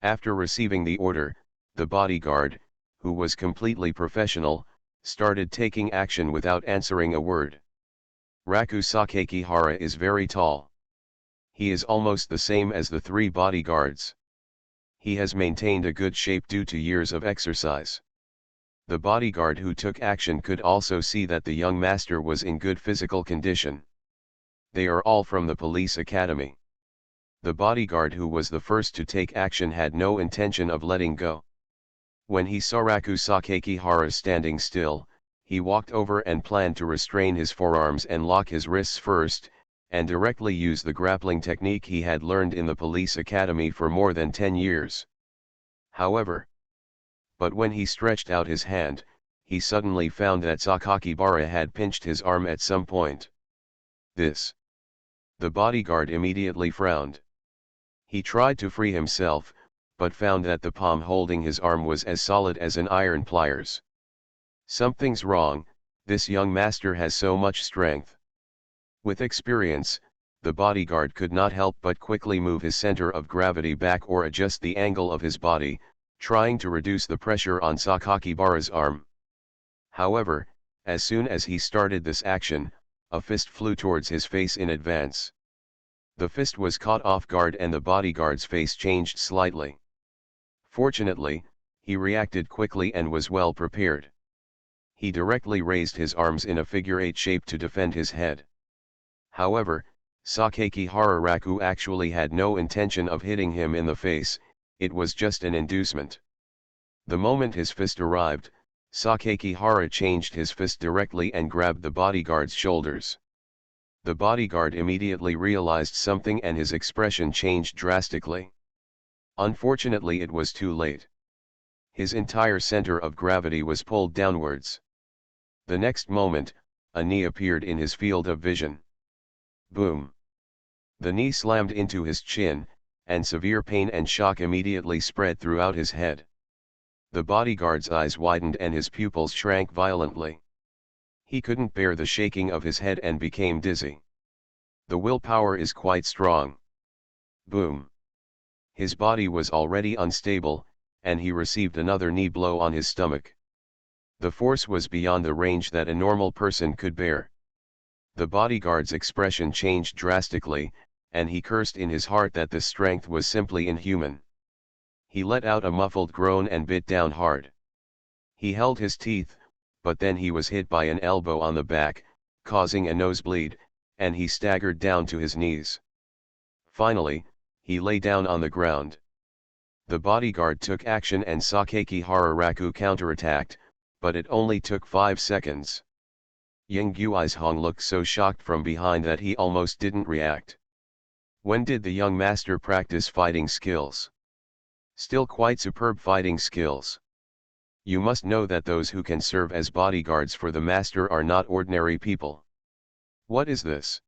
A: After receiving the order, the bodyguard, who was completely professional, started taking action without answering a word. Raku Sakeki Hara is very tall. He is almost the same as the three bodyguards. He has maintained a good shape due to years of exercise. The bodyguard who took action could also see that the young master was in good physical condition. They are all from the police academy. The bodyguard who was the first to take action had no intention of letting go. When he saw Raku Sakakihara standing still, he walked over and planned to restrain his forearms and lock his wrists first, and directly use the grappling technique he had learned in the police academy for more than 10 years. But when he stretched out his hand, he suddenly found that Sakakibara had pinched his arm at some point. The bodyguard immediately frowned. He tried to free himself, but found that the palm holding his arm was as solid as an iron pliers. Something's wrong, this young master has so much strength. With experience, the bodyguard could not help but quickly move his center of gravity back or adjust the angle of his body, trying to reduce the pressure on Sakakibara's arm. However, as soon as he started this action, a fist flew towards his face in advance. The fist was caught off guard and the bodyguard's face changed slightly. Fortunately, he reacted quickly and was well prepared. He directly raised his arms in a figure-8 shape to defend his head. However, Sakakihara Raku actually had no intention of hitting him in the face, it was just an inducement. The moment his fist arrived, Sakakihara changed his fist directly and grabbed the bodyguard's shoulders. The bodyguard immediately realized something and his expression changed drastically. Unfortunately, it was too late. His entire center of gravity was pulled downwards. The next moment, a knee appeared in his field of vision. Boom! The knee slammed into his chin, and severe pain and shock immediately spread throughout his head. The bodyguard's eyes widened and his pupils shrank violently. He couldn't bear the shaking of his head and became dizzy. The willpower is quite strong. Boom! His body was already unstable, and he received another knee blow on his stomach. The force was beyond the range that a normal person could bear. The bodyguard's expression changed drastically, and he cursed in his heart that this strength was simply inhuman. He let out a muffled groan and bit down hard. He held his teeth, but then he was hit by an elbow on the back, causing a nosebleed, and he staggered down to his knees. Finally, he lay down on the ground. The bodyguard took action and Sakakihara Raku counterattacked, but it only took 5 seconds. Yang Guizhong looked so shocked from behind that he almost didn't react. When did the young master practice fighting skills? Still quite superb fighting skills. You must know that those who can serve as bodyguards for the master are not ordinary people. What is this?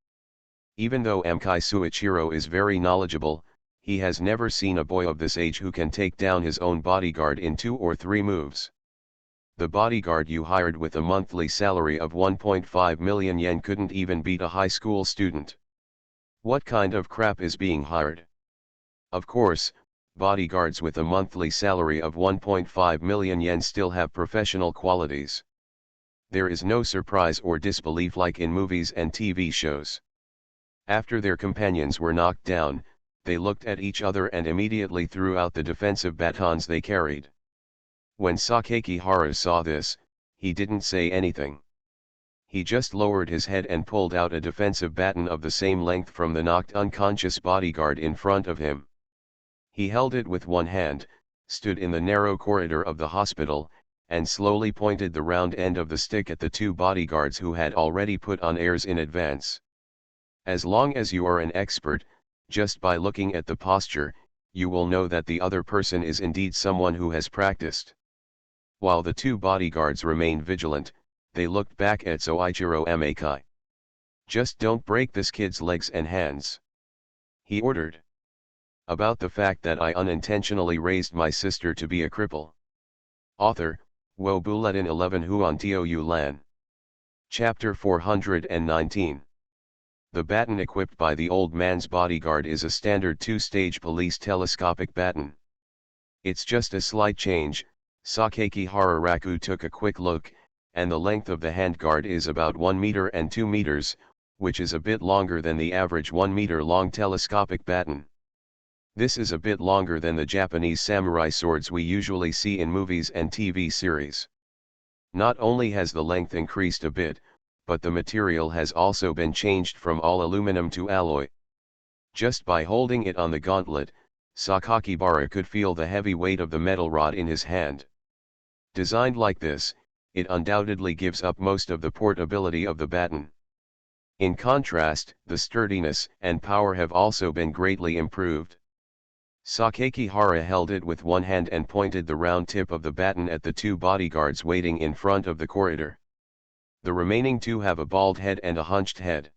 A: Even though Amkai Suichiro is very knowledgeable, he has never seen a boy of this age who can take down his own bodyguard in 2 or 3 moves. The bodyguard you hired with a monthly salary of 1.5 million yen couldn't even beat a high school student. What kind of crap is being hired? Of course, bodyguards with a monthly salary of 1.5 million yen still have professional qualities. There is no surprise or disbelief like in movies and TV shows. After their companions were knocked down, they looked at each other and immediately threw out the defensive batons they carried. When Sakakihara saw this, he didn't say anything. He just lowered his head and pulled out a defensive baton of the same length from the knocked unconscious bodyguard in front of him. He held it with one hand, stood in the narrow corridor of the hospital, and slowly pointed the round end of the stick at the 2 bodyguards who had already put on airs in advance. As long as you are an expert, just by looking at the posture, you will know that the other person is indeed someone who has practiced. While the 2 bodyguards remained vigilant, they looked back at Soichiro Amakai. Just don't break this kid's legs and hands, he ordered. About the fact that I unintentionally raised my sister to be a cripple. Author, Wo Bulletin 11 Huan Tiu Lan. Chapter 419. The baton equipped by the old man's bodyguard is a standard 2-stage police telescopic baton. It's just a slight change. Sakakihara Raku took a quick look, and the length of the handguard is about 1 meter and 2 meters, which is a bit longer than the average 1 meter long telescopic baton. This is a bit longer than the Japanese samurai swords we usually see in movies and TV series. Not only has the length increased a bit, but the material has also been changed from all aluminum to alloy. Just by holding it on the gauntlet, Sakakibara could feel the heavy weight of the metal rod in his hand. Designed like this, it undoubtedly gives up most of the portability of the baton. In contrast, the sturdiness and power have also been greatly improved. Sakakihara held it with one hand and pointed the round tip of the baton at the two bodyguards waiting in front of the corridor. The remaining two have a bald head and a hunched head.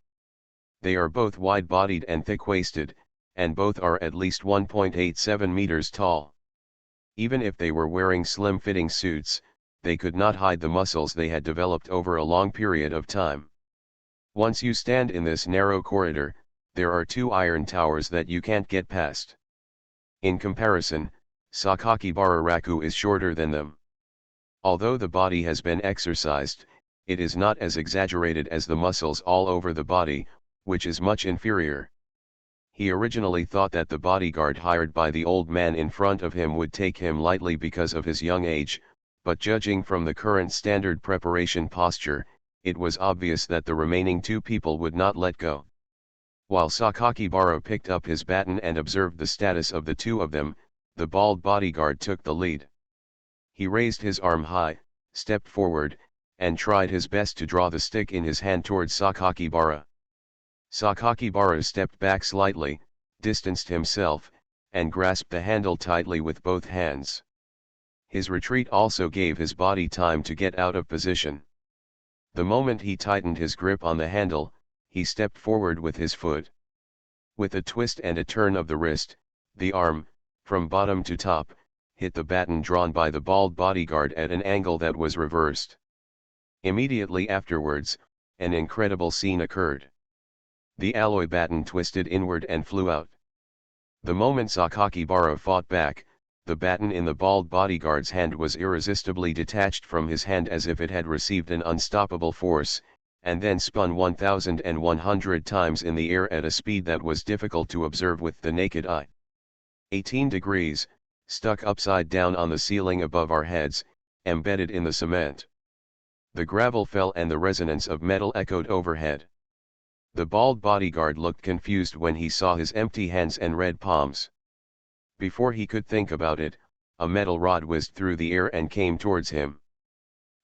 A: They are both wide-bodied and thick-waisted, and both are at least 1.87 meters tall. Even if they were wearing slim-fitting suits, they could not hide the muscles they had developed over a long period of time. Once you stand in this narrow corridor, there are two iron towers that you can't get past. In comparison, Sakakibara Raku is shorter than them. Although the body has been exercised, it is not as exaggerated as the muscles all over the body, which is much inferior. He originally thought that the bodyguard hired by the old man in front of him would take him lightly because of his young age, but judging from the current standard preparation posture, it was obvious that the remaining two people would not let go. While Sakakibara picked up his baton and observed the status of the two of them, the bald bodyguard took the lead. He raised his arm high, stepped forward, and tried his best to draw the stick in his hand towards Sakakibara. Sakakibara stepped back slightly, distanced himself, and grasped the handle tightly with both hands. His retreat also gave his body time to get out of position. The moment he tightened his grip on the handle, he stepped forward with his foot. With a twist and a turn of the wrist, the arm, from bottom to top, hit the baton drawn by the bald bodyguard at an angle that was reversed. Immediately afterwards, an incredible scene occurred. The alloy baton twisted inward and flew out. The moment Sakakibara fought back, the baton in the bald bodyguard's hand was irresistibly detached from his hand as if it had received an unstoppable force, and then spun 1,100 times in the air at a speed that was difficult to observe with the naked eye. 18 degrees, stuck upside down on the ceiling above our heads, embedded in the cement. The gravel fell and the resonance of metal echoed overhead. The bald bodyguard looked confused when he saw his empty hands and red palms. Before he could think about it, a metal rod whizzed through the air and came towards him.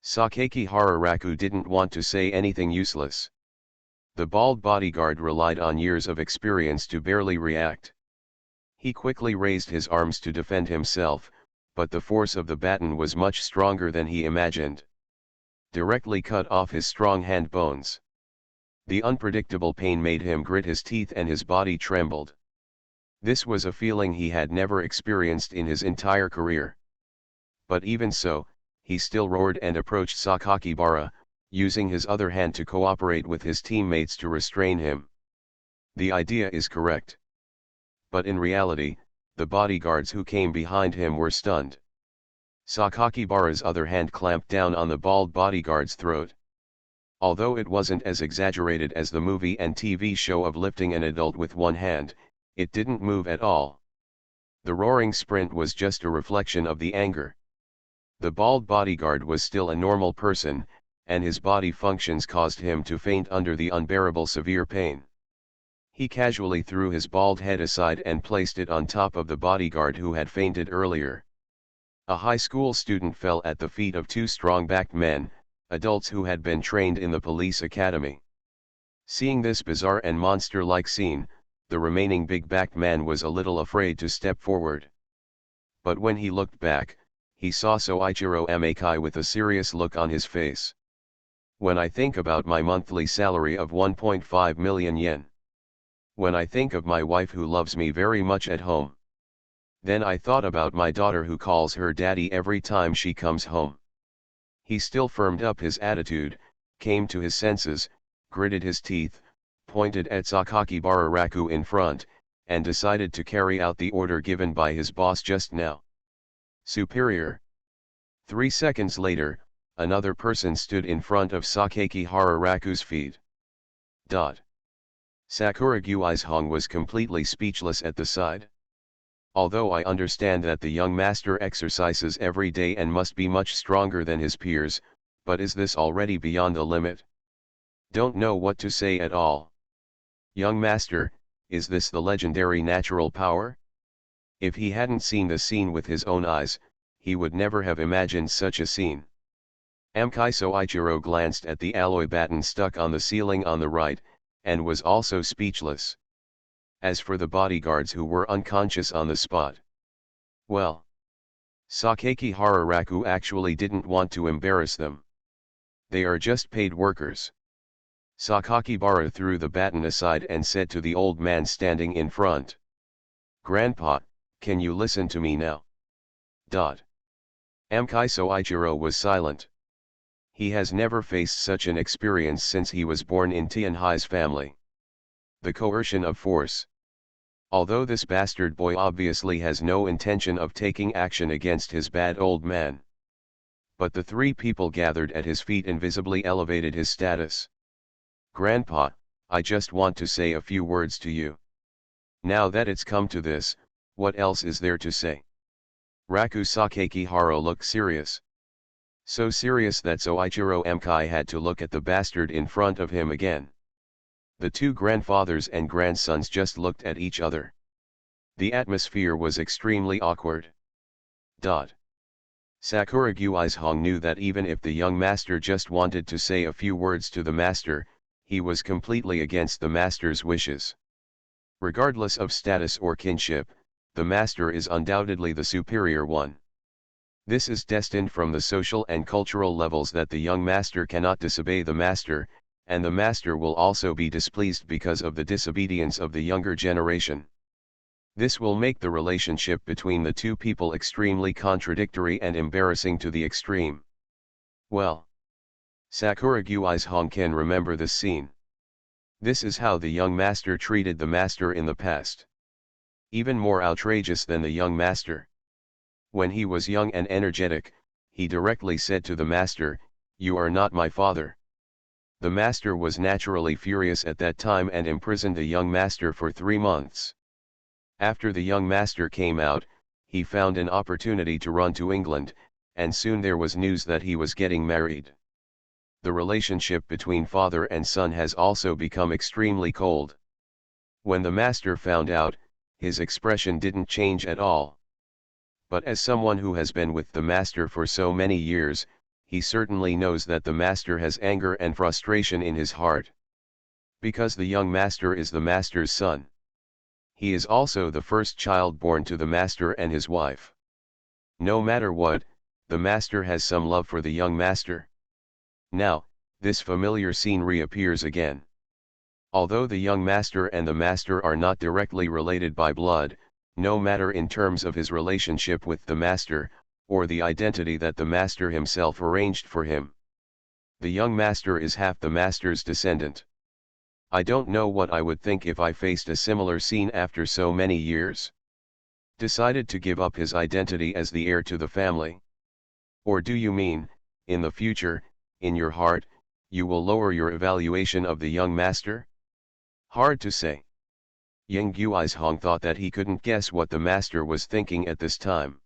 A: Sakakihara Raku didn't want to say anything useless. The bald bodyguard relied on years of experience to barely react. He quickly raised his arms to defend himself, but the force of the baton was much stronger than he imagined. Directly cut off his strong hand bones. The unpredictable pain made him grit his teeth and his body trembled. This was a feeling he had never experienced in his entire career. But even so, he still roared and approached Sakakibara, using his other hand to cooperate with his teammates to restrain him. The idea is correct. But in reality, the bodyguards who came behind him were stunned. Sakakibara's other hand clamped down on the bald bodyguard's throat. Although it wasn't as exaggerated as the movie and TV show of lifting an adult with one hand, it didn't move at all. The roaring sprint was just a reflection of the anger. The bald bodyguard was still a normal person, and his body functions caused him to faint under the unbearable severe pain. He casually threw his bald head aside and placed it on top of the bodyguard who had fainted earlier. A high school student fell at the feet of two strong-backed men, adults who had been trained in the police academy. Seeing this bizarre and monster-like scene, the remaining big-backed man was a little afraid to step forward. But when he looked back, he saw Soichiro Amakai with a serious look on his face. When I think about my monthly salary of 1.5 million yen. When I think of my wife who loves me very much at home. Then I thought about my daughter who calls her daddy every time she comes home. He still firmed up his attitude, came to his senses, gritted his teeth, pointed at Sakakibara Raku in front, and decided to carry out the order given by his boss just now. Superior. 3 seconds later, another person stood in front of Sakakihara Raku's feet. Sakura Guizhong was completely speechless at the sight. Although I understand that the young master exercises every day and must be much stronger than his peers, But is this already beyond the limit? Don't know what to say at all. Young master, is this the legendary natural power? If he hadn't seen the scene with his own eyes, he would never have imagined such a scene. Amkaiso Ichiro glanced at the alloy batten stuck on the ceiling on the right, and was also speechless. As for the bodyguards who were unconscious on the spot, well, Sakaki Hararaku actually didn't want to embarrass them. They are just paid workers. Sakakibara threw the baton aside and said to the old man standing in front, "Grandpa, can you listen to me now?" Amkaiso Ichiro was silent. He has never faced such an experience since he was born in Tianhai's family. The coercion of force. Although this bastard boy obviously has no intention of taking action against his bad old man. But the three people gathered at his feet invisibly elevated his status. "Grandpa, I just want to say a few words to you. Now that it's come to this, what else is there to say?" Raku Sakaki Haro looked serious. So serious that Soichiro Amkai had to look at the bastard in front of him again. The two grandfathers and grandsons just looked at each other. The atmosphere was extremely awkward. Sakura Guizhong knew that even if the young master just wanted to say a few words to the master, he was completely against the master's wishes. Regardless of status or kinship, the master is undoubtedly the superior one. This is destined from the social and cultural levels that the young master cannot disobey the master, and the master will also be displeased because of the disobedience of the younger generation. This will make the relationship between the two people extremely contradictory and embarrassing to the extreme. Well, Sakura Guizhong can remember this scene. This is how the young master treated the master in the past. Even more outrageous than the young master. When he was young and energetic, he directly said to the master, "You are not my father." The master was naturally furious at that time and imprisoned the young master for 3 months. After the young master came out, he found an opportunity to run to England, and soon there was news that he was getting married. The relationship between father and son has also become extremely cold. When the master found out, his expression didn't change at all. But as someone who has been with the master for so many years, he certainly knows that the master has anger and frustration in his heart. Because the young master is the master's son. He is also the first child born to the master and his wife. No matter what, the master has some love for the young master. Now, this familiar scene reappears again. Although the young master and the master are not directly related by blood, no matter in terms of his relationship with the master, or the identity that the master himself arranged for him. The young master is half the master's descendant. I don't know what I would think if I faced a similar scene after so many years. Decided to give up his identity as the heir to the family. Or do you mean, in the future, in your heart, you will lower your evaluation of the young master? Hard to say. Yang Guizhong thought that he couldn't guess what the master was thinking at this time.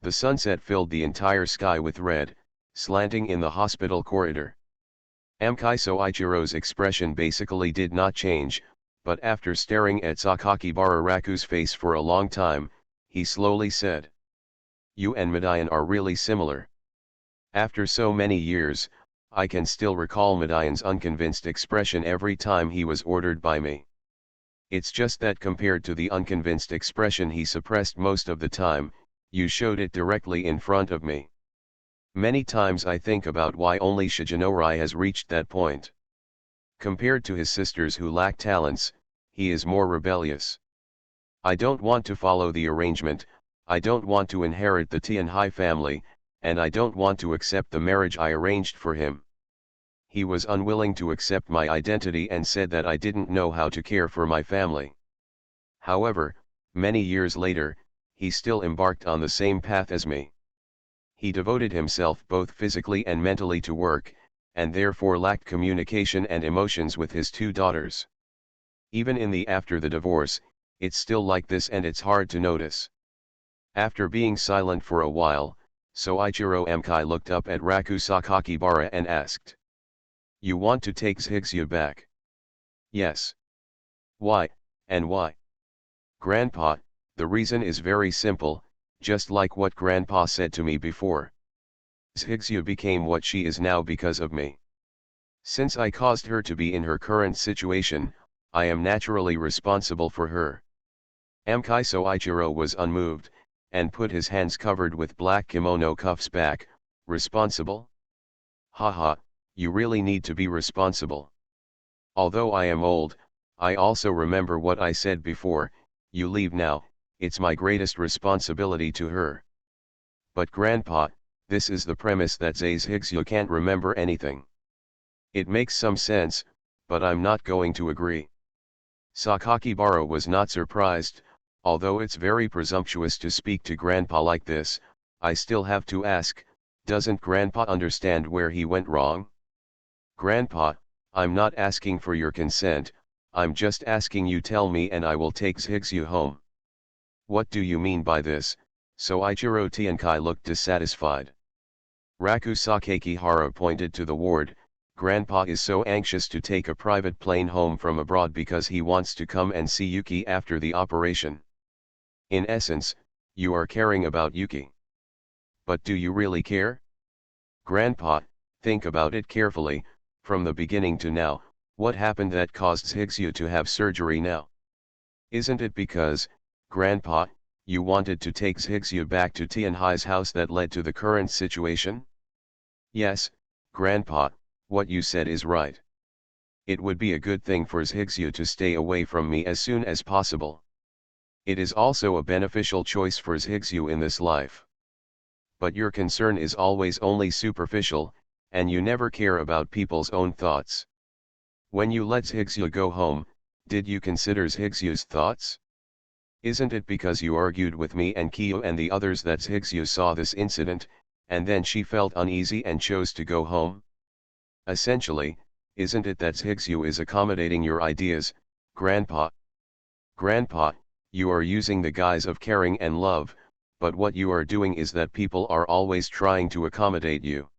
A: The sunset filled the entire sky with red, slanting in the hospital corridor. Amkaiso Ichiro's expression basically did not change, but after staring at Sakakibara Raku's face for a long time, he slowly said, "You and Midayan are really similar." After so many years, I can still recall Midayan's unconvinced expression every time he was ordered by me. It's just that compared to the unconvinced expression he suppressed most of the time, you showed it directly in front of me. Many times I think about why only Shigenori has reached that point. Compared to his sisters who lack talents, he is more rebellious. I don't want to follow the arrangement, I don't want to inherit the Tianhai family, and I don't want to accept the marriage I arranged for him. He was unwilling to accept my identity and said that I didn't know how to care for my family. However, many years later, he still embarked on the same path as me. He devoted himself both physically and mentally to work, and therefore lacked communication and emotions with his 2 daughters. Even after the divorce, it's still like this and it's hard to notice. After being silent for a while, Soichiro Mkai looked up at Raku Sakakibara and asked. You want to take Shigyu back? Yes. Why, and why? Grandpa, the reason is very simple, just like what Grandpa said to me before. Shigyu became what she is now because of me. Since I caused her to be in her current situation, I am naturally responsible for her. Amkai Soichiro was unmoved, and put his hands covered with black kimono cuffs back. Responsible? Haha, you really need to be responsible. Although I am old, I also remember what I said before, you leave now, it's my greatest responsibility to her. But Grandpa, this is the premise that Zaze Shigyu can't remember anything. It makes some sense, but I'm not going to agree. Sakakibara was not surprised. Although it's very presumptuous to speak to Grandpa like this, I still have to ask, doesn't Grandpa understand where he went wrong? Grandpa, I'm not asking for your consent, I'm just asking you tell me and I will take Shigyu home. What do you mean by this? Soichiro Tiankai looked dissatisfied. Raku Sakakihara pointed to the ward. Grandpa is so anxious to take a private plane home from abroad because he wants to come and see Yuki after the operation. In essence, you are caring about Yuki. But do you really care? Grandpa, think about it carefully, from the beginning to now, what happened that caused Shigyu to have surgery now? Isn't it because, Grandpa, you wanted to take Shigyu back to Tianhai's house that led to the current situation? Yes, Grandpa, what you said is right. It would be a good thing for Shigyu to stay away from me as soon as possible. It is also a beneficial choice for Shigyu in this life. But your concern is always only superficial, and you never care about people's own thoughts. When you let Shigyu go home, did you consider Shigyu's thoughts? Isn't it because you argued with me and Kiyo and the others that Shigyu saw this incident, and then she felt uneasy and chose to go home? Essentially, isn't it that Shigyu is accommodating your ideas, Grandpa? Grandpa, you are using the guise of caring and love, but what you are doing is that people are always trying to accommodate you.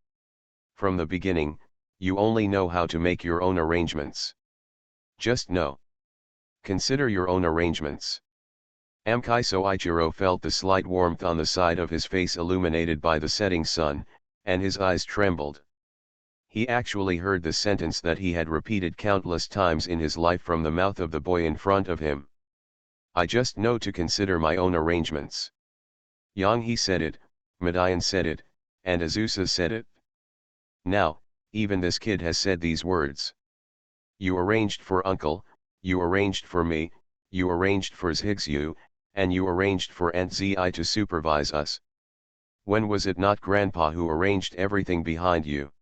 A: From the beginning, you only know how to make your own arrangements. Just know. Consider your own arrangements. Amkai Soichiro felt the slight warmth on the side of his face illuminated by the setting sun, and his eyes trembled. He actually heard the sentence that he had repeated countless times in his life from the mouth of the boy in front of him. I just know to consider my own arrangements. Yonghi said it, Madayan said it, and Azusa said it. Now, even this kid has said these words. You arranged for Uncle, you arranged for me, you arranged for Shigyu, and you arranged for Aunt Zi to supervise us. When was it not Grandpa who arranged everything behind you?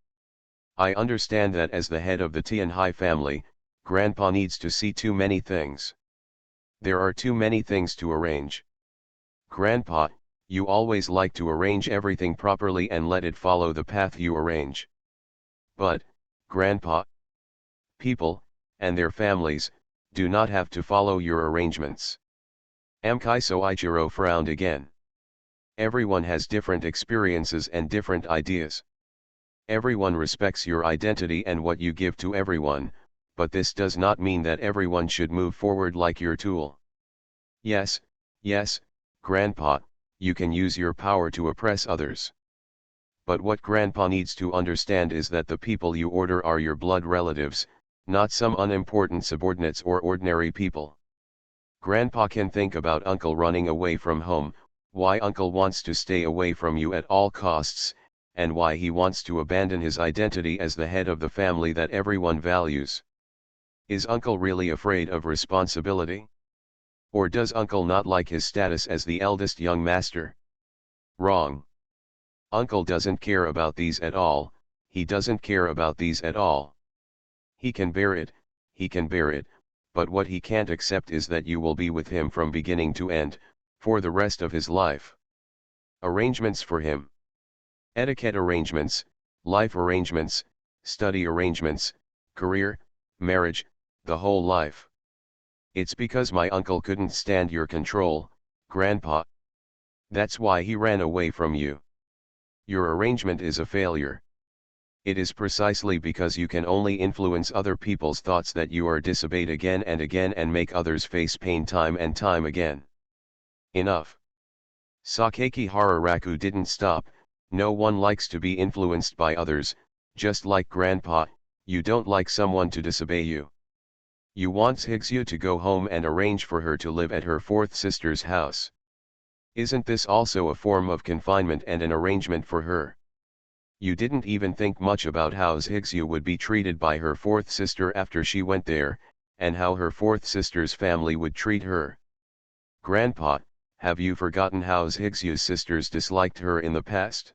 A: I understand that as the head of the Tianhai family, Grandpa needs to see too many things. There are too many things to arrange. Grandpa, you always like to arrange everything properly and let it follow the path you arrange. But, Grandpa, people, and their families, do not have to follow your arrangements. Amkai Soichiro frowned again. Everyone has different experiences and different ideas. Everyone respects your identity and what you give to everyone, but this does not mean that everyone should move forward like your tool. Yes, Grandpa, you can use your power to oppress others. But what Grandpa needs to understand is that the people you order are your blood relatives, not some unimportant subordinates or ordinary people. Grandpa can think about Uncle running away from home, why Uncle wants to stay away from you at all costs, and why he wants to abandon his identity as the head of the family that everyone values. Is Uncle really afraid of responsibility? Or does Uncle not like his status as the eldest young master? Wrong. Uncle doesn't care about these at all, he doesn't care about these at all. He can bear it, but what he can't accept is that you will be with him from beginning to end, for the rest of his life. Arrangements for him. Etiquette arrangements, life arrangements, study arrangements, career, marriage, the whole life. It's because my uncle couldn't stand your control, Grandpa. That's why he ran away from you. Your arrangement is a failure. It is precisely because you can only influence other people's thoughts that you are disobeyed again and again and make others face pain time and time again. Enough. Sakaki Hararaku didn't stop. No one likes to be influenced by others, just like Grandpa, you don't like someone to disobey you. You want Higsu to go home and arrange for her to live at her fourth sister's house. Isn't this also a form of confinement and an arrangement for her? You didn't even think much about how Higsu would be treated by her fourth sister after she went there, and how her fourth sister's family would treat her. Grandpa, have you forgotten how Higsu's sisters disliked her in the past?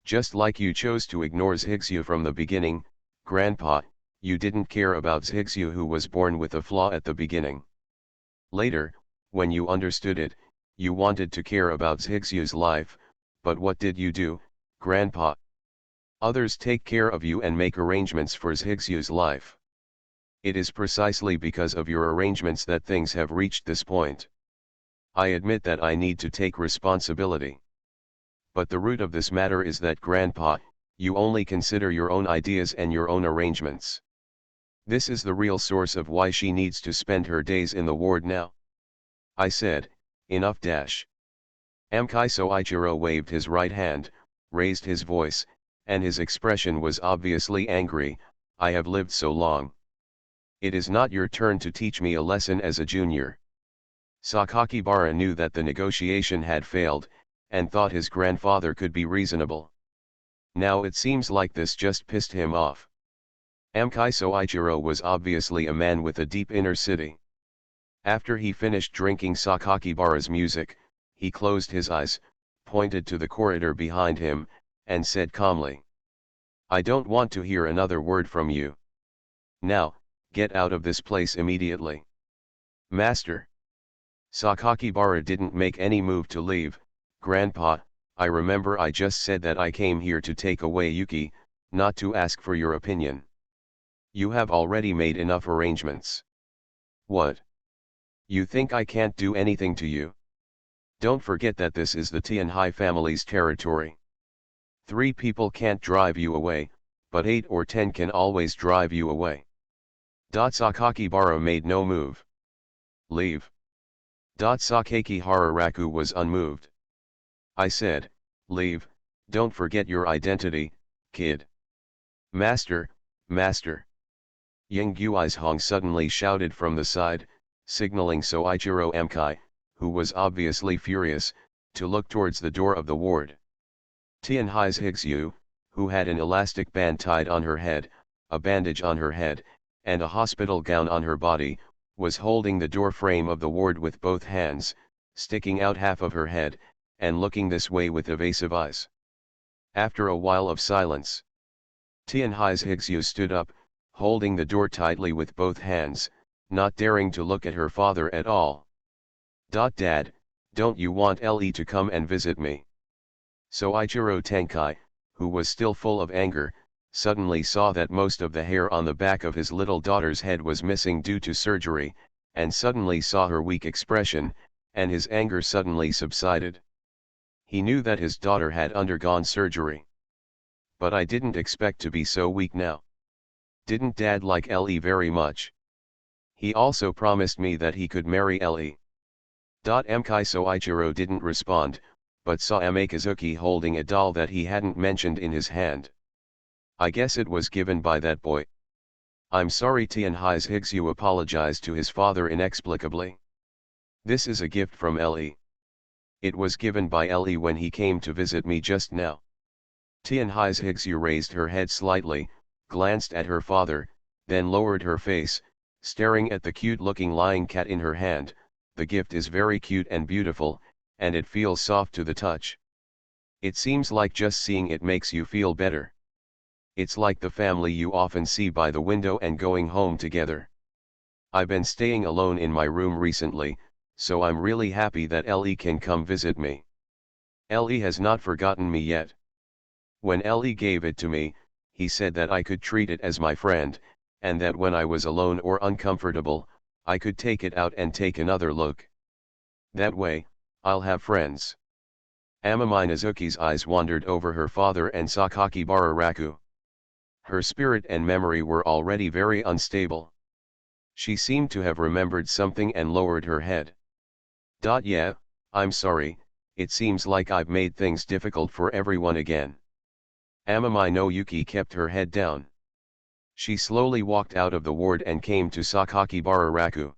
A: Just like you chose to ignore Higsu from the beginning, Grandpa, you didn't care about Higsu who was born with a flaw at the beginning. Later, when you understood it, you wanted to care about Higsu's life, but what did you do, Grandpa? Others take care of you and make arrangements for Higsu's life. It is precisely because of your arrangements that things have reached this point. I admit that I need to take responsibility. But the root of this matter is that Grandpa, you only consider your own ideas and your own arrangements. This is the real source of why she needs to spend her days in the ward now. I said, enough dash. Amkai Soichiro waved his right hand, raised his voice, and his expression was obviously angry. I have lived so long. It is not your turn to teach me a lesson as a junior. Sakakibara knew that the negotiation had failed, and thought his grandfather could be reasonable. Now it seems like this just pissed him off. Amkai Soichiro was obviously a man with a deep inner city. After he finished drinking Sakakibara's music, he closed his eyes, pointed to the corridor behind him, and said calmly, I don't want to hear another word from you. Now, get out of this place immediately. Master. Sakakibara didn't make any move to leave. Grandpa, I remember I just said that I came here to take away Yuki, not to ask for your opinion. You have already made enough arrangements. What? You think I can't do anything to you? Don't forget that this is the Tianhai family's territory. 3 people can't drive you away, but 8 or 10 can always drive you away. Sakakibara made no move. Leave. Sakaki Hararaku was unmoved. I said, leave, don't forget your identity, kid. Master, master. Yang Guizhong suddenly shouted from the side, signaling Soichiro Amkai, who was obviously furious, to look towards the door of the ward. Tianhai's Higsu, who had an elastic band tied on her head, a bandage on her head, and a hospital gown on her body, was holding the door frame of the ward with both hands, sticking out half of her head, and looking this way with evasive eyes. After a while of silence, Tianhai's Higsu stood up, holding the door tightly with both hands, not daring to look at her father at all. Dad, don't you want Le to come and visit me? Soichiro Tenkai, who was still full of anger, suddenly saw that most of the hair on the back of his little daughter's head was missing due to surgery, and suddenly saw her weak expression, and his anger suddenly subsided. He knew that his daughter had undergone surgery. But I didn't expect to be so weak now. Didn't Dad like Le very much? He also promised me that he could marry Le. Amkai Soichiro didn't respond, but saw Amekazuki holding a doll that he hadn't mentioned in his hand. I guess it was given by that boy. I'm sorry. Tianhai's Higsu apologized to his father inexplicably. This is a gift from Le. It was given by Le when he came to visit me just now. Tianhai's Higsu raised her head slightly, glanced at her father, then lowered her face, staring at the cute-looking lying cat in her hand. The gift is very cute and beautiful, and it feels soft to the touch. It seems like just seeing it makes you feel better. It's like the family you often see by the window and going home together. I've been staying alone in my room recently, so I'm really happy that Le can come visit me. Le has not forgotten me yet. When Le gave it to me, he said that I could treat it as my friend, and that when I was alone or uncomfortable, I could take it out and take another look. That way, I'll have friends. Amami Nazuki's eyes wandered over her father and Sakakibara Raku. Her spirit and memory were already very unstable. She seemed to have remembered something and lowered her head. Yeah, I'm sorry, it seems like I've made things difficult for everyone again. Amami no Yuki kept her head down. She slowly walked out of the ward and came to Sakakibara Raku.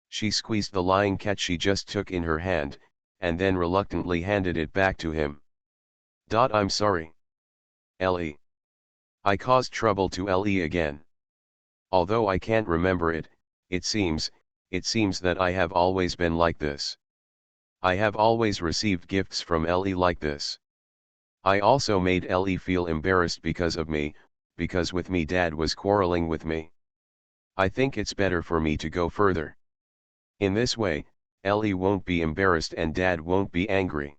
A: She squeezed the lying cat she just took in her hand, and then reluctantly handed it back to him. I'm sorry. Ellie. I caused trouble to Ellie again. Although I can't remember it, it seems that I have always been like this. I have always received gifts from Ellie like this. I also made Ellie feel embarrassed because of me, because with me Dad was quarreling with me. I think it's better for me to go further. In this way, Ellie won't be embarrassed and Dad won't be angry.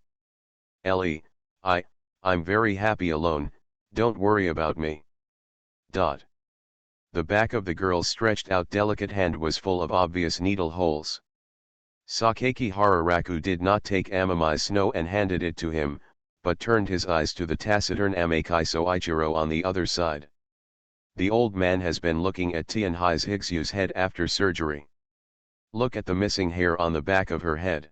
A: Ellie, I'm very happy alone, don't worry about me. The back of the girl's stretched out delicate hand was full of obvious needle holes. Sakaki Hararaku did not take Amami's snow and handed it to him, but turned his eyes to the taciturn Amakai Soichiro on the other side. The old man has been looking at Tianhai's Higsyu's head after surgery. Look at the missing hair on the back of her head.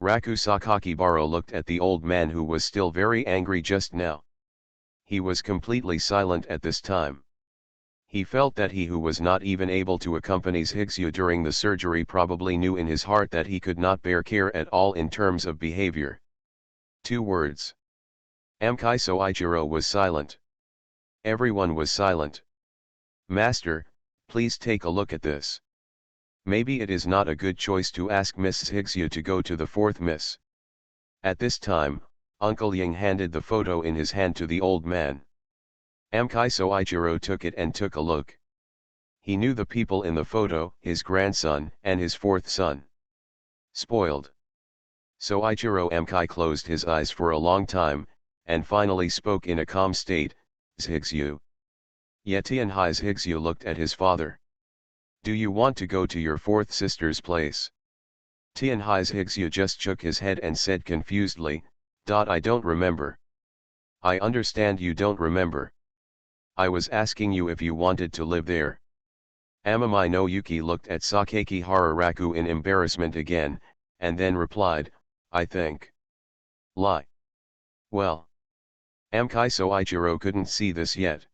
A: Raku Sakakibara looked at the old man who was still very angry just now. He was completely silent at this time. He felt that he who was not even able to accompany Higsu during the surgery probably knew in his heart that he could not bear care at all in terms of behavior. 2 words. Amkai Soichiro was silent. Everyone was silent. Master, please take a look at this. Maybe it is not a good choice to ask Mrs. Higsu to go to the 4th miss. At this time, Uncle Yang handed the photo in his hand to the old man. Amkai Soichiro took it and took a look. He knew the people in the photo, his grandson and his 4th son. Spoiled. Soichiro Amkai closed his eyes for a long time, and finally spoke in a calm state, Higsu. Tianhai's Higsu looked at his father. Do you want to go to your 4th sister's place? Tianhai's Higsu just shook his head and said confusedly, I don't remember. I understand you don't remember. I was asking you if you wanted to live there. Amami no Yuki looked at Sakaki Hararaku in embarrassment again, and then replied, I think. Lie. Well. Amkai Soichiro couldn't see this yet.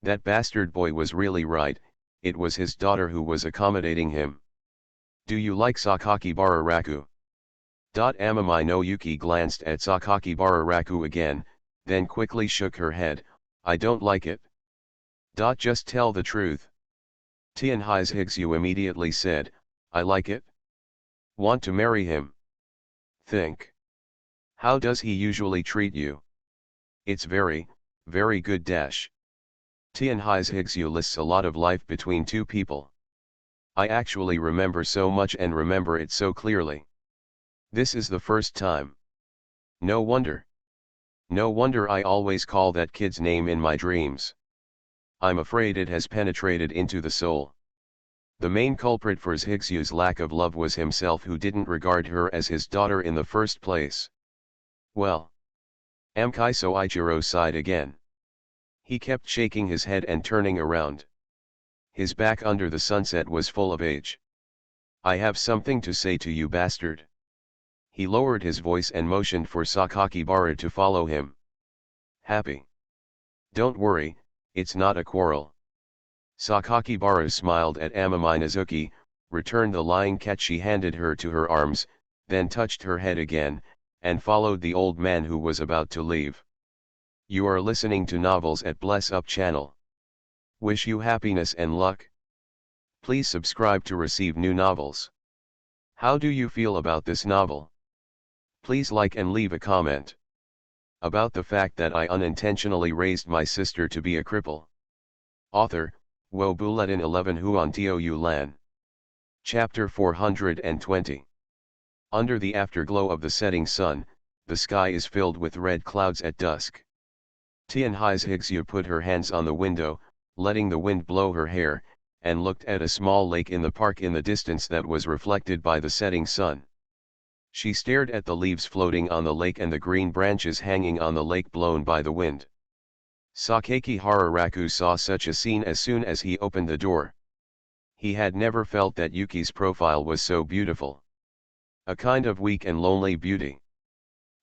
A: That bastard boy was really right, it was his daughter who was accommodating him. Do you like Sakakibara Raku? Amami no Yuki glanced at Sakakibara Raku again, then quickly shook her head, I don't like it. Just tell the truth. Tianhai's Higsu immediately said, I like it. Want to marry him? Think. How does he usually treat you? It's very, very good dash. Tianhai's Higsu lists a lot of life between two people. I actually remember so much and remember it so clearly. This is the first time. No wonder. No wonder I always call that kid's name in my dreams. I'm afraid it has penetrated into the soul. The main culprit for Higsu's lack of love was himself, who didn't regard her as his daughter in the first place. Well. Amkai Soichiro sighed again. He kept shaking his head and turning around. His back under the sunset was full of age. I have something to say to you, bastard. He lowered his voice and motioned for Sakakibara to follow him. Happy. Don't worry, it's not a quarrel. Sakakibara smiled at Amami Nazuki, returned the lying cat she handed her to her arms, then touched her head again, and followed the old man who was about to leave. You are listening to novels at Bless Up channel. Wish you happiness and luck. Please subscribe to receive new novels. How do you feel about this novel? Please like and leave a comment. About the fact that I unintentionally raised my sister to be a cripple. Author, Wo Buletin 11 Huan Tou Lan. Chapter 420. Under the afterglow of the setting sun, the sky is filled with red clouds at dusk. Tianhai's Higsu put her hands on the window, letting the wind blow her hair, and looked at a small lake in the park in the distance that was reflected by the setting sun. She stared at the leaves floating on the lake and the green branches hanging on the lake blown by the wind. Sakakihara Raku saw such a scene as soon as he opened the door. He had never felt that Yuki's profile was so beautiful. A kind of weak and lonely beauty.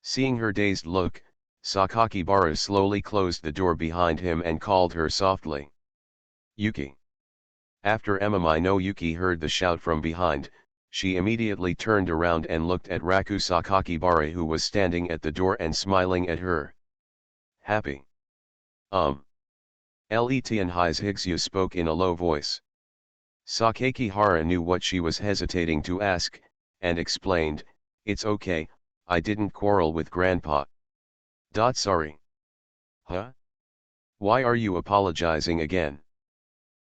A: Seeing her dazed look, Sakakibara slowly closed the door behind him and called her softly. Yuki. After Emma no Yuki heard the shout from behind, she immediately turned around and looked at Raku Sakakibara, who was standing at the door and smiling at her. Happy. Letianhai's Higsu spoke in a low voice. Sakakihara knew what she was hesitating to ask, and explained, "It's okay, I didn't quarrel with Grandpa." Sorry. Huh? Why are you apologizing again?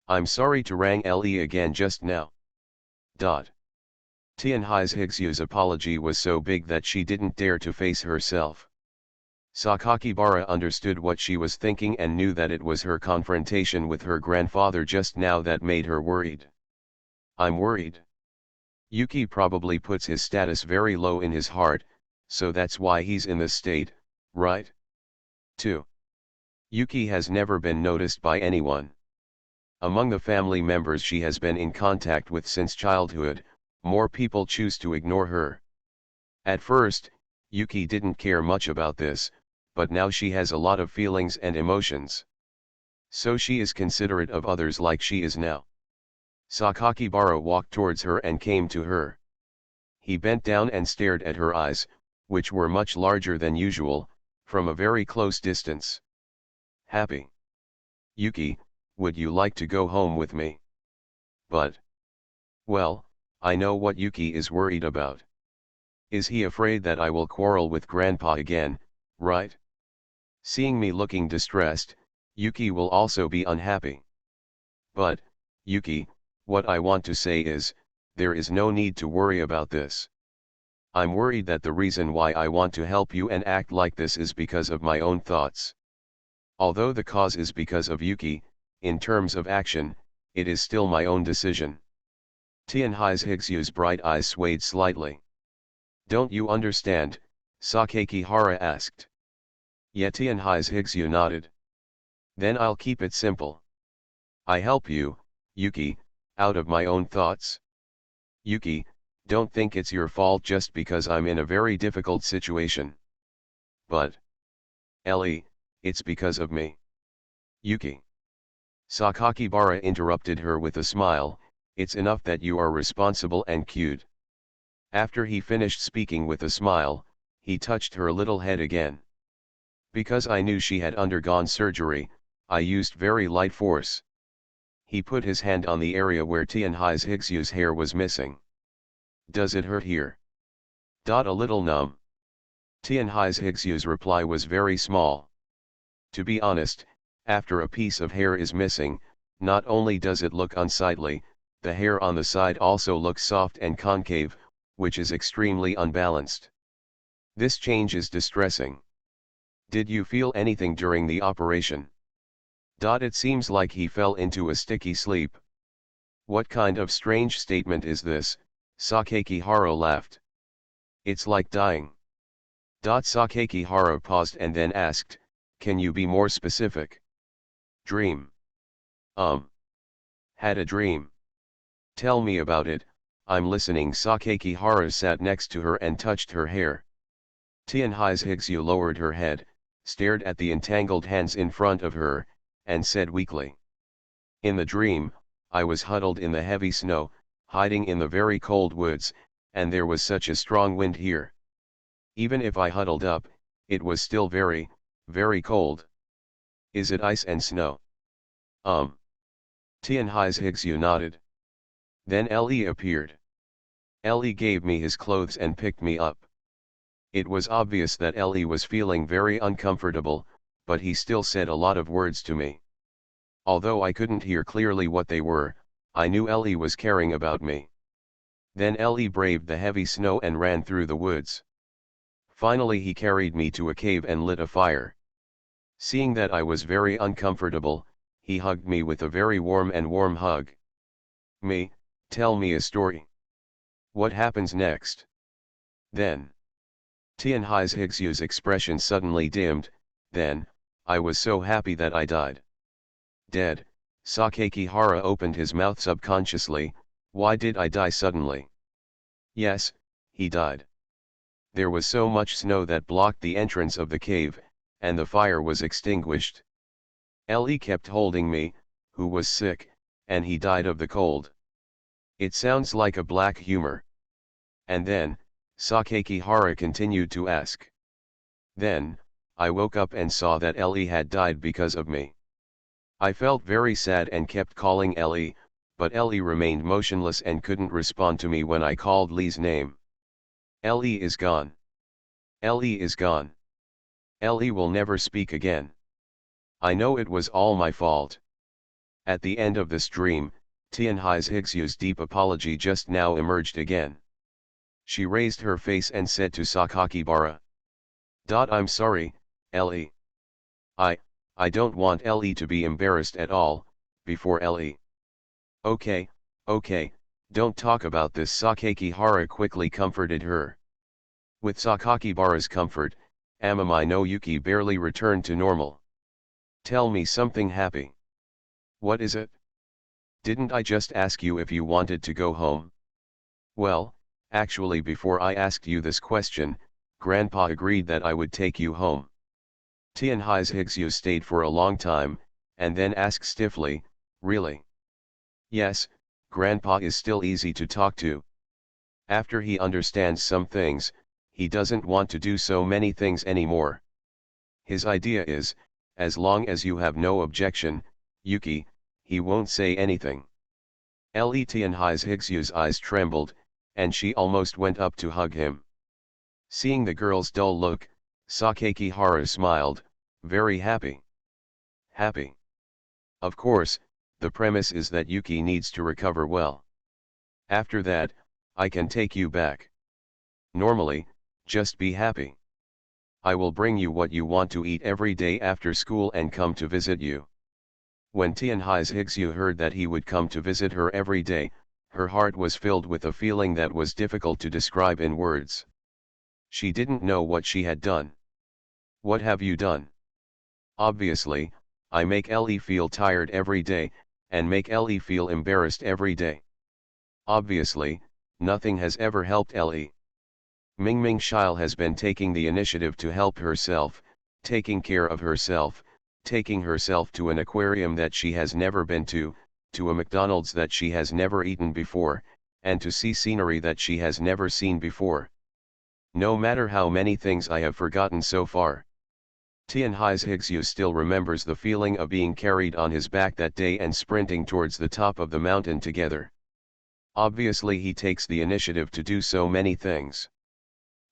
A: I'm sorry to rang Le again just now. Tianhai's Higsu's apology was so big that she didn't dare to face herself. Sakakibara understood what she was thinking and knew that it was her confrontation with her grandfather just now that made her worried. I'm worried. Yuki probably puts his status very low in his heart, so that's why he's in this state, right? 2. Yuki has never been noticed by anyone. Among the family members she has been in contact with since childhood, more people choose to ignore her. At first, Yuki didn't care much about this, but now she has a lot of feelings and emotions. So she is considerate of others like she is now. Sakakibara walked towards her and came to her. He bent down and stared at her eyes, which were much larger than usual, from a very close distance. Happy. Yuki, would you like to go home with me? But. Well, I know what Yuki is worried about. Is he afraid that I will quarrel with Grandpa again, right? Seeing me looking distressed, Yuki will also be unhappy. But, Yuki, what I want to say is, there is no need to worry about this. I'm worried that the reason why I want to help you and act like this is because of my own thoughts. Although the cause is because of Yuki, in terms of action, it is still my own decision. Tianhai's Higsu's bright eyes swayed slightly. Don't you understand? Sakakihara asked. Yeah, Tianhai's Higsu nodded. Then I'll keep it simple. I help you, Yuki, out of my own thoughts. Yuki, don't think it's your fault just because I'm in a very difficult situation. But. Ellie, it's because of me. Yuki. Sakakibara interrupted her with a smile, it's enough that you are responsible and cute. After he finished speaking with a smile, he touched her little head again. Because I knew she had undergone surgery, I used very light force. He put his hand on the area where Tianhai's Higsu's hair was missing. Does it hurt here? A little numb. Tianhai's Higsu's reply was very small. To be honest, after a piece of hair is missing, not only does it look unsightly, the hair on the side also looks soft and concave, which is extremely unbalanced. This change is distressing. Did you feel anything during the operation? It seems like he fell into a sticky sleep. What kind of strange statement is this? Sakakihara laughed. It's like dying. Sakakihara paused and then asked, can you be more specific? Dream. Had a dream. Tell me about it, I'm listening. Sakakihara sat next to her and touched her hair. Tianhai's Higsu lowered her head, stared at the entangled hands in front of her, and said weakly. In the dream, I was huddled in the heavy snow, hiding in the very cold woods, and there was such a strong wind here. Even if I huddled up, it was still very, very cold. Is it ice and snow? Tianhai's Higsu nodded. Then Le appeared. Le gave me his clothes and picked me up. It was obvious that Le was feeling very uncomfortable, but he still said a lot of words to me. Although I couldn't hear clearly what they were, I knew Le was caring about me. Then Le braved the heavy snow and ran through the woods. Finally he carried me to a cave and lit a fire. Seeing that I was very uncomfortable, he hugged me with a very warm hug. Tell me a story. What happens next? Then, Tianhai's Higsyu's expression suddenly dimmed. Then, I was so happy that I died. Dead. Sakakihara opened his mouth subconsciously. Why did I die suddenly? Yes, he died. There was so much snow that blocked the entrance of the cave, and the fire was extinguished. Ellie kept holding me, who was sick, and he died of the cold. It sounds like a black humor. And then, Sakakihara continued to ask. Then, I woke up and saw that Ellie had died because of me. I felt very sad and kept calling Ellie, but Ellie remained motionless and couldn't respond to me when I called Lee's name. Ellie is gone. Ellie is gone. Ellie will never speak again. I know it was all my fault. At the end of this dream, Tianhai's Higsyu's deep apology just now emerged again. She raised her face and said to Sakakibara. I'm sorry, Ellie. I don't want Ellie to be embarrassed at all, before Ellie. Okay, don't talk about this. Sakakihara quickly comforted her. With Sakakibara's comfort, Amami no Yuki barely returned to normal. Tell me something happy. What is it? Didn't I just ask you if you wanted to go home? Well, actually before I asked you this question, Grandpa agreed that I would take you home. Tianhai's Higsyu stayed for a long time, and then asked stiffly, really? Yes, Grandpa is still easy to talk to. After he understands some things, he doesn't want to do so many things anymore. His idea is, as long as you have no objection, Yuki, he won't say anything. Ellie Tianhai's Higsyu's eyes trembled, and she almost went up to hug him. Seeing the girl's dull look, Sakakihara smiled, very happy. Happy. Of course, the premise is that Yuki needs to recover well. After that, I can take you back. Normally, just be happy. I will bring you what you want to eat every day after school and come to visit you. When Tianhai's Higsyu heard that he would come to visit her every day, her heart was filled with a feeling that was difficult to describe in words. She didn't know what she had done. What have you done? Obviously, I make Ellie feel tired every day, and make Ellie feel embarrassed every day. Obviously, nothing has ever helped Ellie. Mingming Shile has been taking the initiative to help herself, taking care of herself, taking herself to an aquarium that she has never been to a McDonald's that she has never eaten before, and to see scenery that she has never seen before. No matter how many things I have forgotten so far. Tianhai's Higsyu still remembers the feeling of being carried on his back that day and sprinting towards the top of the mountain together. Obviously he takes the initiative to do so many things.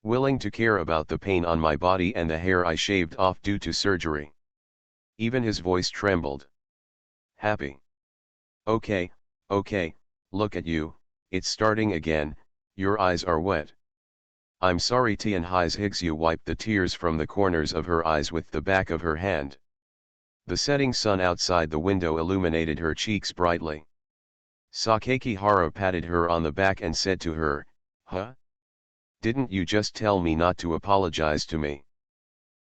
A: Willing to care about the pain on my body and the hair I shaved off due to surgery. Even his voice trembled. Happy. Okay, look at you, it's starting again, your eyes are wet. I'm sorry. Tianhai's Higsyu wiped the tears from the corners of her eyes with the back of her hand. The setting sun outside the window illuminated her cheeks brightly. Sakakihara patted her on the back and said to her, huh? Didn't you just tell me not to apologize to me?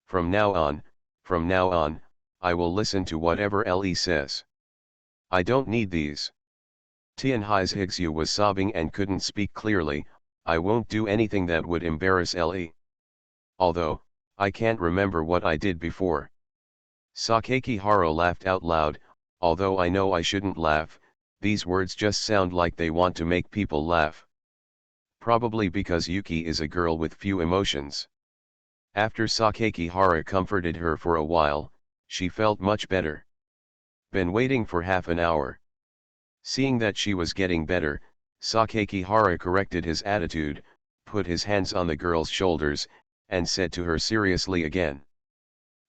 A: From now on, I will listen to whatever Ellie says. I don't need these. Tianhai's Higsyu was sobbing and couldn't speak clearly. I won't do anything that would embarrass Ellie. Although, I can't remember what I did before. Sakakihara laughed out loud, although I know I shouldn't laugh, these words just sound like they want to make people laugh. Probably because Yuki is a girl with few emotions. After Sakakihara comforted her for a while, she felt much better. Been waiting for half an hour. Seeing that she was getting better, Sakakihara corrected his attitude, put his hands on the girl's shoulders, and said to her seriously again.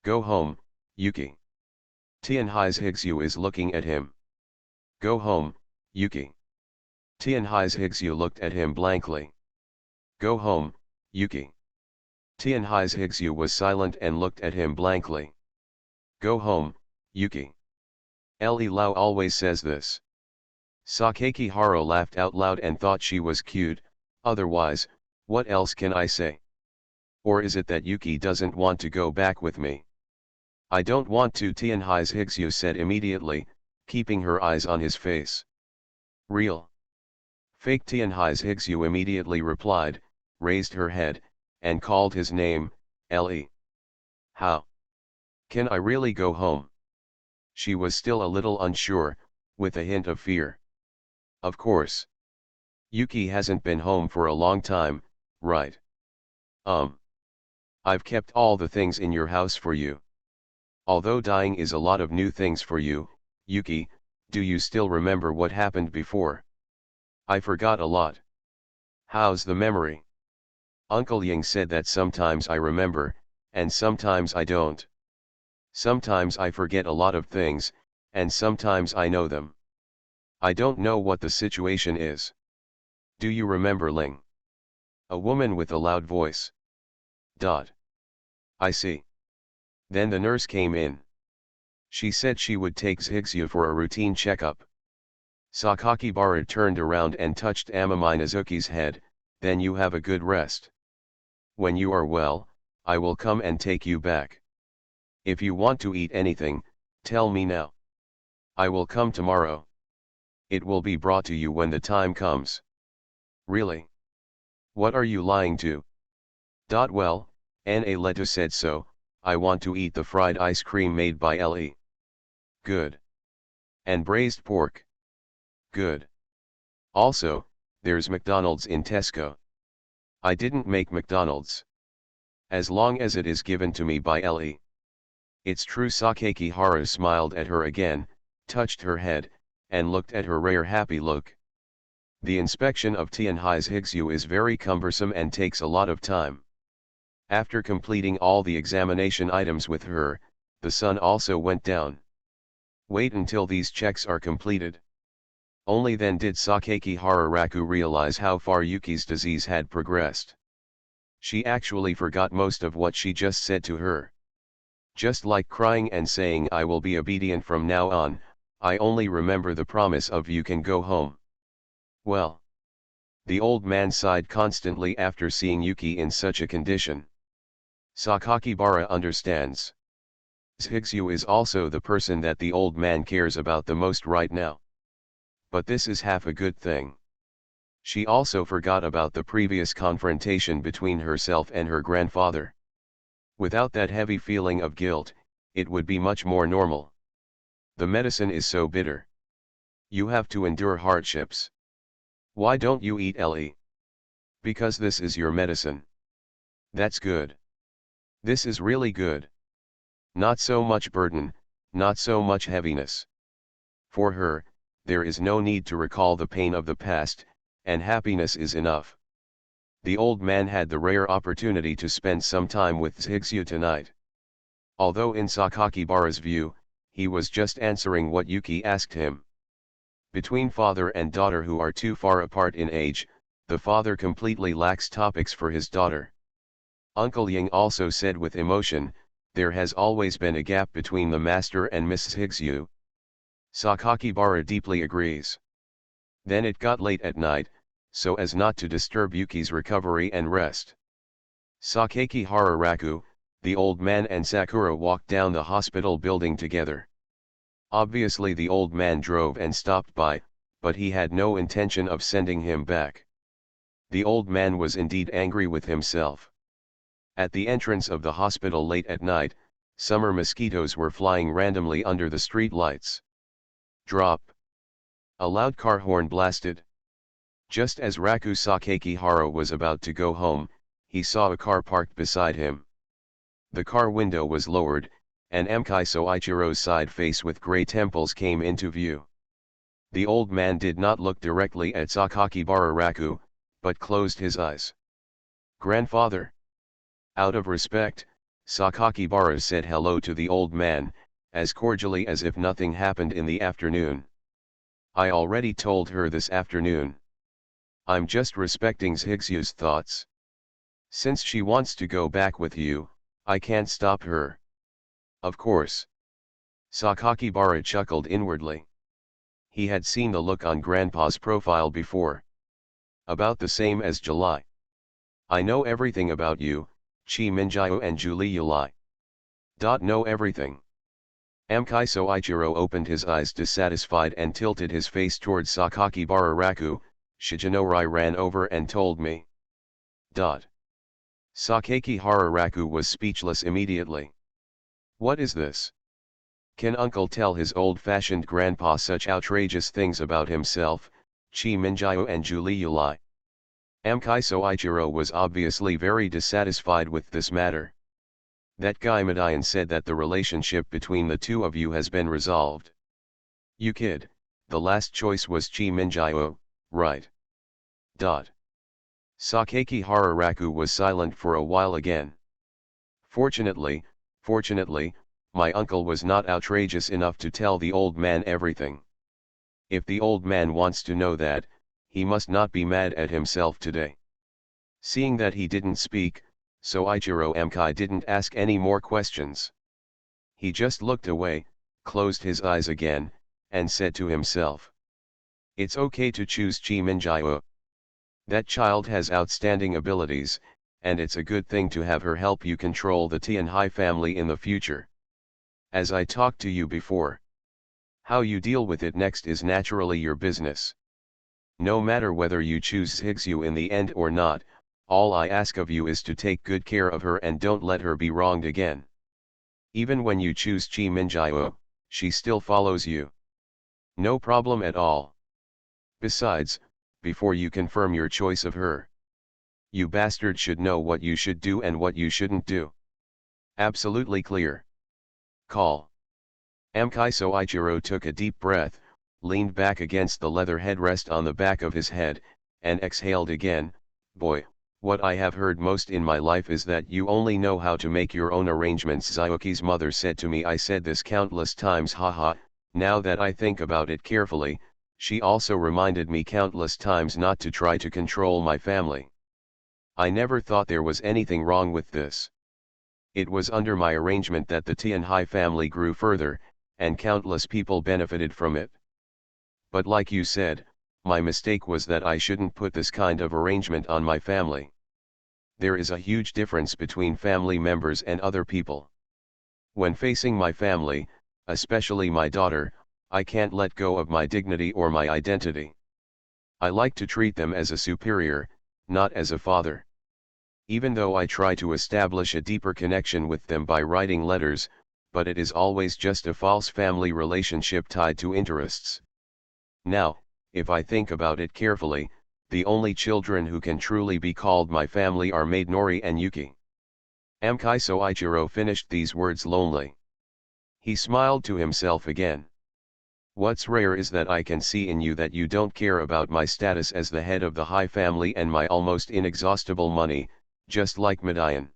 A: Go home, Yuki. Tianhai's Higsyu is looking at him. Go home, Yuki. Tianhai's Higsyu looked at him blankly. Go home, Yuki. Tianhai's Higsyu was silent and looked at him blankly. Go home, Yuki. Ellie Lau always says this. Sakakihara laughed out loud and thought she was cute, otherwise, What else can I say? Or is it that Yuki doesn't want to go back with me? I don't want to, Tianhai's Higsu said immediately, keeping her eyes on his face. Real. Fake, Tianhai's Higsu immediately replied, raised her head, and called his name, Le. How? Can I really go home? She was still a little unsure, with a hint of fear. Of course. Yuki hasn't been home for a long time, right? I've kept all the things in your house for you. Although dying is a lot of new things for you, Yuki, do you still remember what happened before? I forgot a lot. How's the memory? Uncle Ying said that sometimes I remember, and sometimes I don't. Sometimes I forget a lot of things, and sometimes I know them. I don't know what the situation is. Do you remember Ling? A woman with a loud voice. I see. Then the nurse came in. She said she would take Zhigzhu for a routine checkup. Sakakibara turned around and touched Amami Nazuki's head, then you have a good rest. When you are well, I will come and take you back. If you want to eat anything, tell me now. I will come tomorrow. It will be brought to you when the time comes. Really? What are you lying to? Well, Na Leto said so, I want to eat the fried ice cream made by Le. Good. And braised pork. Good. Also, there's McDonald's in Tesco. I didn't make McDonald's. As long as it is given to me by Le. It's true. Sakakihara smiled at her again, touched her head, and looked at her rare happy look. The inspection of Tianhai's Higsu is very cumbersome and takes a lot of time. After completing all the examination items with her, the sun also went down. Wait until these checks are completed. Only then did Sakakihara Raku realize how far Yuki's disease had progressed. She actually forgot most of what she just said to her. Just like crying and saying I will be obedient from now on, I only remember the promise of you can go home. Well. The old man sighed constantly after seeing Yuki in such a condition. Sakakibara understands. Zhigzhu is also the person that the old man cares about the most right now. But this is half a good thing. She also forgot about the previous confrontation between herself and her grandfather. Without that heavy feeling of guilt, it would be much more normal. The medicine is so bitter. You have to endure hardships. Why don't you eat Le? Because this is your medicine. That's good. This is really good. Not so much burden, not so much heaviness. For her, there is no need to recall the pain of the past, and happiness is enough. The old man had the rare opportunity to spend some time with Zhigzhu tonight. Although in Sakakibara's view, he was just answering what Yuki asked him. Between father and daughter who are too far apart in age, the father completely lacks topics for his daughter. Uncle Ying also said with emotion, there has always been a gap between the master and Miss Higsu. Sakakibara deeply agrees. Then it got late at night, so as not to disturb Yuki's recovery and rest. Sakakihara Raku, the old man and Sakura walked down the hospital building together. Obviously the old man drove and stopped by, but he had no intention of sending him back. The old man was indeed angry with himself. At the entrance of the hospital late at night, summer mosquitoes were flying randomly under the street lights. Drop. A loud car horn blasted. Just as Raku Sakakihara was about to go home, he saw a car parked beside him. The car window was lowered, and Mkai Soichiro's side face with grey temples came into view. The old man did not look directly at Sakakibara Raku, but closed his eyes. Grandfather. Out of respect, Sakakibara said hello to the old man, as cordially as if nothing happened in the afternoon. I already told her this afternoon. I'm just respecting Zhigzu's thoughts. Since she wants to go back with you, I can't stop her. Of course. Sakakibara chuckled inwardly. He had seen the look on Grandpa's profile before. About the same as July. I know everything about you, Chi Minjio and Julie Yulai. Know everything. Amkai Soichiro opened his eyes dissatisfied and tilted his face towards Sakaki Bararaku. Shijinorai ran over and told me. Sakaki Hararaku was speechless immediately. What is this? Can uncle tell his old-fashioned grandpa such outrageous things about himself, Chi Minjio and Julie Yulai? Amkai Soichiro was obviously very dissatisfied with this matter. That guy Madayan said that the relationship between the two of you has been resolved. You kid, the last choice was Chi Minjio, right? Sakaki Hararaku was silent for a while again. Fortunately, my uncle was not outrageous enough to tell the old man everything. If the old man wants to know that, he must not be mad at himself today. Seeing that he didn't speak, Soichiro Amkai didn't ask any more questions. He just looked away, closed his eyes again, and said to himself. It's okay to choose Chi Minjio. That child has outstanding abilities, and it's a good thing to have her help you control the Tianhai family in the future. As I talked to you before. How you deal with it next is naturally your business. No matter whether you choose Zhigzu in the end or not, all I ask of you is to take good care of her and don't let her be wronged again. Even when you choose Chi Minjio, she still follows you. No problem at all. Besides, before you confirm your choice of her, you bastard should know what you should do and what you shouldn't do. Absolutely clear. Call. Amkai Soichiro took a deep breath, leaned back against the leather headrest on the back of his head, and exhaled again. Boy, what I have heard most in my life is that you only know how to make your own arrangements. Zayuki's mother said to me. I said this countless times. Haha, now that I think about it carefully, she also reminded me countless times not to try to control my family. I never thought there was anything wrong with this. It was under my arrangement that the Tianhai family grew further, and countless people benefited from it. But like you said, my mistake was that I shouldn't put this kind of arrangement on my family. There is a huge difference between family members and other people. When facing my family, especially my daughter, I can't let go of my dignity or my identity. I like to treat them as a superior, not as a father. Even though I try to establish a deeper connection with them by writing letters, but it is always just a false family relationship tied to interests. Now, if I think about it carefully, the only children who can truly be called my family are Maid Nori and Yuki. Amkai Soichiro finished these words lonely. He smiled to himself again. What's rare is that I can see in you that you don't care about my status as the head of the Hai family and my almost inexhaustible money, just like Madayan.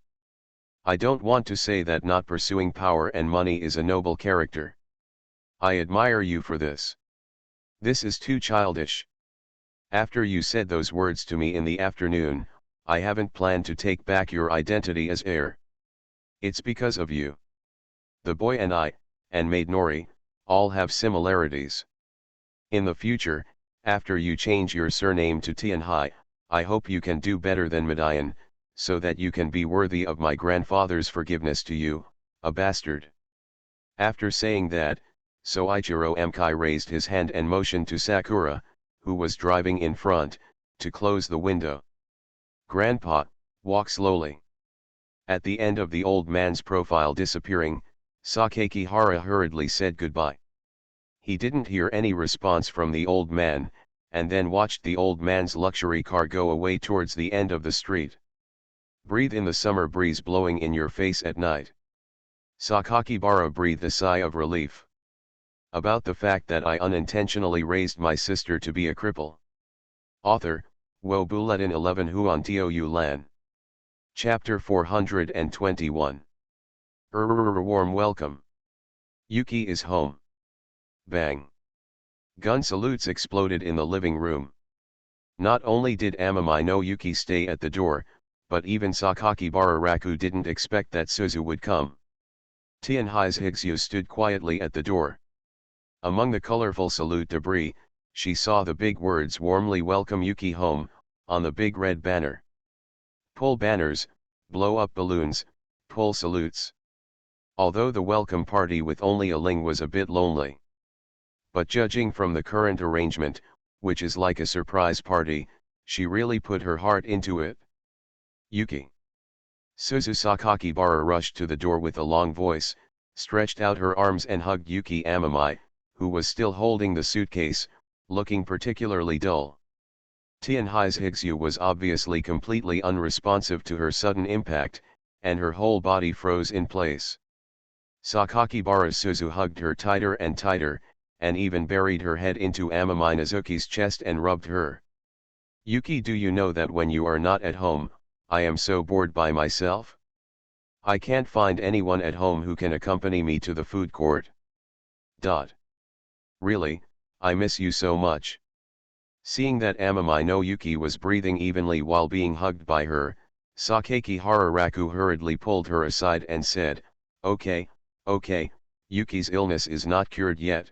A: I don't want to say that not pursuing power and money is a noble character. I admire you for this. This is too childish. After you said those words to me in the afternoon, I haven't planned to take back your identity as heir. It's because of you. The boy and I, and Maid Nori, all have similarities. In the future, after you change your surname to Tianhai, I hope you can do better than Madayan, so that you can be worthy of my grandfather's forgiveness to you, a bastard. After saying that, Soichiro Amkai raised his hand and motioned to Sakura, who was driving in front, to close the window. Grandpa, walk slowly. At the end of the old man's profile disappearing, Sakaki Hara hurriedly said goodbye. He didn't hear any response from the old man, and then watched the old man's luxury car go away towards the end of the street. Breathe in the summer breeze blowing in your face at night. Sakakibara breathed a sigh of relief. About the fact that I unintentionally raised my sister to be a cripple. Author, Wo Bulletin 11 Huan Tio Yu Lan. Chapter 421. Warm welcome. Yuki is home. Bang. Gun salutes exploded in the living room. Not only did Amami no Yuki stay at the door, but even Sakaki Bararaku didn't expect that Suzu would come. Tianhai's Higsu stood quietly at the door. Among the colorful salute debris, she saw the big words "Warmly welcome Yuki home" on the big red banner. Pull banners, blow up balloons, pull salutes. Although the welcome party with only a Ling was a bit lonely. But judging from the current arrangement, which is like a surprise party, she really put her heart into it. Yuki. Suzu Sakakibara rushed to the door with a long voice, stretched out her arms and hugged Yuki Amamai, who was still holding the suitcase, looking particularly dull. Tianhai's Higsu was obviously completely unresponsive to her sudden impact, and her whole body froze in place. Sakakibara Suzu hugged her tighter and tighter, and even buried her head into Amamai Nazuki's chest and rubbed her. Yuki, do you know that when you are not at home, I am so bored by myself? I can't find anyone at home who can accompany me to the food court. Really, I miss you so much. Seeing that Amamai no Yuki was breathing evenly while being hugged by her, Sakaki Hararaku hurriedly pulled her aside and said, Okay, Yuki's illness is not cured yet.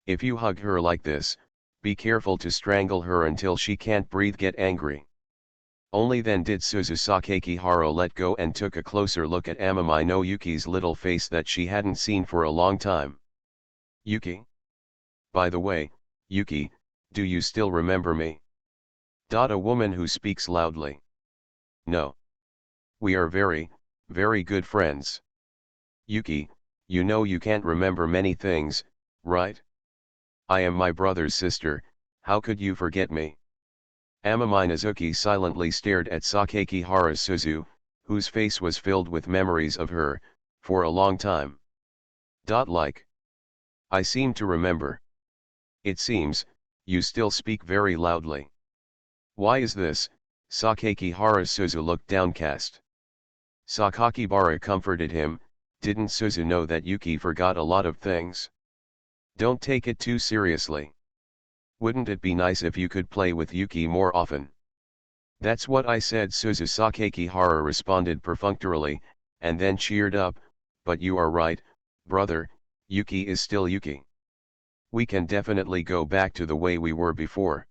A: If you hug her like this, be careful to strangle her until she can't breathe. Get angry. Only then did Suzu Sakaki Haro let go and took a closer look at Amamai no Yuki's little face that she hadn't seen for a long time. Yuki? By the way, Yuki, do you still remember me? A woman who speaks loudly. No. We are very, very good friends. Yuki, you know you can't remember many things, right? I am my brother's sister, how could you forget me? Amamai Nazuki silently stared at Sakakihara Suzu, whose face was filled with memories of her, for a long time. I seem to remember. It seems, you still speak very loudly. Why is this? Sakakihara Suzu looked downcast. Sakakibara comforted him, didn't Suzu know that Yuki forgot a lot of things? Don't take it too seriously. Wouldn't it be nice if you could play with Yuki more often? That's what I said, Suzu Sakakihara responded perfunctorily, and then cheered up, but you are right, brother, Yuki is still Yuki. We can definitely go back to the way we were before.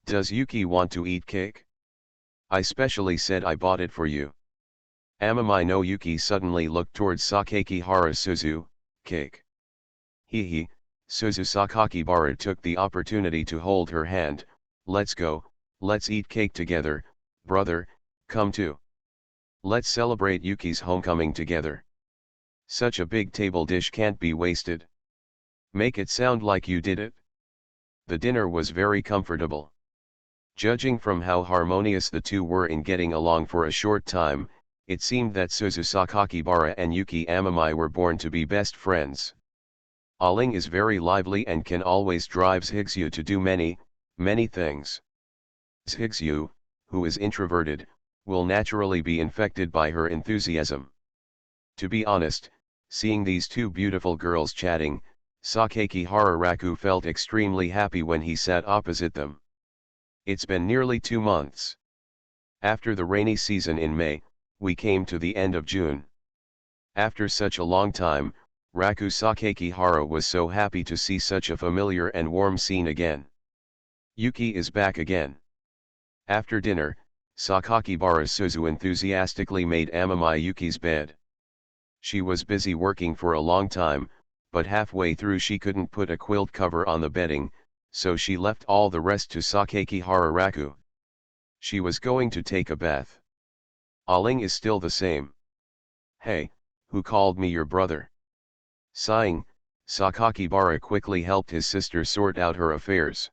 A: Does Yuki want to eat cake? I specially said I bought it for you. Amamai no Yuki suddenly looked towards Sakakihara Suzu. Cake. He. Suzu Sakakibara took the opportunity to hold her hand. Let's go, let's eat cake together, brother, come too. Let's celebrate Yuki's homecoming together. Such a big table dish can't be wasted. Make it sound like you did it. The dinner was very comfortable. Judging from how harmonious the two were in getting along for a short time, it seemed that Suzu Sakakibara and Yuki Amamai were born to be best friends. Aling is very lively and can always drive Higsu to do many, many things. Higsu, who is introverted, will naturally be infected by her enthusiasm. To be honest, seeing these two beautiful girls chatting, Sakaki Hararaku felt extremely happy when he sat opposite them. It's been nearly 2 months. After the rainy season in May, we came to the end of June. After such a long time, Raku Sakakihara was so happy to see such a familiar and warm scene again. Yuki is back again. After dinner, Sakakibara Suzu enthusiastically made Amamai Yuki's bed. She was busy working for a long time, but halfway through she couldn't put a quilt cover on the bedding, so she left all the rest to Sakakihara Raku. She was going to take a bath. Aling is still the same. Hey, who called me your brother? Sighing, Sakakibara quickly helped his sister sort out her affairs.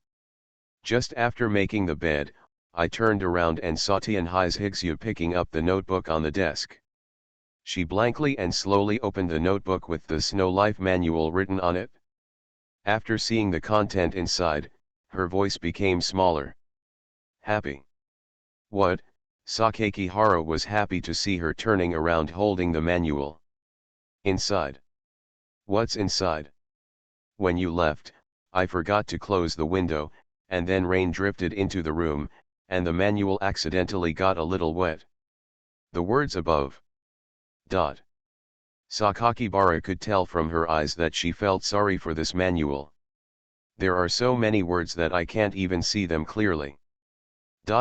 A: Just after making the bed, I turned around and saw Tianhai's Higsu picking up the notebook on the desk. She blankly and slowly opened the notebook with the Snow Life manual written on it. After seeing the content inside, her voice became smaller. Happy. What? Sakakihara was happy to see her turning around holding the manual. Inside. What's inside? When you left, I forgot to close the window, and then rain drifted into the room, and the manual accidentally got a little wet. The words above. Sakakibara could tell from her eyes that she felt sorry for this manual. There are so many words that I can't even see them clearly.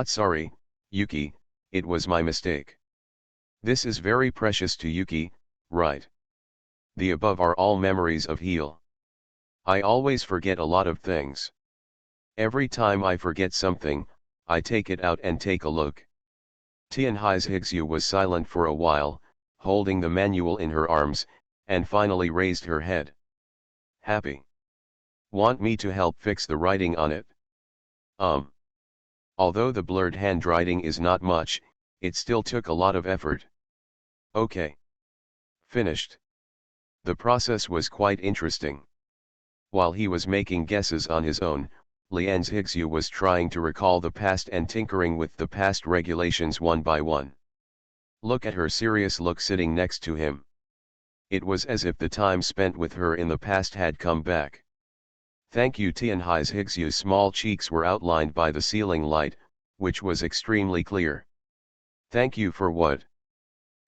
A: Sorry, Yuki, it was my mistake. This is very precious to Yuki, right? The above are all memories of Heel. I always forget a lot of things. Every time I forget something, I take it out and take a look. Tianhai's Higsu was silent for a while, holding the manual in her arms, and finally raised her head. Happy. Want me to help fix the writing on it? Although the blurred handwriting is not much, it still took a lot of effort. Okay. Finished. The process was quite interesting. While he was making guesses on his own, Lian's Higsu was trying to recall the past and tinkering with the past regulations one by one. Look at her serious look sitting next to him. It was as if the time spent with her in the past had come back. Thank you. Tianhai's Higsu's small cheeks were outlined by the ceiling light, which was extremely clear. Thank you for what?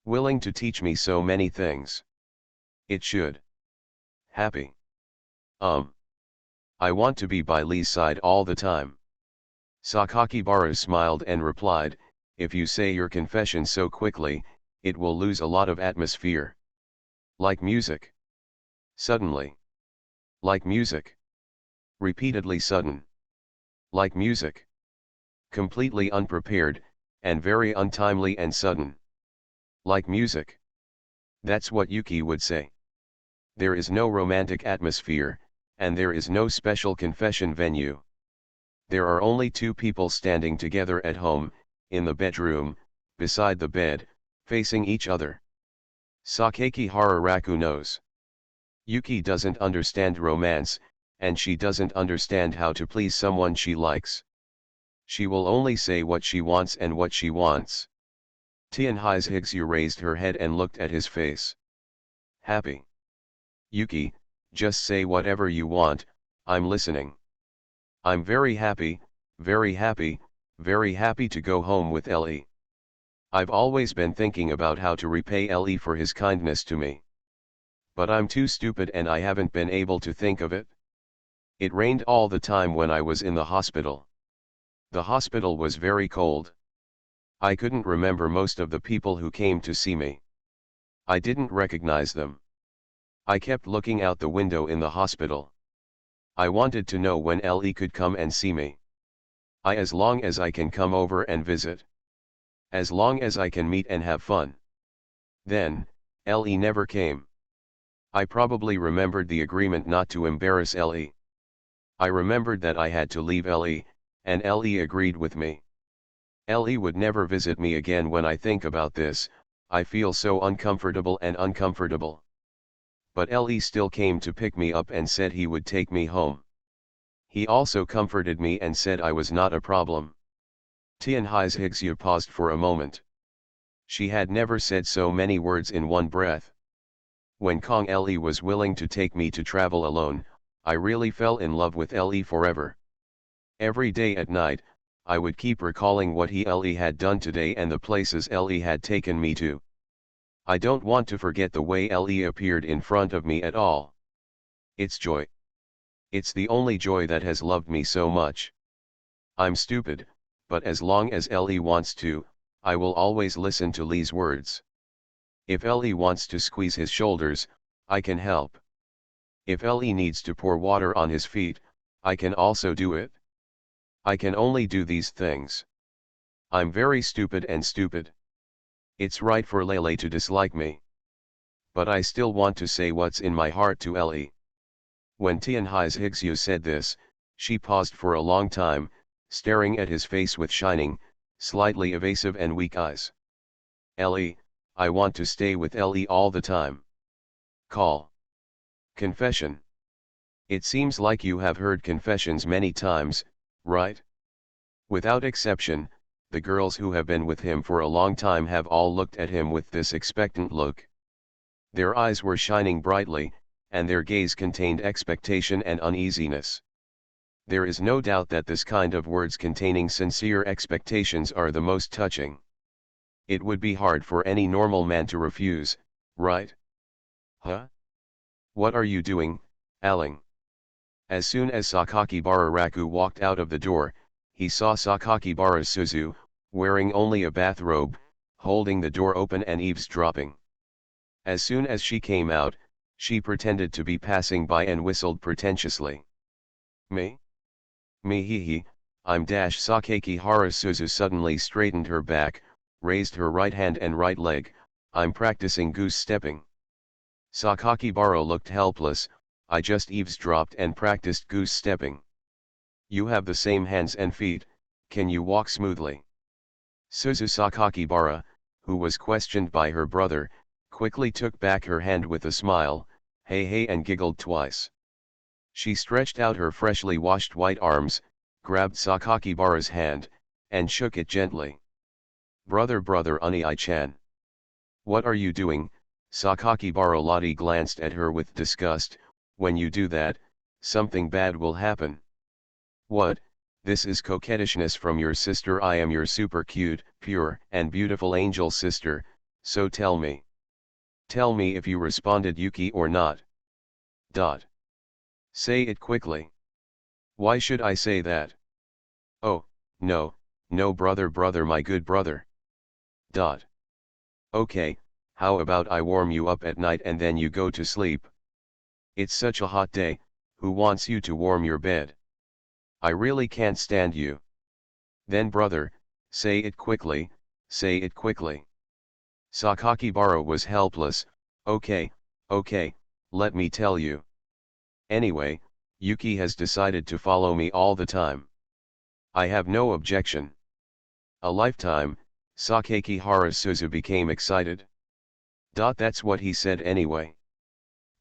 A: Willing to teach me so many things. It should. Happy. I want to be by Lee's side all the time. Sakakibara smiled and replied, if you say your confession so quickly, it will lose a lot of atmosphere. Like music. Suddenly. Like music. Repeatedly sudden. Like music. Completely unprepared, and very untimely and sudden. Like music. That's what Yuki would say. There is no romantic atmosphere, and there is no special confession venue. There are only two people standing together at home, in the bedroom, beside the bed, facing each other. Sakaki Hararaku knows. Yuki doesn't understand romance, and she doesn't understand how to please someone she likes. She will only say what she wants and what she wants. Tianhai's Higsu raised her head and looked at his face. Happy. Yuki, just say whatever you want, I'm listening. I'm very happy, very happy, very happy to go home with Ellie. I've always been thinking about how to repay Ellie for his kindness to me. But I'm too stupid and I haven't been able to think of it. It rained all the time when I was in the hospital. The hospital was very cold. I couldn't remember most of the people who came to see me. I didn't recognize them. I kept looking out the window in the hospital. I wanted to know when Ellie could come and see me. As long as I can come over and visit. As long as I can meet and have fun. Then, Ellie never came. I probably remembered the agreement not to embarrass Ellie. I remembered that I had to leave Ellie, and Ellie agreed with me. Ellie would never visit me again. When I think about this, I feel so uncomfortable and uncomfortable. But Ellie still came to pick me up and said he would take me home. He also comforted me and said I was not a problem. Tianhai's Higsu paused for a moment. She had never said so many words in one breath. When Kong Ellie was willing to take me to travel alone, I really fell in love with Ellie forever. Every day at night, I would keep recalling what Ellie had done today and the places Ellie had taken me to. I don't want to forget the way Ellie appeared in front of me at all. It's joy. It's the only joy that has loved me so much. I'm stupid, but as long as Ellie wants to, I will always listen to Lee's words. If Ellie wants to squeeze his shoulders, I can help. If Ellie needs to pour water on his feet, I can also do it. I can only do these things. I'm very stupid and stupid. It's right for Lele to dislike me. But I still want to say what's in my heart to Ellie. When Tianhai's Higsu said this, she paused for a long time, staring at his face with shining, slightly evasive and weak eyes. Ellie, I want to stay with Ellie all the time. Call. Confession. It seems like you have heard confessions many times, right? Without exception, the girls who have been with him for a long time have all looked at him with this expectant look. Their eyes were shining brightly, and their gaze contained expectation and uneasiness. There is no doubt that this kind of words containing sincere expectations are the most touching. It would be hard for any normal man to refuse, right? Huh? What are you doing, Aling? As soon as Sakakibara Raku walked out of the door, he saw Sakakibara's Suzu, wearing only a bathrobe, holding the door open and eavesdropping. As soon as she came out, she pretended to be passing by and whistled pretentiously. Me? Me hee hee, I'm dash Sakaki Harasuzu suddenly straightened her back, raised her right hand and right leg, I'm practicing goose stepping. Sakakibara looked helpless, I just eavesdropped and practiced goose stepping. You have the same hands and feet, can you walk smoothly? Suzu Sakakibara, who was questioned by her brother, quickly took back her hand with a smile, hey hey, and giggled twice. She stretched out her freshly washed white arms, grabbed Sakakibara's hand, and shook it gently. Brother Unii-chan. What are you doing? Sakakibara Lottie glanced at her with disgust, when you do that, something bad will happen. What? This is coquettishness from your sister. I am your super cute, pure, and beautiful angel sister, so tell me. Tell me if you responded Yuki or not. Dot. Say it quickly. Why should I say that? Oh, no, no brother my good brother. Dot. Okay, how about I warm you up at night and then you go to sleep? It's such a hot day, who wants you to warm your bed? I really can't stand you. Then brother, say it quickly, say it quickly. Sakakibara was helpless, okay, let me tell you. Anyway, Yuki has decided to follow me all the time. I have no objection. A lifetime, Sakaki Harasuzu became excited. That's what he said anyway.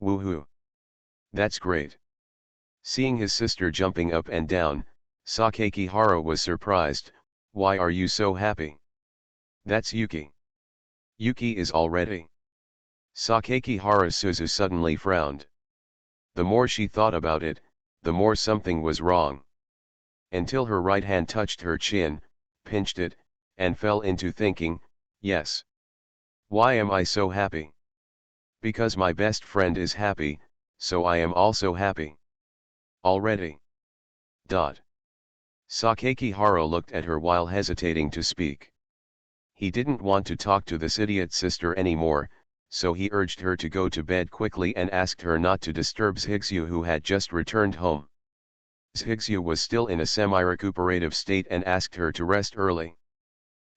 A: Woohoo. That's great. Seeing his sister jumping up and down, Sakaki Hara was surprised, why are you so happy? That's Yuki. Yuki is already. Sakaki Harasuzu suddenly frowned. The more she thought about it, the more something was wrong. Until her right hand touched her chin, pinched it, and fell into thinking, yes. Why am I so happy? Because my best friend is happy, so I am also happy. Already. Sakaki Hara looked at her while hesitating to speak. He didn't want to talk to this idiot sister anymore, so he urged her to go to bed quickly and asked her not to disturb Zhigzhu, who had just returned home. Zhigzhu was still in a semi-recuperative state and asked her to rest early.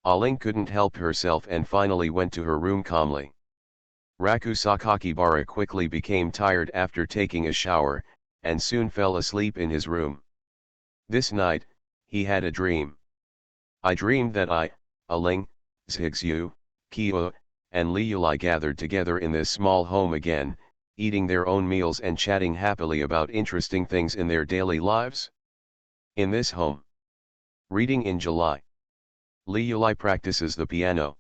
A: Aling couldn't help herself and finally went to her room calmly. Raku Sakakibara quickly became tired after taking a shower, and soon fell asleep in his room. This night, he had a dream. I dreamed that I, Aling, Zhigzhu, Kyo, and Liuli gathered together in this small home again, eating their own meals and chatting happily about interesting things in their daily lives. In this home. Reading in July. Liuli practices the piano.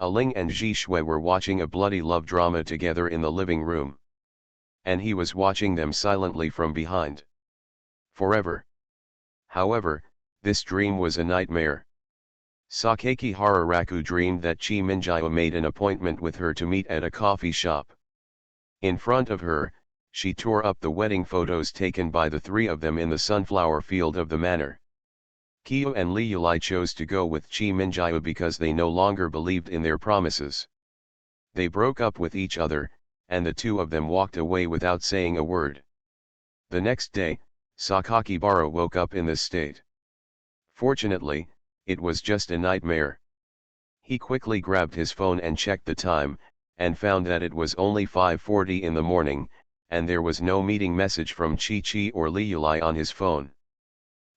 A: Aling and Ji Shui were watching a bloody love drama together in the living room. And he was watching them silently from behind. Forever. However, this dream was a nightmare. Sakaki Hararaku dreamed that Chi Minjio made an appointment with her to meet at a coffee shop. In front of her, she tore up the wedding photos taken by the three of them in the sunflower field of the manor. Kyo and Liuli chose to go with Chi Minjio because they no longer believed in their promises. They broke up with each other, and the two of them walked away without saying a word. The next day, Sakakibara woke up in this state. Fortunately, it was just a nightmare. He quickly grabbed his phone and checked the time, and found that it was only 5:40 in the morning, and there was no meeting message from Chi or Liuli on his phone.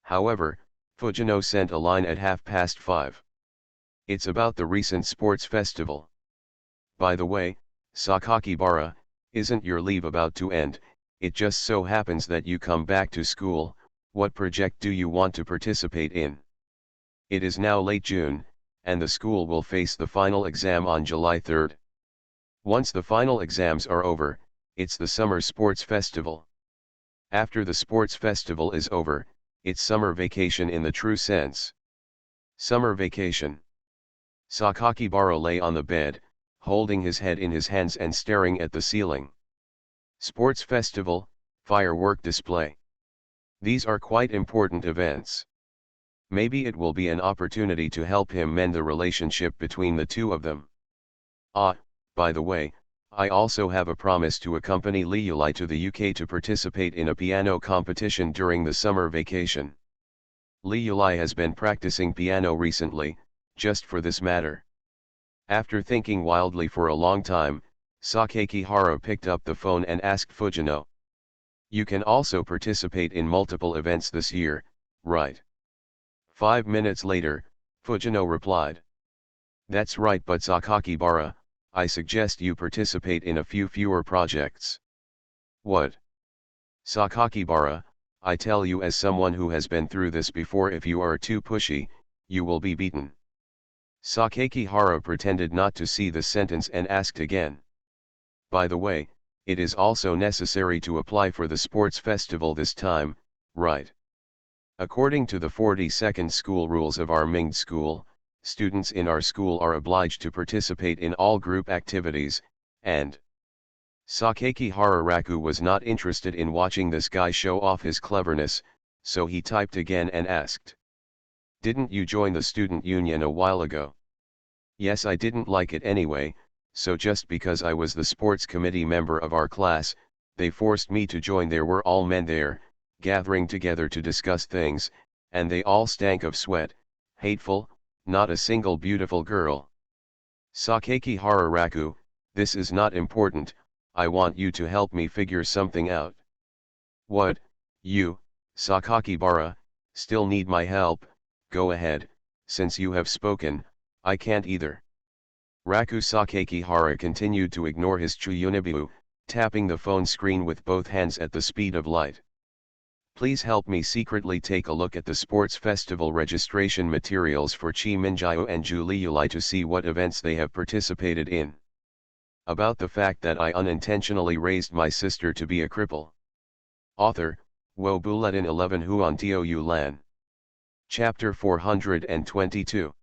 A: However, Fujino sent a line at 5:30. It's about the recent sports festival. By the way, Sakakibara, isn't your leave about to end? It just so happens that you come back to school. What project do you want to participate in? It is now late June, and the school will face the final exam on July 3rd. Once the final exams are over, it's the summer sports festival. After the sports festival is over, it's summer vacation in the true sense. Summer vacation. Sakakibara lay on the bed, holding his head in his hands and staring at the ceiling. Sports festival, firework display. These are quite important events. Maybe it will be an opportunity to help him mend the relationship between the two of them. Ah, by the way, I also have a promise to accompany Leuli to the UK to participate in a piano competition during the summer vacation. Leuli has been practicing piano recently, just for this matter. After thinking wildly for a long time, Sakakihara picked up the phone and asked Fujino. You can also participate in multiple events this year, right? 5 minutes later, Fujino replied. That's right, but Sakakibara, I suggest you participate in a few fewer projects. What? Sakakibara, I tell you as someone who has been through this before, if you are too pushy, you will be beaten. Sakakihara pretended not to see the sentence and asked again. By the way, it is also necessary to apply for the sports festival this time, right? According to the 42nd school rules of our Minged school, students in our school are obliged to participate in all group activities, and Sakakihara Raku was not interested in watching this guy show off his cleverness, so he typed again and asked. Didn't you join the student union a while ago? Yes, I didn't like it anyway, so just because I was the sports committee member of our class, they forced me to join. There were all men there, gathering together to discuss things, and they all stank of sweat, hateful, not a single beautiful girl. Sakakihara Raku, this is not important, I want you to help me figure something out. What, you, Sakakibara, still need my help? Go ahead, since you have spoken, I can't either. Raku Sakakihara continued to ignore his Chuyunibu, tapping the phone screen with both hands at the speed of light. Please help me secretly take a look at the sports festival registration materials for Chi Minjiu and Ju Liuli to see what events they have participated in. About the fact that I unintentionally raised my sister to be a cripple. Author, Wo Bulletin 11 Huan Tiu Lan. Chapter 422.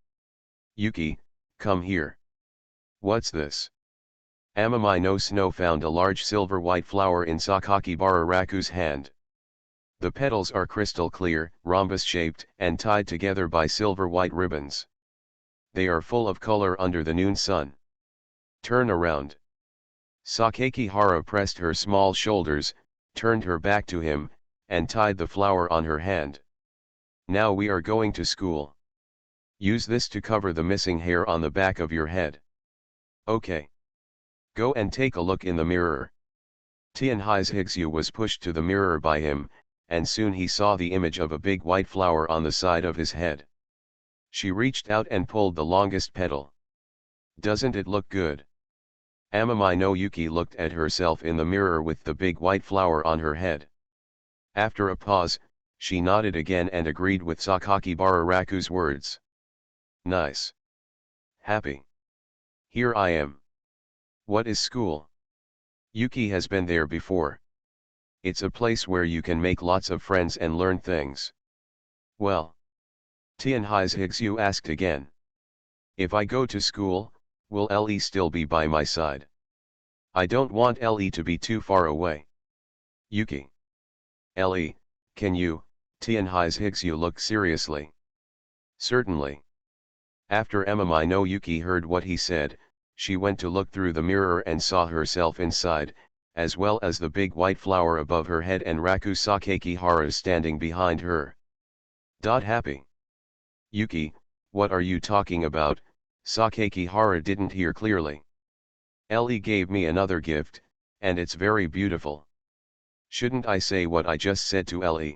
A: Yuki, come here. What's this? Amami no Snow found a large silver-white flower in Sakakibara Raku's hand. The petals are crystal clear, rhombus-shaped, and tied together by silver-white ribbons. They are full of color under the noon sun. Turn around. Sakakihara pressed her small shoulders, turned her back to him, and tied the flower on her hand. Now we are going to school. Use this to cover the missing hair on the back of your head. Okay. Go and take a look in the mirror. Tianhai's Higsu was pushed to the mirror by him, and soon he saw the image of a big white flower on the side of his head. She reached out and pulled the longest petal. Doesn't it look good? Amami no Yuki looked at herself in the mirror with the big white flower on her head. After a pause, she nodded again and agreed with Sakakibara Raku's words. Nice. Happy. Here I am. What is school? Yuki has been there before. It's a place where you can make lots of friends and learn things. Well. Tianhai's Higsu asked again. If I go to school, will Le still be by my side? I don't want Le to be too far away. Yuki. Le, can you? Tianhai's Higsu looked seriously. Certainly. After Amami no Yuki heard what he said, she went to look through the mirror and saw herself inside, as well as the big white flower above her head and Raku Sakakihara standing behind her. Happy. Yuki, what are you talking about? Sakakihara didn't hear clearly. Le gave me another gift, and it's very beautiful. Shouldn't I say what I just said to Le?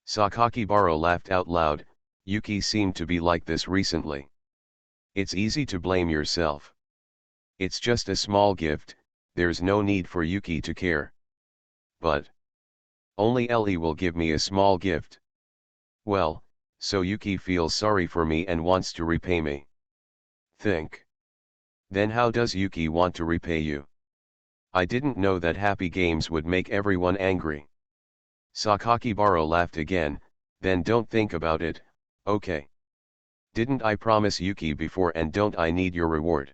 A: Sakakibara laughed out loud. Yuki seemed to be like this recently. It's easy to blame yourself. It's just a small gift, there's no need for Yuki to care. But only Le will give me a small gift. Well, so Yuki feels sorry for me and wants to repay me. Think. Then how does Yuki want to repay you? I didn't know that happy games would make everyone angry. Sakakibara laughed again. Then don't think about it, okay? Didn't I promise Yuki before, and don't I need your reward?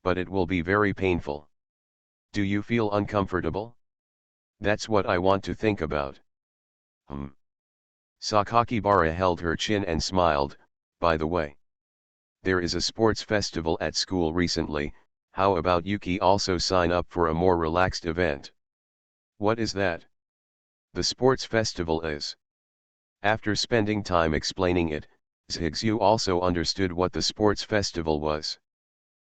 A: But it will be very painful. Do you feel uncomfortable? That's what I want to think about. Sakakibara held her chin and smiled. By the way, there is a sports festival at school recently, how about Yuki also sign up for a more relaxed event? What is that? The sports festival is. After spending time explaining it, Zhigzhu also understood what the sports festival was.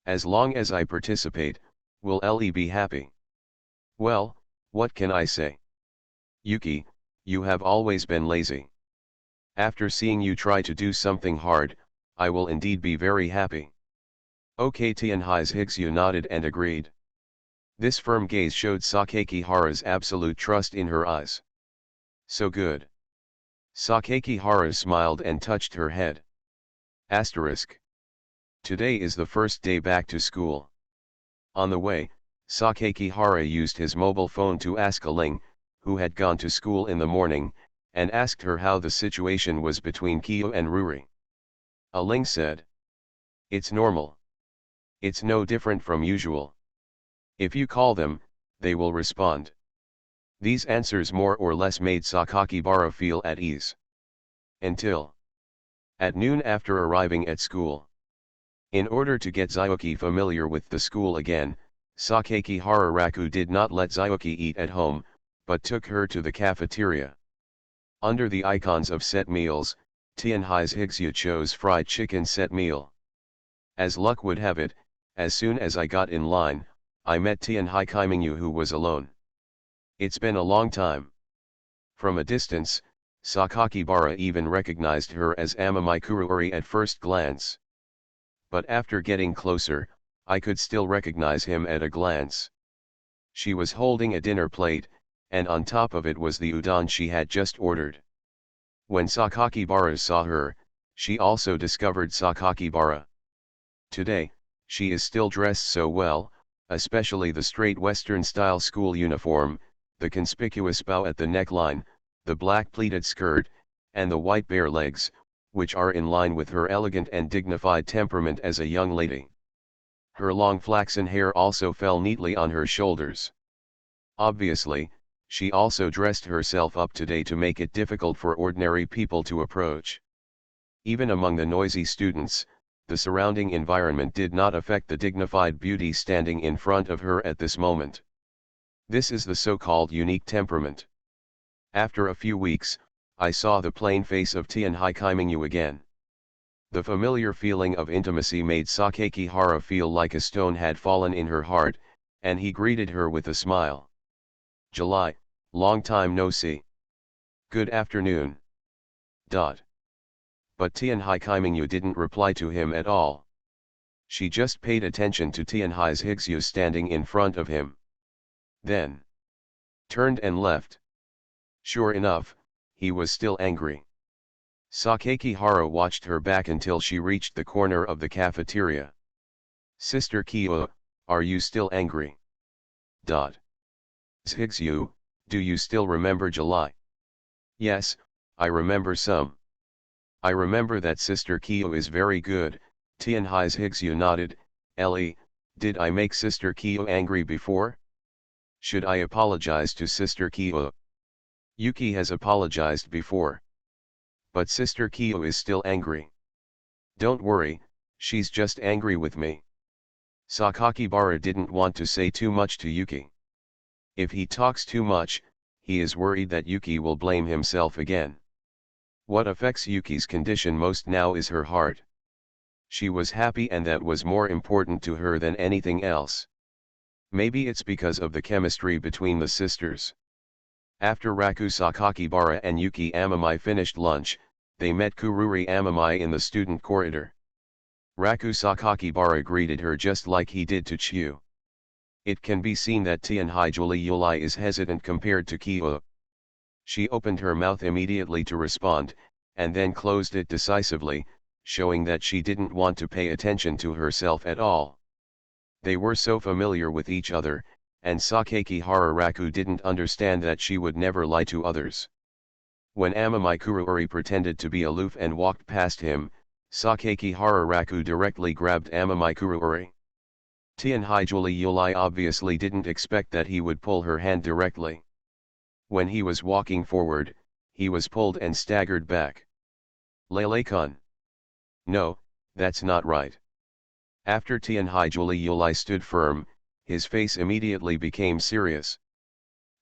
A: As long as I participate, will Ellie be happy? Well, what can I say? Yuki, you have always been lazy. After seeing you try to do something hard, I will indeed be very happy. Okay, Tianhai's Zhigzhu nodded and agreed. This firm gaze showed Sakakihara's absolute trust in her eyes. So good. Sakakihara smiled and touched her head. Asterisk. Today is the first day back to school. On the way, Sakakihara used his mobile phone to ask Aling, who had gone to school in the morning, and asked her how the situation was between Kyo and Ruri. Aling said, "It's normal. It's no different from usual. If you call them, they will respond." These answers more or less made Sakakibara feel at ease. Until at noon after arriving at school. In order to get Zayuki familiar with the school again, Sakakihara Raku did not let Zayuki eat at home, but took her to the cafeteria. Under the icons of set meals, Tianhai's Zhigzhu chose fried chicken set meal. As luck would have it, as soon as I got in line, I met Tianhai Kaimingyu, who was alone. It's been a long time. From a distance, Sakakibara even recognized her as Amamai Kuruori at first glance. But after getting closer, I could still recognize him at a glance. She was holding a dinner plate, and on top of it was the udon she had just ordered. When Sakakibara saw her, she also discovered Sakakibara. Today, she is still dressed so well, especially the straight Western-style school uniform, the conspicuous bow at the neckline, the black pleated skirt, and the white bare legs, which are in line with her elegant and dignified temperament as a young lady. Her long flaxen hair also fell neatly on her shoulders. Obviously, she also dressed herself up today to make it difficult for ordinary people to approach. Even among the noisy students, the surrounding environment did not affect the dignified beauty standing in front of her at this moment. This is the so-called unique temperament. After a few weeks, I saw the plain face of Tianhai Kaimingyu again. The familiar feeling of intimacy made Sakakihara feel like a stone had fallen in her heart, and he greeted her with a smile. "July, long time no see. Good afternoon." But Tianhai Kaimingyu didn't reply to him at all. She just paid attention to Tianhai's Zhigzhu standing in front of him. Then turned and left. Sure enough, he was still angry. Sakakihara watched her back until she reached the corner of the cafeteria. "Sister Kyo, are you still angry?" "Zhigzhu, do you still remember July?" "Yes, I remember some. I remember that Sister Kyo is very good." Tianhai's Zhigzhu nodded. "Ellie, did I make Sister Kyo angry before? Should I apologize to Sister Kyo?" "Yuki has apologized before. But Sister Kyo is still angry." "Don't worry, she's just angry with me." Sakakibara didn't want to say too much to Yuki. If he talks too much, he is worried that Yuki will blame himself again. What affects Yuki's condition most now is her heart. She was happy, and that was more important to her than anything else. Maybe it's because of the chemistry between the sisters. After Raku Sakakibara and Yuki Amamai finished lunch, they met Kururi Amamai in the student corridor. Raku Sakakibara greeted her just like he did to Chiu. It can be seen that Tianhai Yuli is hesitant compared to Kyo. She opened her mouth immediately to respond, and then closed it decisively, showing that she didn't want to pay attention to herself at all. They were so familiar with each other, and Sakakihara Raku didn't understand that she would never lie to others. When Amamai Kuruori pretended to be aloof and walked past him, Sakakihara Raku directly grabbed Amamai Kuruori. Tianhai Yuli obviously didn't expect that he would pull her hand directly. When he was walking forward, he was pulled and staggered back. Lele-kun. No, that's not right. After Tianhai-Juli Yulai stood firm, his face immediately became serious.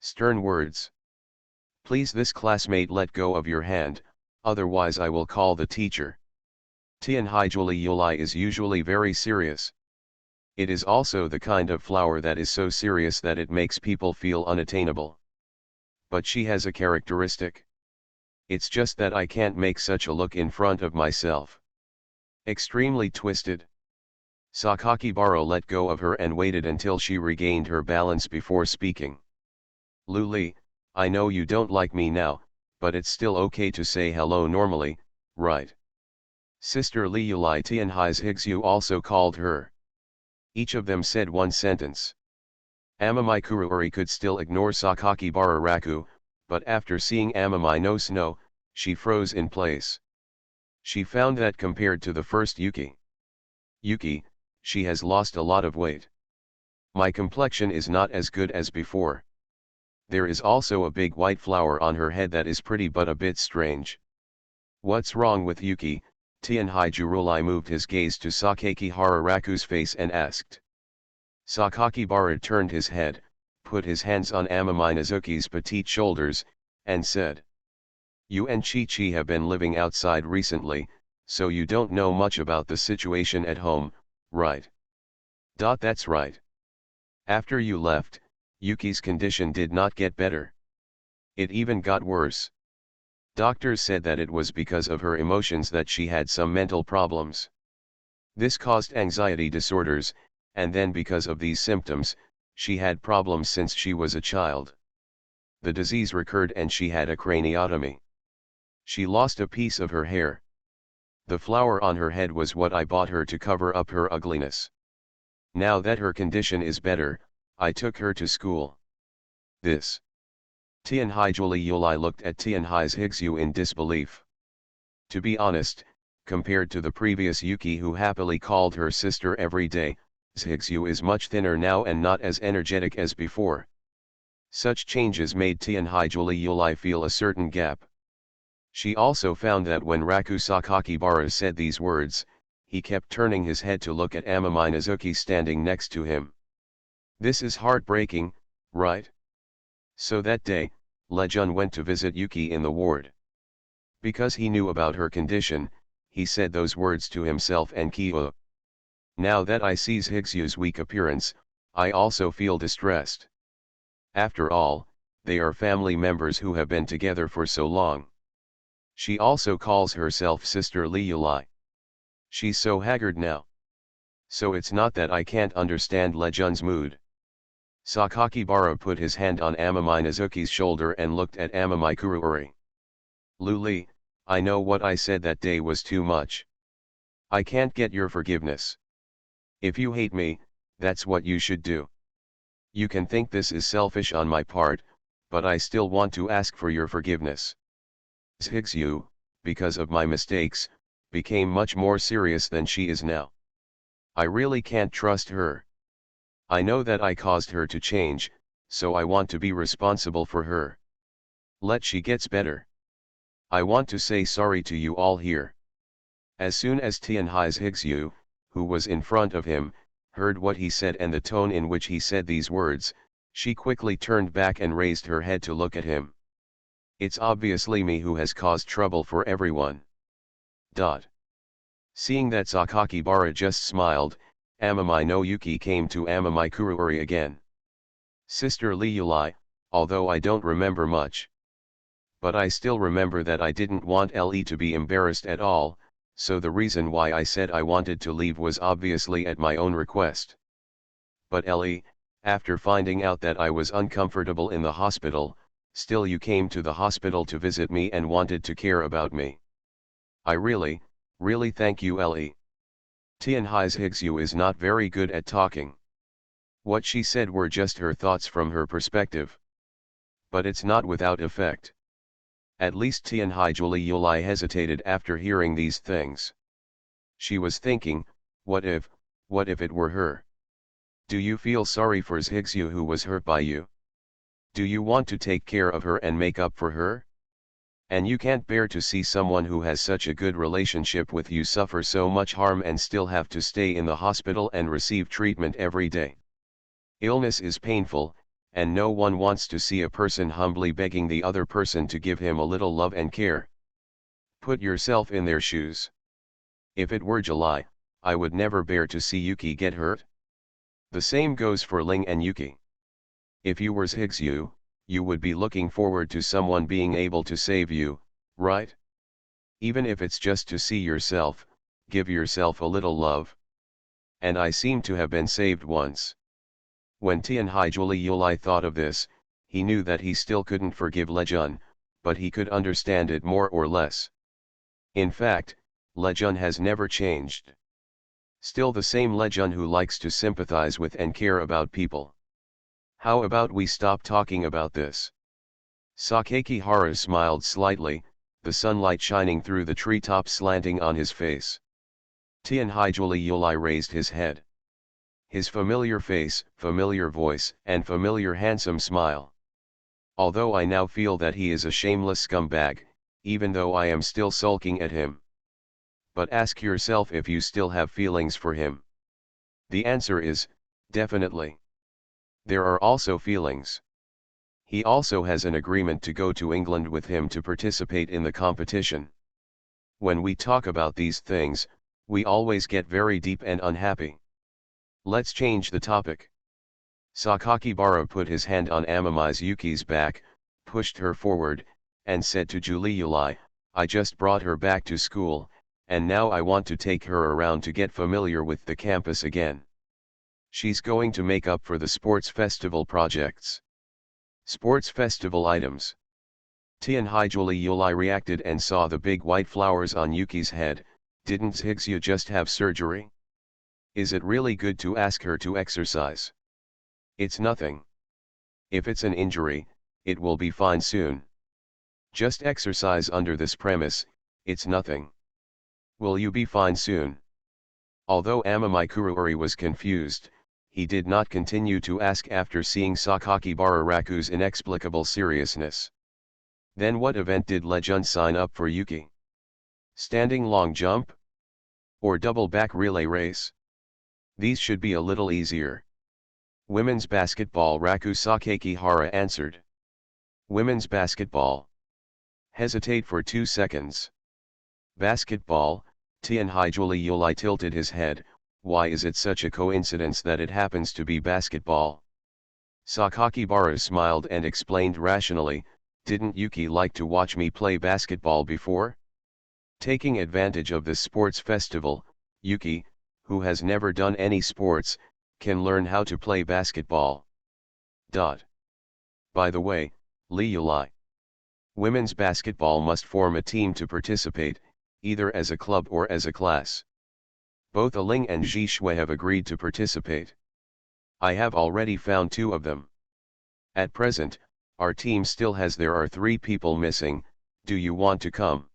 A: Stern words. Please this classmate let go of your hand, otherwise I will call the teacher. Tianhai-Juli Yulai is usually very serious. It is also the kind of flower that is so serious that it makes people feel unattainable. But she has a characteristic. It's just that I can't make such a look in front of myself. Extremely twisted. Sakakibara let go of her and waited until she regained her balance before speaking. Luli, I know you don't like me now, but it's still okay to say hello normally, right? Sister Liulai Tianhai's Higsu also called her. Each of them said one sentence. Amamai Kuruori could still ignore Sakakibara Raku, but after seeing Amamai no Snow, she froze in place. She found that compared to the first Yuki, she has lost a lot of weight. My complexion is not as good as before. There is also a big white flower on her head that is pretty but a bit strange. What's wrong with Yuki? Tianhai Jurulai moved his gaze to Sakakibara Raku's face and asked. Sakakibara turned his head, put his hands on Amamai Nazuki's petite shoulders, and said. You and Chi-Chi have been living outside recently, so you don't know much about the situation at home, right? That's right. After you left, Yuki's condition did not get better. It even got worse. Doctors said that it was because of her emotions that she had some mental problems. This caused anxiety disorders, and then because of these symptoms, she had problems since she was a child. The disease recurred and she had a craniotomy. She lost a piece of her hair. The flower on her head was what I bought her to cover up her ugliness. Now that her condition is better, I took her to school. This. Tianhai-Juli Yulai looked at Tianhai's Higsu in disbelief. To be honest, compared to the previous Yuki who happily called her sister every day, Higsu is much thinner now and not as energetic as before. Such changes made Tianhai-Juli Yulai feel a certain gap. She also found that when Raku Sakakibara said these words, he kept turning his head to look at Amamai Nazuki standing next to him. This is heartbreaking, right? So that day, Lejun went to visit Yuki in the ward. Because he knew about her condition, he said those words to himself and Kyo. Now that I sees Higsu's weak appearance, I also feel distressed. After all, they are family members who have been together for so long. She also calls herself Sister Liulai. She's so haggard now. So it's not that I can't understand Lejun's mood. Sakakibara put his hand on Amamai Nazuki's shoulder and looked at Amamai Kuruori. Luli, I know what I said that day was too much. I can't get your forgiveness. If you hate me, that's what you should do. You can think this is selfish on my part, but I still want to ask for your forgiveness. Higsu, because of my mistakes, became much more serious than she is now. I really can't trust her. I know that I caused her to change, so I want to be responsible for her. Let she gets better. I want to say sorry to you all here. As soon as Tianhai's Higsu, who was in front of him, heard what he said and the tone in which he said these words, she quickly turned back and raised her head to look at him. It's obviously me who has caused trouble for everyone. Seeing that Sakakibara just smiled, Amamai no Yuki came to Amamai Kuruori again. Sister Liulai, although I don't remember much. But I still remember that I didn't want Le to be embarrassed at all, so the reason why I said I wanted to leave was obviously at my own request. But Le, after finding out that I was uncomfortable in the hospital, still you came to the hospital to visit me and wanted to care about me. I really thank you Le. Tianhai's Higsu is not very good at talking. What she said were just her thoughts from her perspective. But it's not without effect. At least Tianhai-Juli Yulai hesitated after hearing these things. She was thinking, what if it were her? Do you feel sorry for Higsu who was hurt by you? Do you want to take care of her and make up for her? And you can't bear to see someone who has such a good relationship with you suffer so much harm and still have to stay in the hospital and receive treatment every day. Illness is painful, and no one wants to see a person humbly begging the other person to give him a little love and care. Put yourself in their shoes. If it were July, I would never bear to see Yuki get hurt. The same goes for Ling and Yuki. If you were Higsu, you would be looking forward to someone being able to save you, right? Even if it's just to see yourself, give yourself a little love. And I seem to have been saved once. When Tianhaijuli Yulai thought of this, he knew that he still couldn't forgive Lejun, but he could understand it more or less. In fact, Lejun has never changed. Still the same Lejun who likes to sympathize with and care about people. How about we stop talking about this? Sakakihara smiled slightly, the sunlight shining through the treetops slanting on his face. Tianhaijuli Yulai raised his head. His familiar face, familiar voice, and familiar handsome smile. Although I now feel that he is a shameless scumbag, even though I am still sulking at him. But ask yourself if you still have feelings for him. The answer is, definitely. There are also feelings. He also has an agreement to go to England with him to participate in the competition. When we talk about these things, we always get very deep and unhappy. Let's change the topic. Sakakibara put his hand on Amami's Yuki's back, pushed her forward, and said to Julie Yulai, I just brought her back to school, and now I want to take her around to get familiar with the campus again. She's going to make up for the sports festival projects. Sports festival items. Tianhaijuli Yulai reacted and saw the big white flowers on Yuki's head. Didn't Higsu just have surgery? Is it really good to ask her to exercise? It's nothing. If it's an injury, it will be fine soon. Just exercise under this premise, it's nothing. Will you be fine soon? Although Amami Kuruori was confused, he did not continue to ask after seeing Sakakibara Raku's inexplicable seriousness. Then what event did Lejun sign up for Yuki? Standing long jump? Or double back relay race? These should be a little easier. Women's basketball, Raku Sakakihara answered. Women's basketball. Hesitate for 2 seconds. Basketball, Tianhaijuli Yulai tilted his head. Why is it such a coincidence that it happens to be basketball? Sakakibara smiled and explained rationally, didn't Yuki like to watch me play basketball before? Taking advantage of this sports festival, Yuki, who has never done any sports, can learn how to play basketball. By the way, Li Yulai. Women's basketball must form a team to participate, either as a club or as a class. Both Aling and Ji Shui have agreed to participate. I have already found 2 of them. At present, our team still has there are 3 people missing, do you want to come?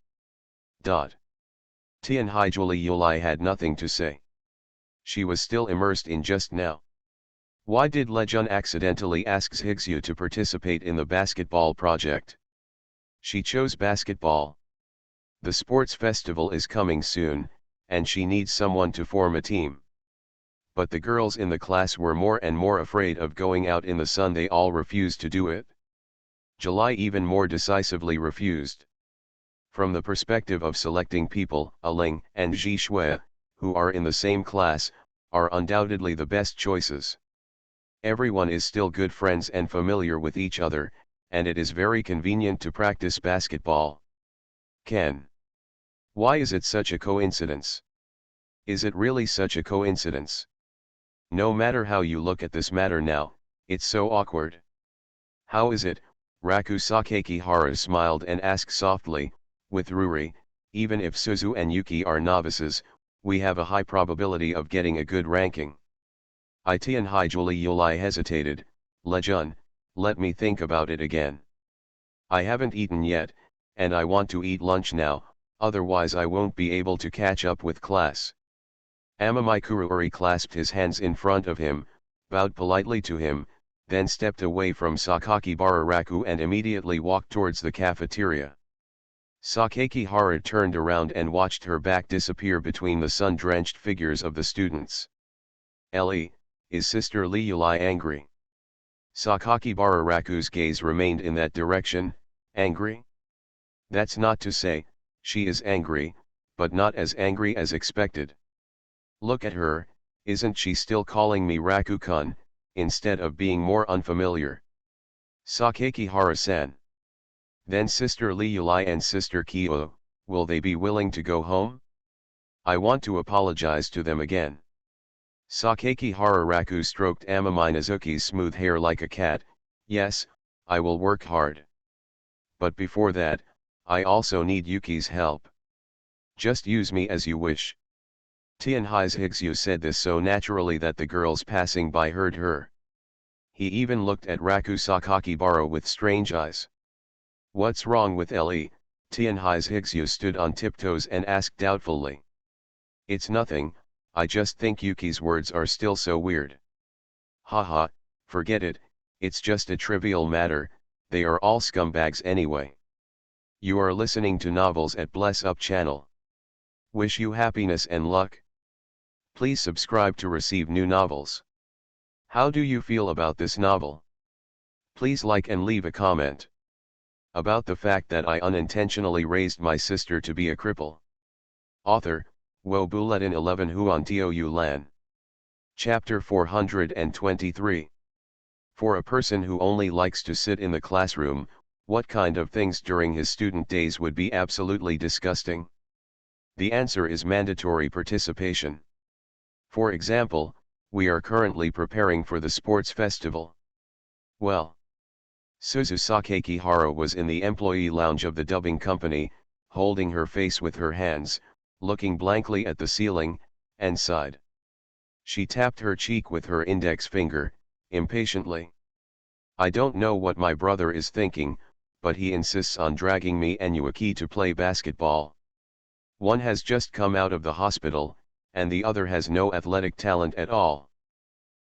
A: Tianhaijuli Yulai had nothing to say. She was still immersed in just now. Why did Lejun accidentally ask Higsu to participate in the basketball project? She chose basketball. The sports festival is coming soon, and she needs someone to form a team. But the girls in the class were more and more afraid of going out in the sun. They all refused to do it. July even more decisively refused. From the perspective of selecting people, Aling and Ji Shui, who are in the same class, are undoubtedly the best choices. Everyone is still good friends and familiar with each other, and it is very convenient to practice basketball. Why is it such a coincidence? Is it really such a coincidence? No matter how you look at this matter now, it's so awkward. How is it? Raku Sakakihara smiled and asked softly, with Ruri, even if Suzu and Yuki are novices, we have a high probability of getting a good ranking. Tianhaijuli Yulai hesitated, Lejun, let me think about it again. I haven't eaten yet, and I want to eat lunch now, otherwise I won't be able to catch up with class. Amami Kuruori clasped his hands in front of him, bowed politely to him, then stepped away from Sakakibara Raku and immediately walked towards the cafeteria. Sakakihara turned around and watched her back disappear between the sun-drenched figures of the students. Ellie, is Sister Liuli angry? Sakakibara Raku's gaze remained in that direction. Angry? That's not to say, she is angry, but not as angry as expected. Look at her, isn't she still calling me Raku-kun, instead of being more unfamiliar? Sakakihara-san. Then Sister Liuli and Sister Kyo, will they be willing to go home? I want to apologize to them again. Sakakihara Raku stroked Minazuki's smooth hair like a cat. Yes, I will work hard. But before that, I also need Yuki's help. Just use me as you wish. Tianhai's Higsu said this so naturally that the girls passing by heard her. He even looked at Raku Sakakibara with strange eyes. What's wrong with Ellie? Tianhai's Higsu stood on tiptoes and asked doubtfully. It's nothing, I just think Yuki's words are still so weird. Haha, forget it, it's just a trivial matter, they are all scumbags anyway. You are listening to Novels at Bless Up channel. Wish you happiness and luck. Please subscribe to receive new novels. How do you feel about this novel? Please like and leave a comment. About the fact that I unintentionally raised my sister to be a cripple. Author, Wo Bulletin 11 Huan Tiu Lan. Chapter 423. For a person who only likes to sit in the classroom, what kind of things during his student days would be absolutely disgusting? The answer is mandatory participation. For example, we are currently preparing for the sports festival. Well, Suzu Sakakihara was in the employee lounge of the dubbing company, holding her face with her hands, looking blankly at the ceiling, and sighed. She tapped her cheek with her index finger, impatiently. I don't know what my brother is thinking, but he insists on dragging me and Yuki to play basketball. One has just come out of the hospital, and the other has no athletic talent at all.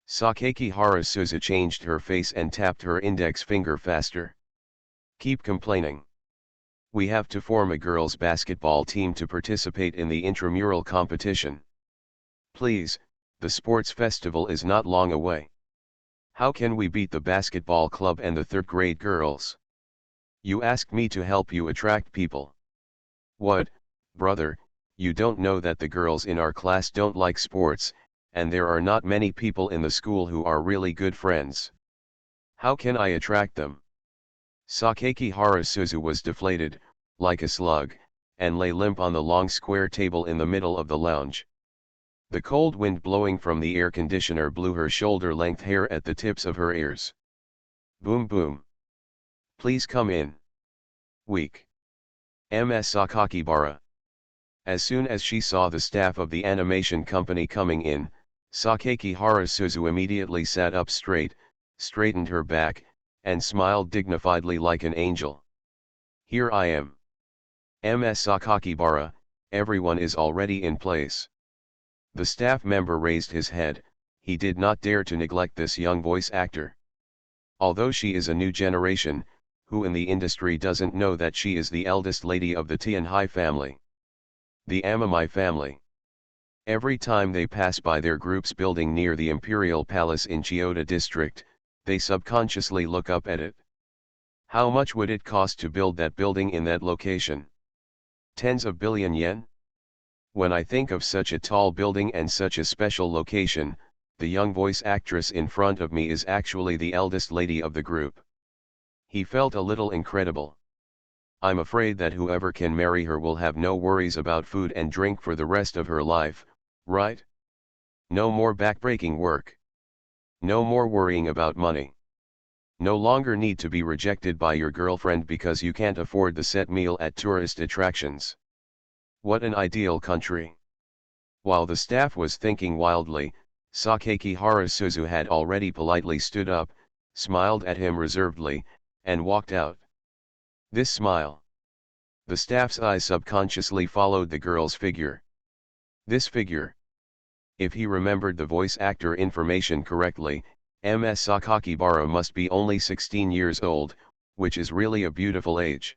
A: Sakakihara Suzu changed her face and tapped her index finger faster. Keep complaining. We have to form a girls' basketball team to participate in the intramural competition. Please, the sports festival is not long away. How can we beat the basketball club and the third-grade girls? You asked me to help you attract people. What, brother, you don't know that the girls in our class don't like sports, and there are not many people in the school who are really good friends. How can I attract them? Sakakihara Suzu was deflated, like a slug, and lay limp on the long square table in the middle of the lounge. The cold wind blowing from the air conditioner blew her shoulder-length hair at the tips of her ears. Boom boom. Please come in. Weak. Ms. Sakakibara. As soon as she saw the staff of the animation company coming in, Sakakihara Suzu immediately sat up straight, straightened her back, and smiled dignifiedly like an angel. Here I am. Ms. Sakakibara, everyone is already in place. The staff member raised his head, he did not dare to neglect this young voice actor. Although she is a new generation, who in the industry doesn't know that she is the eldest lady of the Tianhai family? The Amami family. Every time they pass by their group's building near the Imperial Palace in Chiyoda district, they subconsciously look up at it. How much would it cost to build that building in that location? Tens of billion yen? When I think of such a tall building and such a special location, the young voice actress in front of me is actually the eldest lady of the group. He felt a little incredible. I'm afraid that whoever can marry her will have no worries about food and drink for the rest of her life, right? No more backbreaking work. No more worrying about money. No longer need to be rejected by your girlfriend because you can't afford the set meal at tourist attractions. What an ideal country. While the staff was thinking wildly, Sakakihara Suzu had already politely stood up, smiled at him reservedly, and walked out. This smile. The staff's eyes subconsciously followed the girl's figure. This figure. If he remembered the voice actor information correctly, Ms. Sakakibara must be only 16 years old, which is really a beautiful age.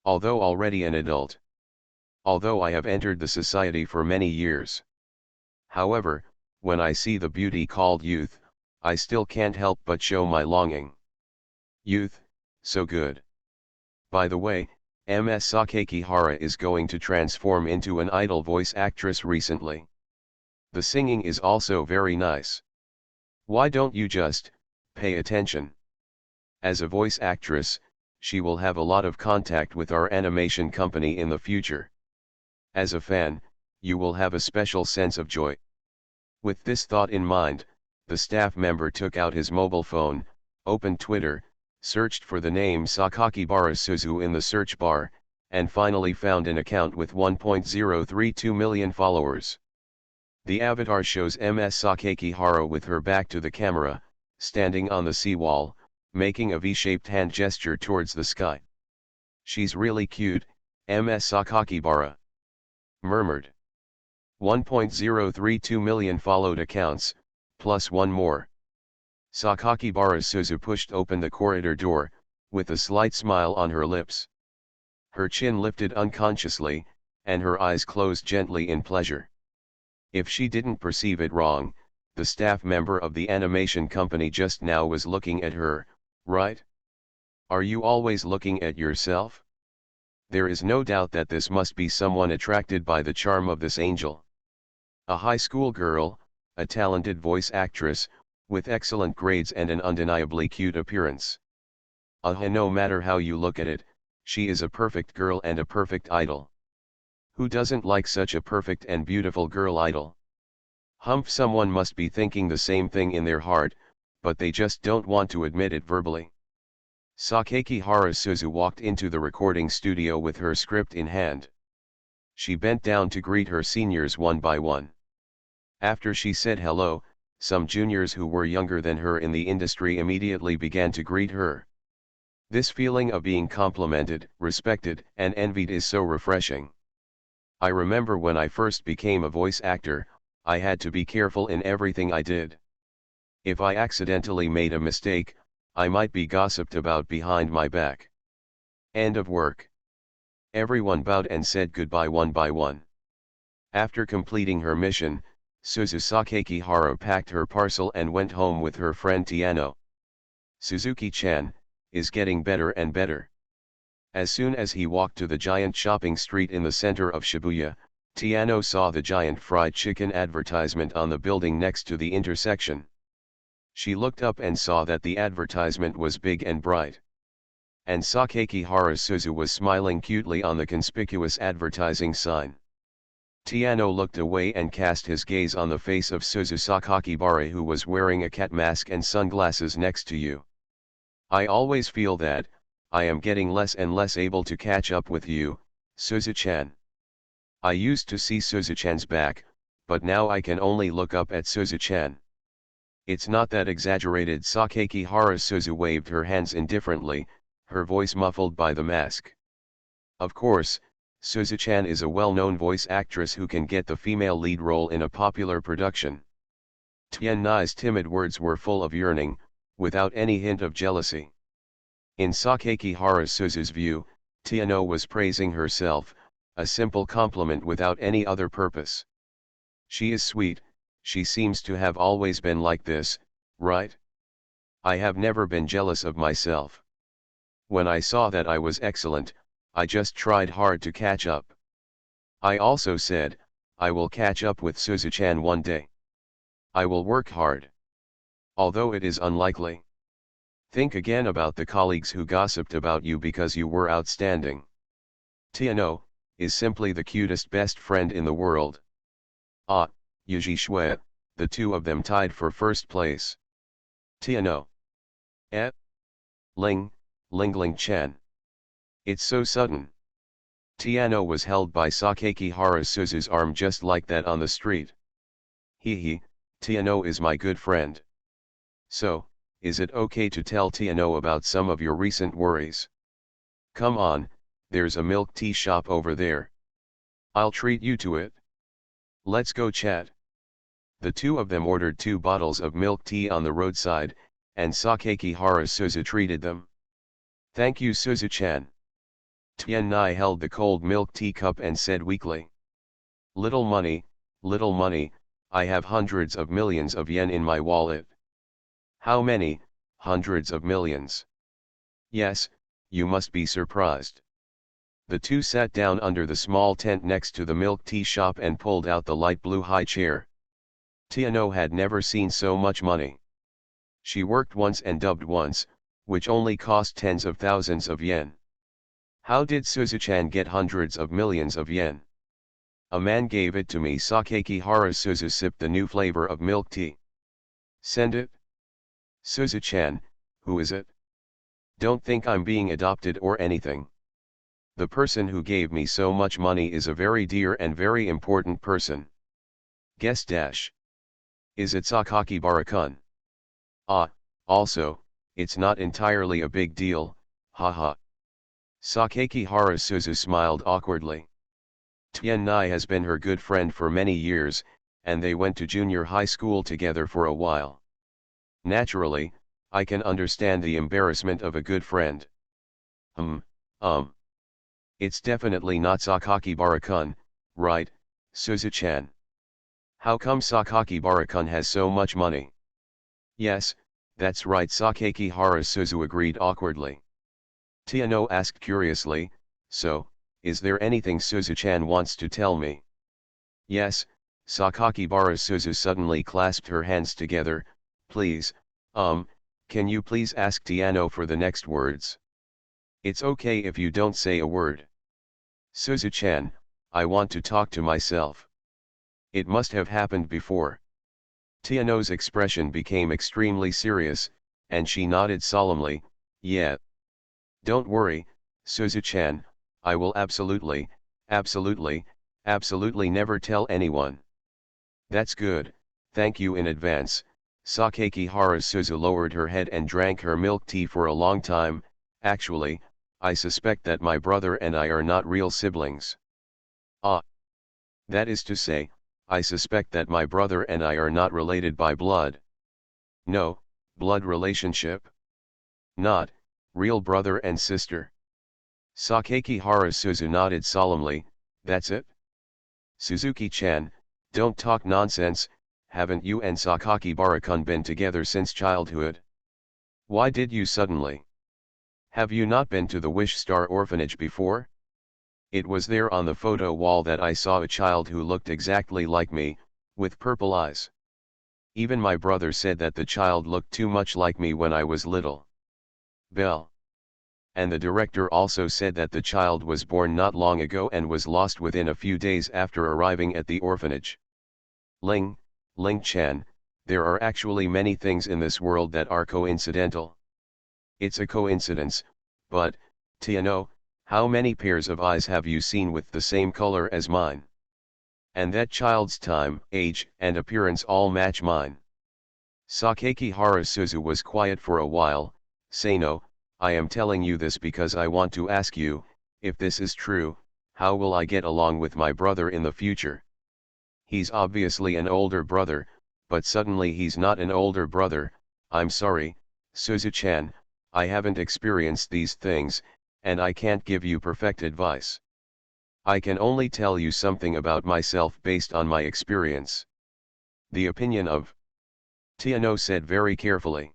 A: Although already an adult. Although I have entered the society for many years. However, when I see the beauty called youth, I still can't help but show my longing. Youth, so good. By the way, Ms. Sakaki Hara is going to transform into an idol voice actress recently. The singing is also very nice. Why don't you just pay attention? As a voice actress, she will have a lot of contact with our animation company in the future. As a fan, you will have a special sense of joy. With this thought in mind, the staff member took out his mobile phone, opened Twitter, searched for the name Sakakibara Suzu in the search bar, and finally found an account with 1.032 million followers. The avatar shows Ms. Sakakihara with her back to the camera, standing on the seawall, making a V-shaped hand gesture towards the sky. She's really cute, Ms. Sakakibara murmured. 1.032 million followed accounts, plus one more. Sakakibara Suzu pushed open the corridor door, with a slight smile on her lips. Her chin lifted unconsciously, and her eyes closed gently in pleasure. If she didn't perceive it wrong, the staff member of the animation company just now was looking at her, right? Are you always looking at yourself? There is no doubt that this must be someone attracted by the charm of this angel. A high school girl, a talented voice actress, with excellent grades and an undeniably cute appearance. No matter how you look at it, she is a perfect girl and a perfect idol. Who doesn't like such a perfect and beautiful girl idol? Someone must be thinking the same thing in their heart, but they just don't want to admit it verbally. Sakakihara Suzu walked into the recording studio with her script in hand. She bent down to greet her seniors one by one. After she said hello, some juniors who were younger than her in the industry immediately began to greet her. This feeling of being complimented, respected, and envied is so refreshing. I remember when I first became a voice actor, I had to be careful in everything I did. If I accidentally made a mistake, I might be gossiped about behind my back. End of work. Everyone bowed and said goodbye one by one. After completing her mission, Suzu Sakakihara packed her parcel and went home with her friend Tiano. Suzuki-chan is getting better and better. As soon as he walked to the giant shopping street in the center of Shibuya, Tiano saw the giant fried chicken advertisement on the building next to the intersection. She looked up and saw that the advertisement was big and bright. And Sakakihara Suzu was smiling cutely on the conspicuous advertising sign. Tiano looked away and cast his gaze on the face of Suzu Sakakibara, who was wearing a cat mask and sunglasses next to you. I always feel that I am getting less and less able to catch up with you, Suzu-chan. I used to see Suzu-chan's back, but now I can only look up at Suzu-chan. It's not that exaggerated. Sakakihara Suzu waved her hands indifferently, her voice muffled by the mask. Of course, Suzu-chan is a well-known voice actress who can get the female lead role in a popular production. Tian Nai's timid words were full of yearning, without any hint of jealousy. In Sakakihara Suzu's view, Tiano was praising herself, a simple compliment without any other purpose. She is sweet, she seems to have always been like this, right? I have never been jealous of myself. When I saw that I was excellent, I just tried hard to catch up. I also said, I will catch up with Suzu-chan one day. I will work hard. Although it is unlikely. Think again about the colleagues who gossiped about you because you were outstanding. Tiano is simply the cutest best friend in the world. Ah, Yuji Shui, the two of them tied for first place. Tiano. Lingling-chan. It's so sudden. Tiano was held by Sakakihara Suzu's arm just like that on the street. Tiano is my good friend. So, is it okay to tell Tiano about some of your recent worries? Come on, there's a milk tea shop over there. I'll treat you to it. Let's go chat. The two of them ordered 2 bottles of milk tea on the roadside, and Sakakihara Suzu treated them. Thank you Suzu-chan. Tianai held the cold milk teacup and said weakly. Little money, I have hundreds of millions of yen in my wallet. How many, hundreds of millions? Yes, you must be surprised. The two sat down under the small tent next to the milk tea shop and pulled out the light blue high chair. Tiano had never seen so much money. She worked once and dubbed once, which only cost tens of thousands of yen. How did Suzu-chan get hundreds of millions of yen? A man gave it to me. Sakakihara Suzu sipped the new flavor of milk tea. Send it? Suzu-chan, who is it? Don't think I'm being adopted or anything. The person who gave me so much money is a very dear and very important person. Guess dash. Is it Sakakibara-kun? Ah, also, it's not entirely a big deal, haha. Sakakihara Suzu smiled awkwardly. Tianai has been her good friend for many years, and they went to junior high school together for a while. Naturally, I can understand the embarrassment of a good friend. It's definitely not Sakakibara-kun, right, Suzu-chan? How come Sakakibara-kun has so much money? Yes, that's right, Sakakihara Suzu agreed awkwardly. Tiano asked curiously, so, is there anything Suzu-chan wants to tell me? Yes, Sakakibara Suzu suddenly clasped her hands together, please, can you please ask Tiano for the next words? It's okay if you don't say a word. Suzu-chan, I want to talk to myself. It must have happened before. Tiano's expression became extremely serious, and she nodded solemnly, yeah. Don't worry, Suzu-chan, I will absolutely never tell anyone. That's good, thank you in advance. Sakakihara Suzu lowered her head and drank her milk tea for a long time. Actually, I suspect that my brother and I are not real siblings. Ah. That is to say, I suspect that my brother and I are not related by blood. No, blood relationship? Not, real brother and sister. Sakakihara Suzu nodded solemnly, that's it? Suzuki-chan, don't talk nonsense, haven't you and Sakakibara-kun been together since childhood? Why did you suddenly? Have you not been to the Wish Star orphanage before? It was there on the photo wall that I saw a child who looked exactly like me, with purple eyes. Even my brother said that the child looked too much like me when I was little. Bell. And the director also said that the child was born not long ago and was lost within a few days after arriving at the orphanage. Ling-chan, there are actually many things in this world that are coincidental. It's a coincidence, but, Tiano, how many pairs of eyes have you seen with the same color as mine? And that child's time, age, and appearance all match mine. Sakakihara Suzu was quiet for a while. Seino, I am telling you this because I want to ask you, if this is true, how will I get along with my brother in the future? He's obviously an older brother, but suddenly he's not an older brother. I'm sorry, Suzu-chan, I haven't experienced these things, and I can't give you perfect advice. I can only tell you something about myself based on my experience. The opinion of Tiano said very carefully.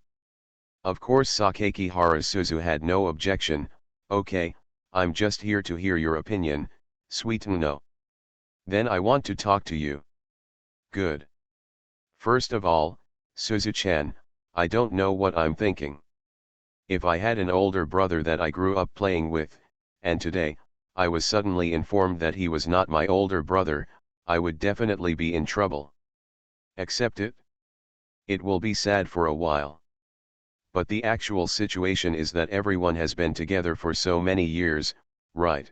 A: Of course Sakakihara Suzu had no objection. Okay, I'm just here to hear your opinion, sweet no. Then I want to talk to you. Good. First of all, Suzu-chan, I don't know what I'm thinking. If I had an older brother that I grew up playing with, and today, I was suddenly informed that he was not my older brother, I would definitely be in trouble. Accept it? It will be sad for a while. But the actual situation is that everyone has been together for so many years, right?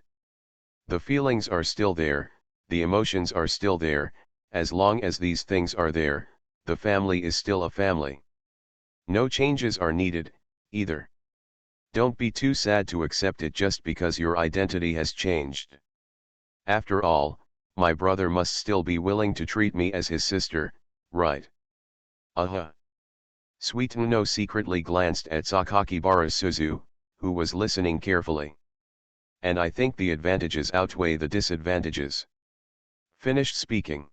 A: The feelings are still there, the emotions are still there. As long as these things are there, the family is still a family. No changes are needed, either. Don't be too sad to accept it just because your identity has changed. After all, my brother must still be willing to treat me as his sister, right? Sweet no secretly glanced at Sakakibara Suzu, who was listening carefully. and I think the advantages outweigh the disadvantages. Finished speaking.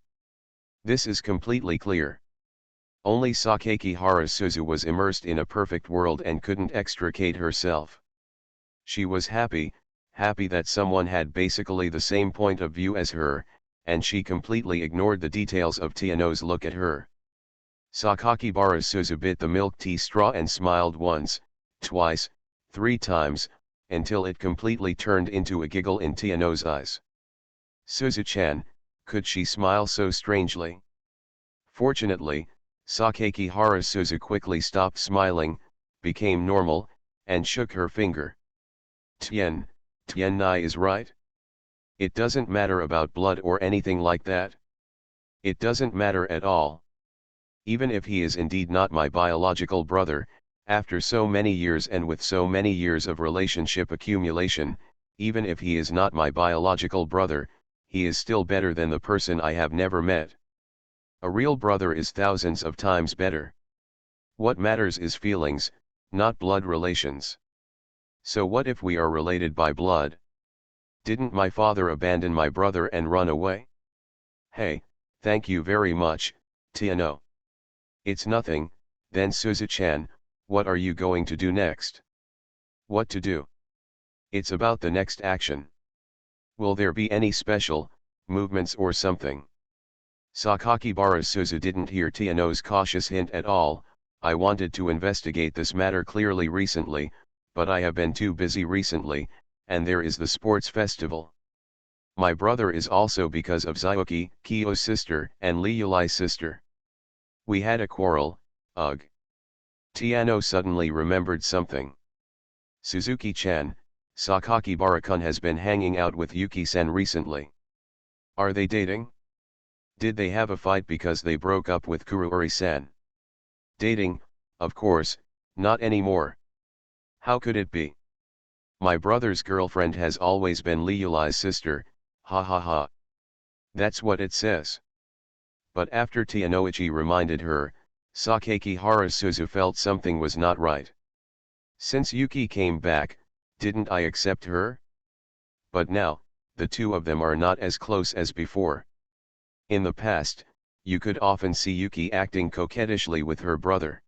A: This is completely clear. Only Sakakihara Suzu was immersed in a perfect world and couldn't extricate herself. She was happy that someone had basically the same point of view as her, and she completely ignored the details of Tiano's look at her. Sakakibara Suzu bit the milk tea straw and smiled once, twice, 3 times, until it completely turned into a giggle in Tiano's eyes. Suzu-chan, could she smile so strangely? Fortunately, Sakakihara Suzu quickly stopped smiling, became normal, and shook her finger. Tien Nai is right. It doesn't matter about blood or anything like that. It doesn't matter at all. Even if he is indeed not my biological brother, after so many years and with so many years of relationship accumulation, even if he is not my biological brother, he is still better than the person I have never met. A real brother is thousands of times better. What matters is feelings, not blood relations. So what if we are related by blood? Didn't my father abandon my brother and run away? Hey, thank you very much, Tiano. It's nothing. Then Suzu-chan, what are you going to do next? What to do? It's about the next action. Will there be any special movements or something? Sakakibara Suzu didn't hear Tiano's cautious hint at all. I wanted to investigate this matter clearly recently, but I have been too busy recently, and there is the sports festival. My brother is also because of Zyuki, Kyo's sister, and Liulai's sister. We had a quarrel, ugh. Tiano suddenly remembered something. Suzuki-chan, Sakakibara-kun has been hanging out with Yuki-san recently. Are they dating? Did they have a fight because they broke up with Kuruori-san? Dating, of course, not anymore. How could it be? My brother's girlfriend has always been Liulai's sister, ha ha ha. That's what it says. But after Tianoichi reminded her, Sakakihara Suzu felt something was not right. Since Yuki came back, didn't I accept her? But now, the two of them are not as close as before. In the past, you could often see Yuki acting coquettishly with her brother.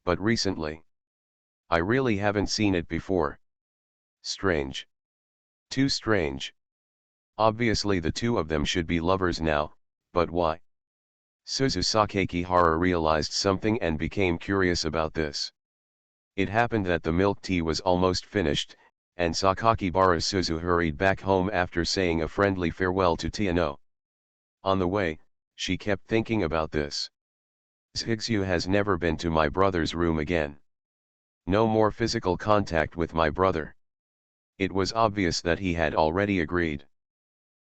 A: But recently, I really haven't seen it before. Strange. Too strange. Obviously the two of them should be lovers now, but why? Suzu Sakakihara realized something and became curious about this. It happened that the milk tea was almost finished, and Sakakibara Suzu hurried back home after saying a friendly farewell to Tiano. On the way, she kept thinking about this. Zhigzu has never been to my brother's room again. No more physical contact with my brother. It was obvious that he had already agreed.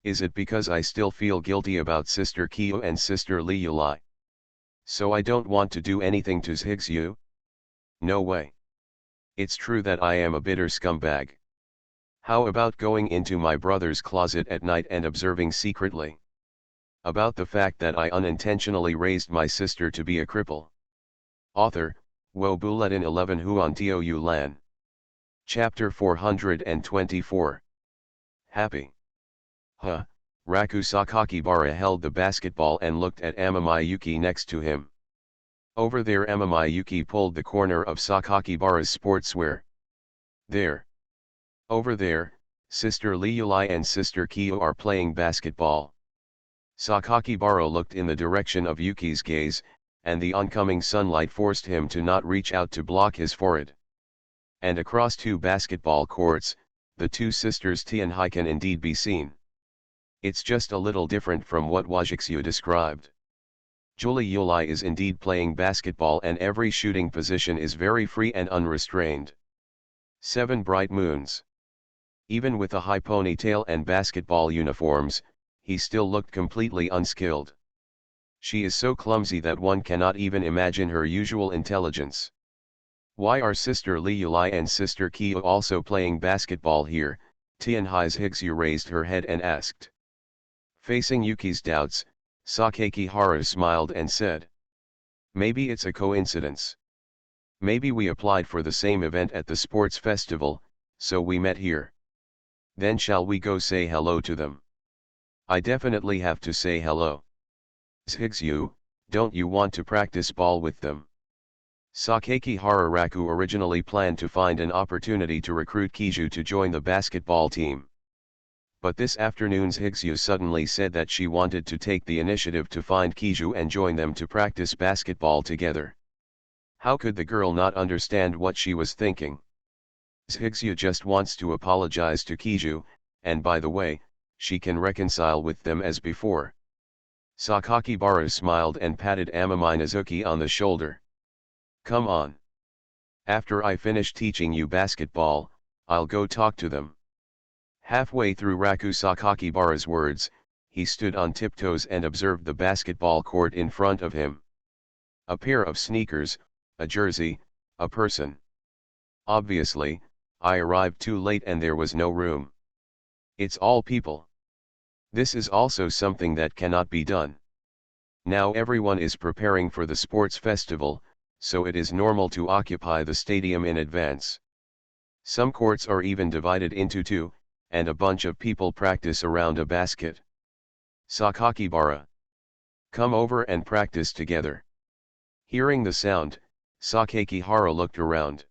A: Is it because I still feel guilty about Sister Kyo and Sister Liulai? So I don't want to do anything to Zhigzu? No way. It's true that I am a bitter scumbag. How about going into my brother's closet at night and observing secretly? About the fact that I unintentionally raised my sister to be a cripple. Author, Wo Bulletin 11 Huan Tio Yu Lan. Chapter 424. Happy. Raku Sakakibara held the basketball and looked at Amami Yuki next to him. Over there Amami Yuki pulled the corner of Sakakibara's sportswear. There. Over there, Sister Liulai and Sister Kyo are playing basketball. Sakakibara looked in the direction of Yuki's gaze, and the oncoming sunlight forced him to not reach out to block his forehead. And across 2 basketball courts, the 2 sisters Tianhai can indeed be seen. It's just a little different from what Wajixu described. Julie Yulai is indeed playing basketball and every shooting position is very free and unrestrained. 7 bright moons. Even with a high ponytail and basketball uniforms, he still looked completely unskilled. She is so clumsy that one cannot even imagine her usual intelligence. Why are Sister Liulai and Sister Kyo also playing basketball here? Tianhai's Higsu raised her head and asked. Facing Yuki's doubts, Sakakihara smiled and said. Maybe it's a coincidence. Maybe we applied for the same event at the sports festival, so we met here. Then shall we go say hello to them? I definitely have to say hello. Zhigzhu, don't you want to practice ball with them? Sakakihara Raku originally planned to find an opportunity to recruit Kiju to join the basketball team. But this afternoon Zhigzhu suddenly said that she wanted to take the initiative to find Kiju and join them to practice basketball together. How could the girl not understand what she was thinking? Zhigzhu just wants to apologize to Kiju, and by the way, she can reconcile with them as before. Sakakibara smiled and patted Amami Nazuki on the shoulder. Come on. After I finish teaching you basketball, I'll go talk to them. Halfway through Raku Sakakibara's words, he stood on tiptoes and observed the basketball court in front of him. A pair of sneakers, a jersey, a person. Obviously, I arrived too late and there was no room. It's all people. This is also something that cannot be done. Now everyone is preparing for the sports festival, so it is normal to occupy the stadium in advance. Some courts are even divided into two, and a bunch of people practice around a basket. Sakakibara. Come over and practice together. Hearing the sound, Sakakihara looked around.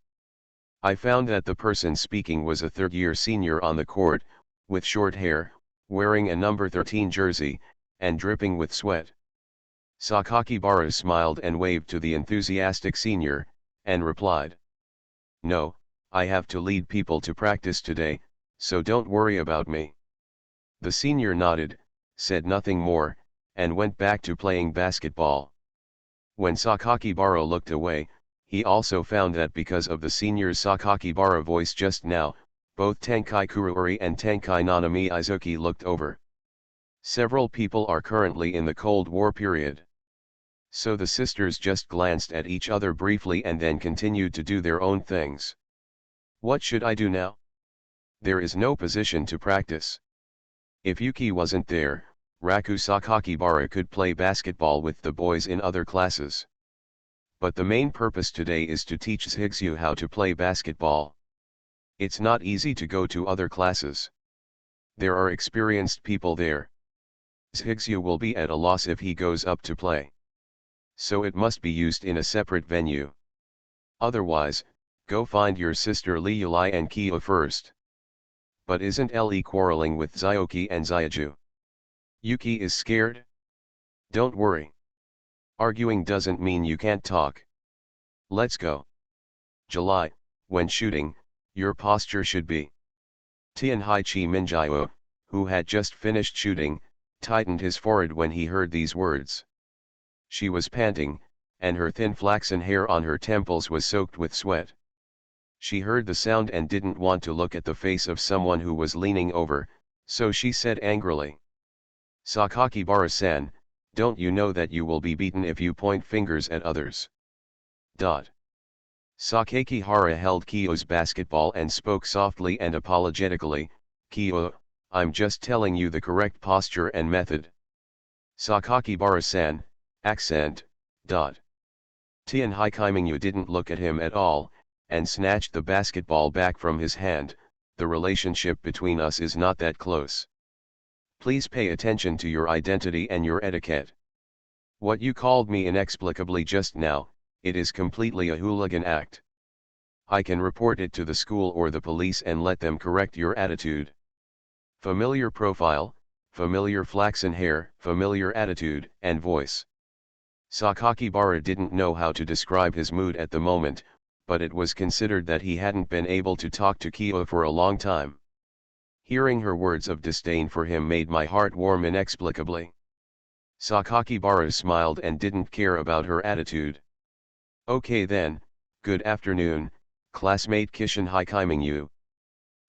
A: I found that the person speaking was a third-year senior on the court, with short hair, wearing a number 13 jersey, and dripping with sweat. Sakakibara smiled and waved to the enthusiastic senior, and replied. No, I have to lead people to practice today, so don't worry about me. The senior nodded, said nothing more, and went back to playing basketball. When Sakakibara looked away, he also found that because of the senior's Sakakibara voice just now, both Tenkai Kuruori and Tenkai Nanami Izuki looked over. Several people are currently in the Cold War period. So the sisters just glanced at each other briefly and then continued to do their own things. What should I do now? There is no position to practice. If Yuki wasn't there, Raku Sakakibara could play basketball with the boys in other classes. But the main purpose today is to teach Zhigzhu how to play basketball. It's not easy to go to other classes. There are experienced people there. Zhigzhu will be at a loss if he goes up to play. So it must be used in a separate venue. Otherwise, go find your sister Liulai and Kia first. But isn't Le quarreling with Zyoki and Zyaju? Yuki is scared? Don't worry. Arguing doesn't mean you can't talk. Let's go. July, when shooting, your posture should be. Tianhaichi Minjio, who had just finished shooting, tightened his forehead when he heard these words. She was panting, and her thin flaxen hair on her temples was soaked with sweat. She heard the sound and didn't want to look at the face of someone who was leaning over, so she said angrily. Sakakibara-san, don't you know that you will be beaten if you point fingers at others? Sakakihara held Kyo's basketball and spoke softly and apologetically, Kyo, I'm just telling you the correct posture and method. Sakakibara-san, accent. Tianhaichi didn't look at him at all, and snatched the basketball back from his hand. The relationship between us is not that close. Please pay attention to your identity and your etiquette. What you called me inexplicably just now, it is completely a hooligan act. I can report it to the school or the police and let them correct your attitude. Familiar profile, familiar flaxen hair, familiar attitude and voice. Sakakibara didn't know how to describe his mood at the moment, but it was considered that he hadn't been able to talk to Kyo for a long time. Hearing her words of disdain for him made my heart warm inexplicably. Sakakibara smiled and didn't care about her attitude. Okay then, good afternoon, classmate Kishin-haikai-mingyu.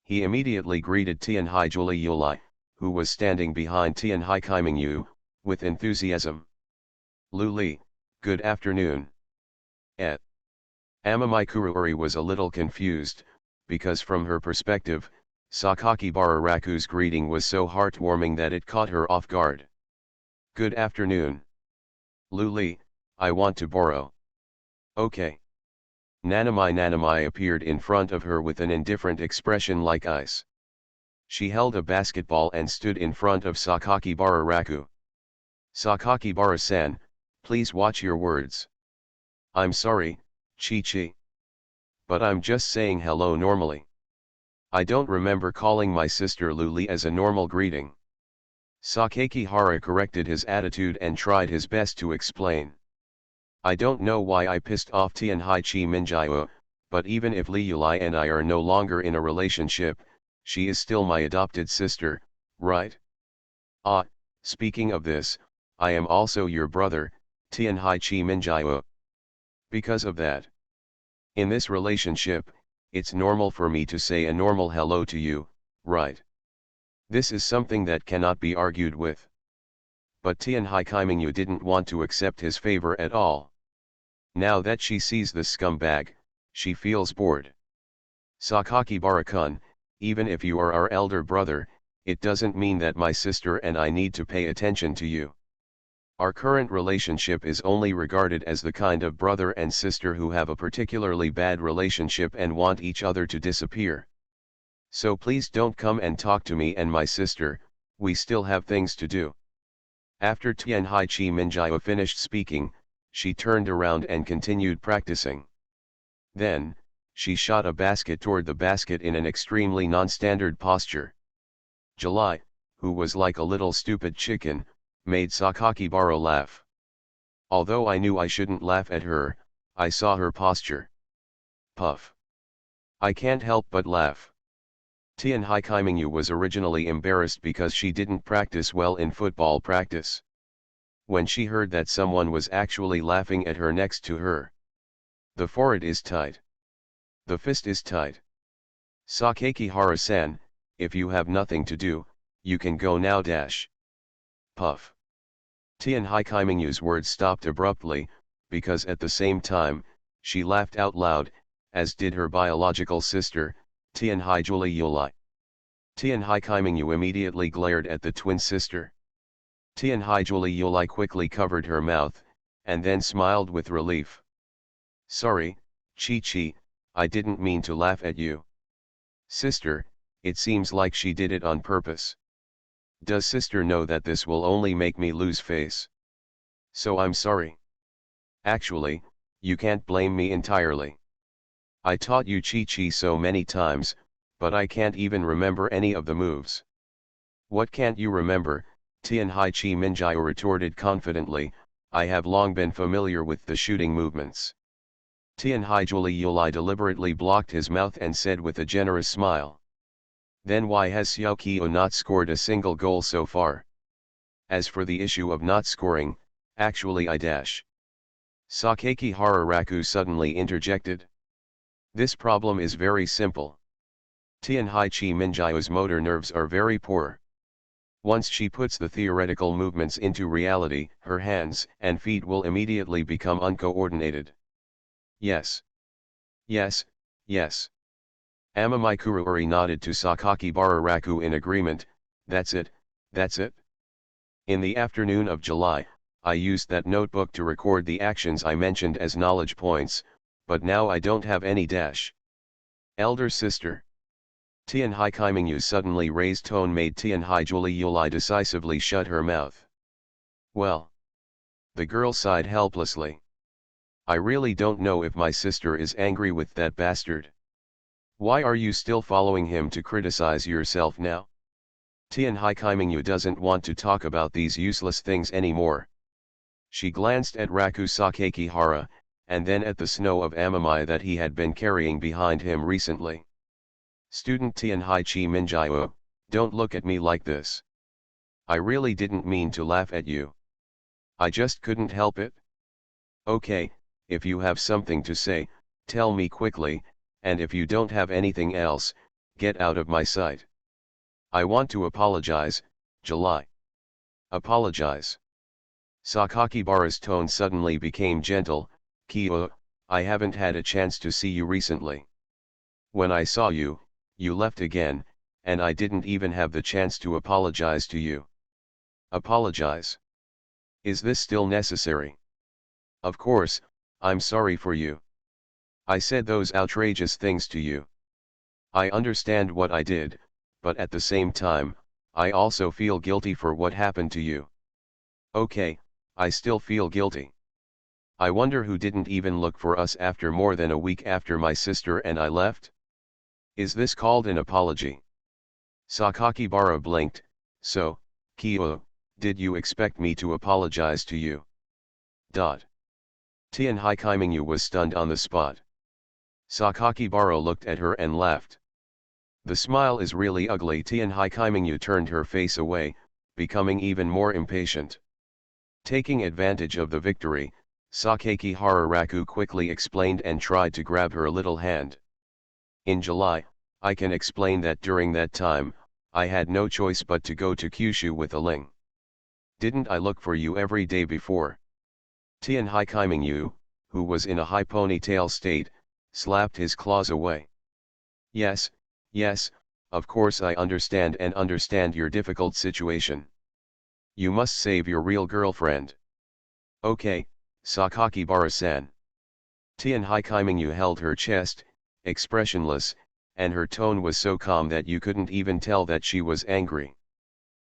A: He immediately greeted Tianhai-Juli Yulai, who was standing behind Tianhai-kai-mingyu, with enthusiasm. Luli, good afternoon. Amami Kuruori was a little confused, because from her perspective, Sakakibara Raku's greeting was so heartwarming that it caught her off guard. Good afternoon. Luli, I want to borrow. Okay. Nanami appeared in front of her with an indifferent expression like ice. She held a basketball and stood in front of Sakakibara Raku. Sakakibara-san, please watch your words. I'm sorry, Chi-Chi. But I'm just saying hello normally. I don't remember calling my sister Luli as a normal greeting. Sakakihara corrected his attitude and tried his best to explain. I don't know why I pissed off Tianhai-chi Minjio, but even if Li Yulai and I are no longer in a relationship, she is still my adopted sister, right? Ah, speaking of this, I am also your brother, Tianhai-chi Minjio. Because of that. In this relationship, it's normal for me to say a normal hello to you, right? This is something that cannot be argued with. But Tianhai Kaimingyu didn't want to accept his favor at all. Now that she sees the scumbag, she feels bored. Sakakibara-kun, even if you are our elder brother, it doesn't mean that my sister and I need to pay attention to you. Our current relationship is only regarded as the kind of brother and sister who have a particularly bad relationship and want each other to disappear. So please don't come and talk to me and my sister, we still have things to do. After Tianhai-chi Minjio finished speaking, she turned around and continued practicing. Then, she shot a basket toward the basket in an extremely non-standard posture. July, who was like a little stupid chicken, made Sakakibara laugh. Although I knew I shouldn't laugh at her, I saw her posture. Puff. I can't help but laugh. Tianhai Kaimingyu was originally embarrassed because she didn't practice well in football practice. When she heard that someone was actually laughing at her next to her. The forehead is tight. The fist is tight. Sakakihara-san, if you have nothing to do, you can go now dash. Puff. Tianhai Kaimingyu's words stopped abruptly, because at the same time, she laughed out loud, as did her biological sister, Tianhai Julie Yulai. Tianhai Kaimingyu immediately glared at the twin sister. Tianhai Julie Yulai quickly covered her mouth, and then smiled with relief. Sorry, Chi-Chi, I didn't mean to laugh at you. Sister, it seems like she did it on purpose. Does sister know that this will only make me lose face? So I'm sorry. Actually, you can't blame me entirely. I taught you Chi-Chi so many times, but I can't even remember any of the moves. What can't you remember? Tianhai-chi Minjio retorted confidently, I have long been familiar with the shooting movements. Tianhai Julie Yulai deliberately blocked his mouth and said with a generous smile. Then why has Xiao Qiu not scored a single goal so far? As for the issue of not scoring, actually I dash. Sakakihara Raku suddenly interjected. This problem is very simple. Tianhai-chi Minjio's motor nerves are very poor. Once she puts the theoretical movements into reality, her hands and feet will immediately become uncoordinated. Yes. Yes, yes. Amamai Kuruori nodded to Sakakibara Raku in agreement, that's it, that's it. In the afternoon of July, I used that notebook to record the actions I mentioned as knowledge points, but now I don't have any dash. Elder sister. Tianhai Kaimingyu suddenly raised tone made Tianhai Julie Yulai decisively shut her mouth. Well. The girl sighed helplessly. I really don't know if my sister is angry with that bastard. Why are you still following him to criticize yourself now? Tianhai Kaimingyu doesn't want to talk about these useless things anymore. She glanced at Raku Sakakihara, and then at the snow of Amamai that he had been carrying behind him recently. Student Tianhai-chi Minjio, don't look at me like this. I really didn't mean to laugh at you. I just couldn't help it. Okay, if you have something to say, tell me quickly, and if you don't have anything else, get out of my sight. I want to apologize, July. Apologize. Sakakibara's tone suddenly became gentle, Kyo, I haven't had a chance to see you recently. When I saw you, you left again, and I didn't even have the chance to apologize to you. Apologize? Is this still necessary? Of course, I'm sorry for you. I said those outrageous things to you. I understand what I did, but at the same time, I also feel guilty for what happened to you. Okay, I still feel guilty. I wonder who didn't even look for us after more than a week after my sister and I left? Is this called an apology? Sakakibara blinked. So, Kyo, did you expect me to apologize to you? Tianhai Kaimingyu was stunned on the spot. Sakakibara looked at her and laughed. The smile is really ugly. Tianhai Kaimingyu turned her face away, becoming even more impatient. Taking advantage of the victory, Sakaki Hararaku quickly explained and tried to grab her little hand. In July, I can explain that during that time, I had no choice but to go to Kyushu with a Ling. Didn't I look for you every day before? Tianhai Kaimingyu, who was in a high ponytail state, slapped his claws away. Yes, yes, of course I understand your difficult situation. You must save your real girlfriend. Okay, Sakakibara-san. Tianhai Kaimingyu held her chest, expressionless, and her tone was so calm that you couldn't even tell that she was angry.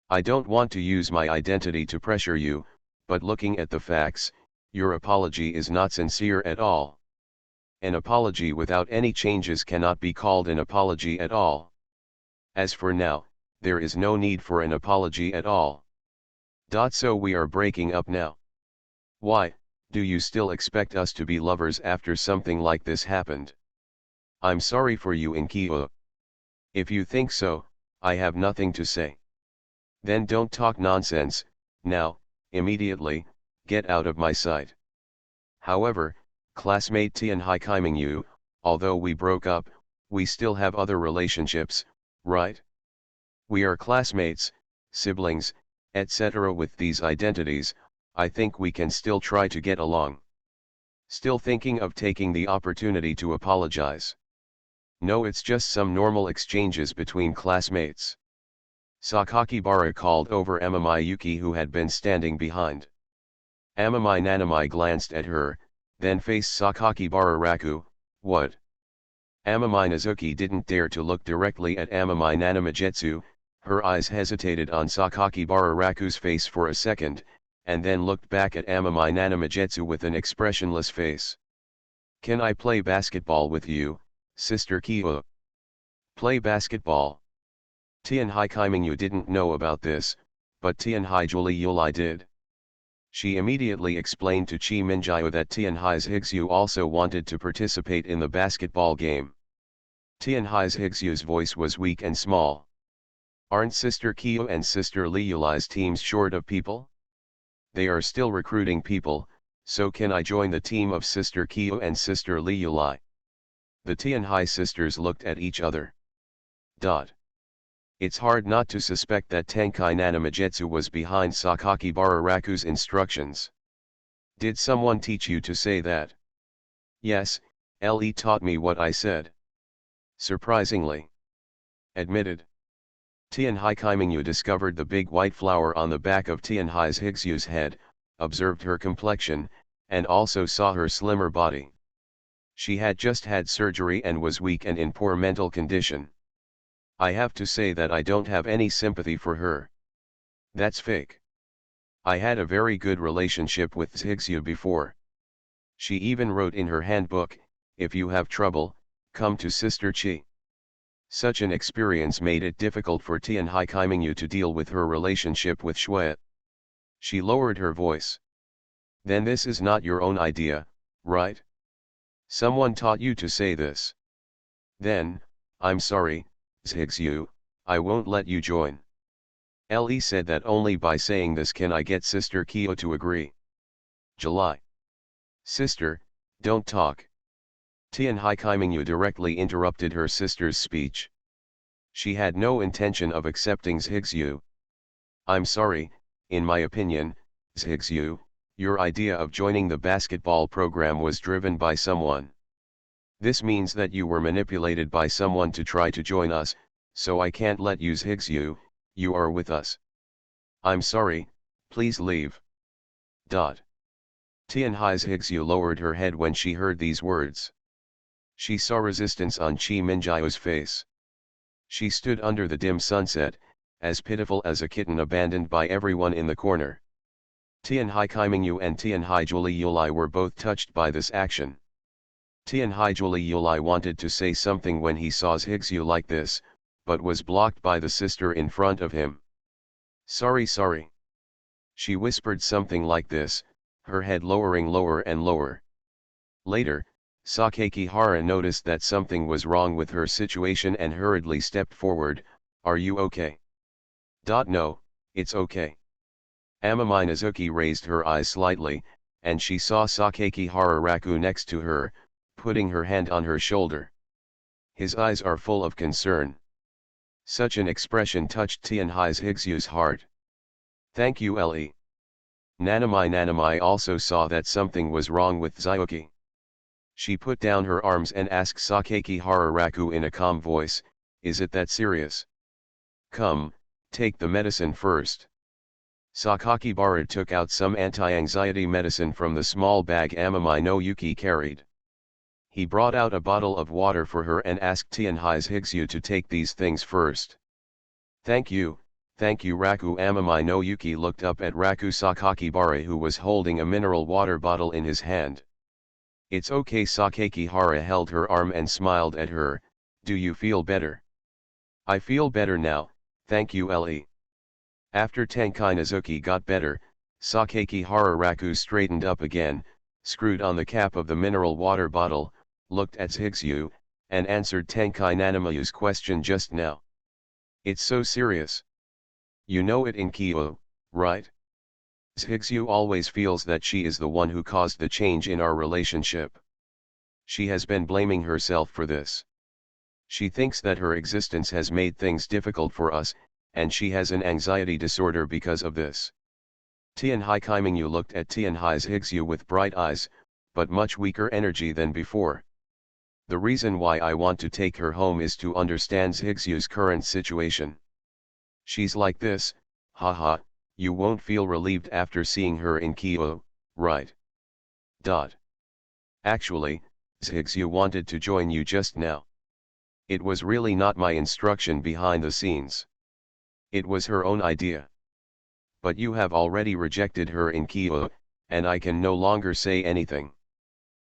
A: I don't want to use my identity to pressure you, but looking at the facts, your apology is not sincere at all. An apology without any changes cannot be called an apology at all. As for now, there is no need for an apology at all. So we are breaking up now. Why, do you still expect us to be lovers after something like this happened? I'm sorry for you in Kyo. If you think so, I have nothing to say. Then don't talk nonsense, now, immediately, get out of my sight. However, classmate Tianhai Kaimingyu, although we broke up, we still have other relationships, right? We are classmates, siblings, etc. With these identities, I think we can still try to get along. Still thinking of taking the opportunity to apologize. No, it's just some normal exchanges between classmates. Sakakibara called over Amami Yuki, who had been standing behind. Amami Nanami glanced at her, then faced Sakakibara Raku. What? Amami Nazuki didn't dare to look directly at Amami Nanamijetsu. Her eyes hesitated on Sakakibara Raku's face for a second, and then looked back at Amami Nanamijetsu with an expressionless face. Can I play basketball with you, Sister Kyo? Play basketball? Tianhai Kaimingyu didn't know about this, but Tianhai Julie Yulai did. She immediately explained to Chi Minjiu that Tianhai's Higsu also wanted to participate in the basketball game. Tianhai's Higsu's voice was weak and small. Aren't Sister Kyo and Sister Li Yulai's teams short of people? They are still recruiting people, so can I join the team of Sister Kyo and Sister Li Yulai? The Tianhai sisters looked at each other. It's hard not to suspect that Tenkai Nanamijetsu was behind Sakakibara Raku's instructions. Did someone teach you to say that? Yes, Le taught me what I said. Surprisingly. Admitted. Tianhai Kaimingyu discovered the big white flower on the back of Tianhai's Higsu's head, observed her complexion, and also saw her slimmer body. She had just had surgery and was weak and in poor mental condition. I have to say that I don't have any sympathy for her. That's fake. I had a very good relationship with Higsu before. She even wrote in her handbook, if you have trouble, come to Sister Chi. Such an experience made it difficult for Tianhai Kaimingyu to deal with her relationship with Shui. She lowered her voice. Then this is not your own idea, right? Someone taught you to say this. Then, I'm sorry, Higsu, I won't let you join. Le said that only by saying this can I get Sister Kyo to agree. July. Sister, don't talk. Tianhai Kaimingyu directly interrupted her sister's speech. She had no intention of accepting Higsu. I'm sorry, in my opinion, Higsu, your idea of joining the basketball program was driven by someone. This means that you were manipulated by someone to try to join us, so I can't let you Higsu, you are with us. I'm sorry, please leave. Tianhai's Higsu lowered her head when she heard these words. She saw resistance on Chi Minjiu's face. She stood under the dim sunset, as pitiful as a kitten abandoned by everyone in the corner. Tianhai Kaimingyu and Tianhai Julie Yulai were both touched by this action. Tianhai Julie Yulai wanted to say something when he saw Zhigzhu like this, but was blocked by the sister in front of him. Sorry. She whispered something like this, her head lowering lower and lower. Later, Sakakihara noticed that something was wrong with her situation and hurriedly stepped forward. Are you okay? No, it's okay. Amami Nazuki raised her eyes slightly, and she saw Sakakihara Raku next to her, putting her hand on her shoulder. His eyes are full of concern. Such an expression touched Tianhai's Higsyu's heart. Thank you, Ellie. Nanami also saw that something was wrong with Zyuki. She put down her arms and asked Sakakihara Raku in a calm voice, is it that serious? Come, take the medicine first. Sakakibara took out some anti-anxiety medicine from the small bag Amami no Yuki carried. He brought out a bottle of water for her and asked Tianhai's Higsu to take these things first. Thank you Raku. Amami no Yuki looked up at Raku Sakakibara, who was holding a mineral water bottle in his hand. It's okay. Sakakihara held her arm and smiled at her. Do you feel better? I feel better now, thank you Ellie. After Tenkai Nazuki got better, Sakakihara Raku straightened up again, screwed on the cap of the mineral water bottle, looked at Zhigzhu, and answered Tenkai Nanamayu's question just now. It's so serious. You know it in Kyo, right? Zhigzhu always feels that she is the one who caused the change in our relationship. She has been blaming herself for this. She thinks that her existence has made things difficult for us, and she has an anxiety disorder because of this. Tianhai Kaimingyu looked at Tianhai's Higsu with bright eyes, but much weaker energy than before. The reason why I want to take her home is to understand Higsu's current situation. She's like this, haha, you won't feel relieved after seeing her in Kyo, right? Actually, Zhigzhu wanted to join you just now. It was really not my instruction behind the scenes. It was her own idea. But you have already rejected her in Kyo, and I can no longer say anything.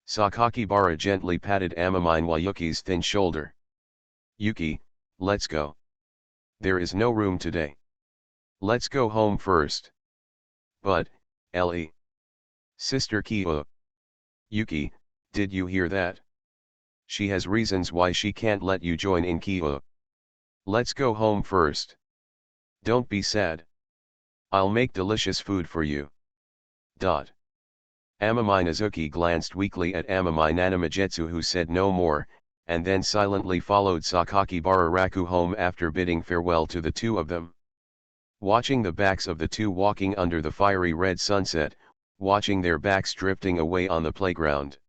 A: Sakakibara gently patted Amami no Yuki's thin shoulder. Yuki, let's go. There is no room today. Let's go home first. But, Ellie. Sister Kyo. Yuki, did you hear that? She has reasons why she can't let you join in Kyo. Let's go home first. Don't be sad. I'll make delicious food for you. Amami Nazuki glanced weakly at Amami Nanamajetsu, who said no more, and then silently followed Sakakibara Raku home after bidding farewell to the two of them. Watching the backs of the two walking under the fiery red sunset, watching their backs drifting away on the playground,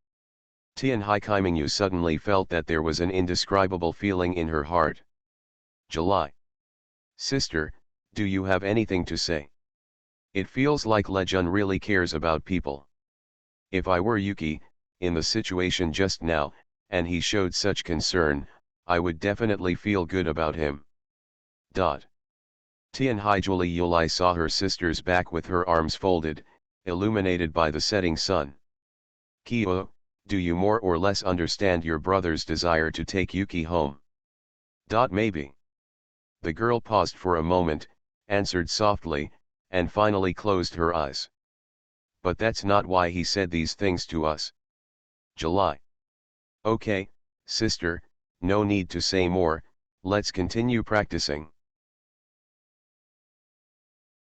A: Tianhai Kaimingyu suddenly felt that there was an indescribable feeling in her heart. July. Sister, do you have anything to say? It feels like Lejun really cares about people. If I were Yuki, in the situation just now, and he showed such concern, I would definitely feel good about him. Tianhai Julie Yulai saw her sister's back with her arms folded, illuminated by the setting sun. Kyo, do you more or less understand your brother's desire to take Yuki home? Maybe. The girl paused for a moment, answered softly, and finally closed her eyes. But that's not why he said these things to us. July. Okay, sister, no need to say more, let's continue practicing.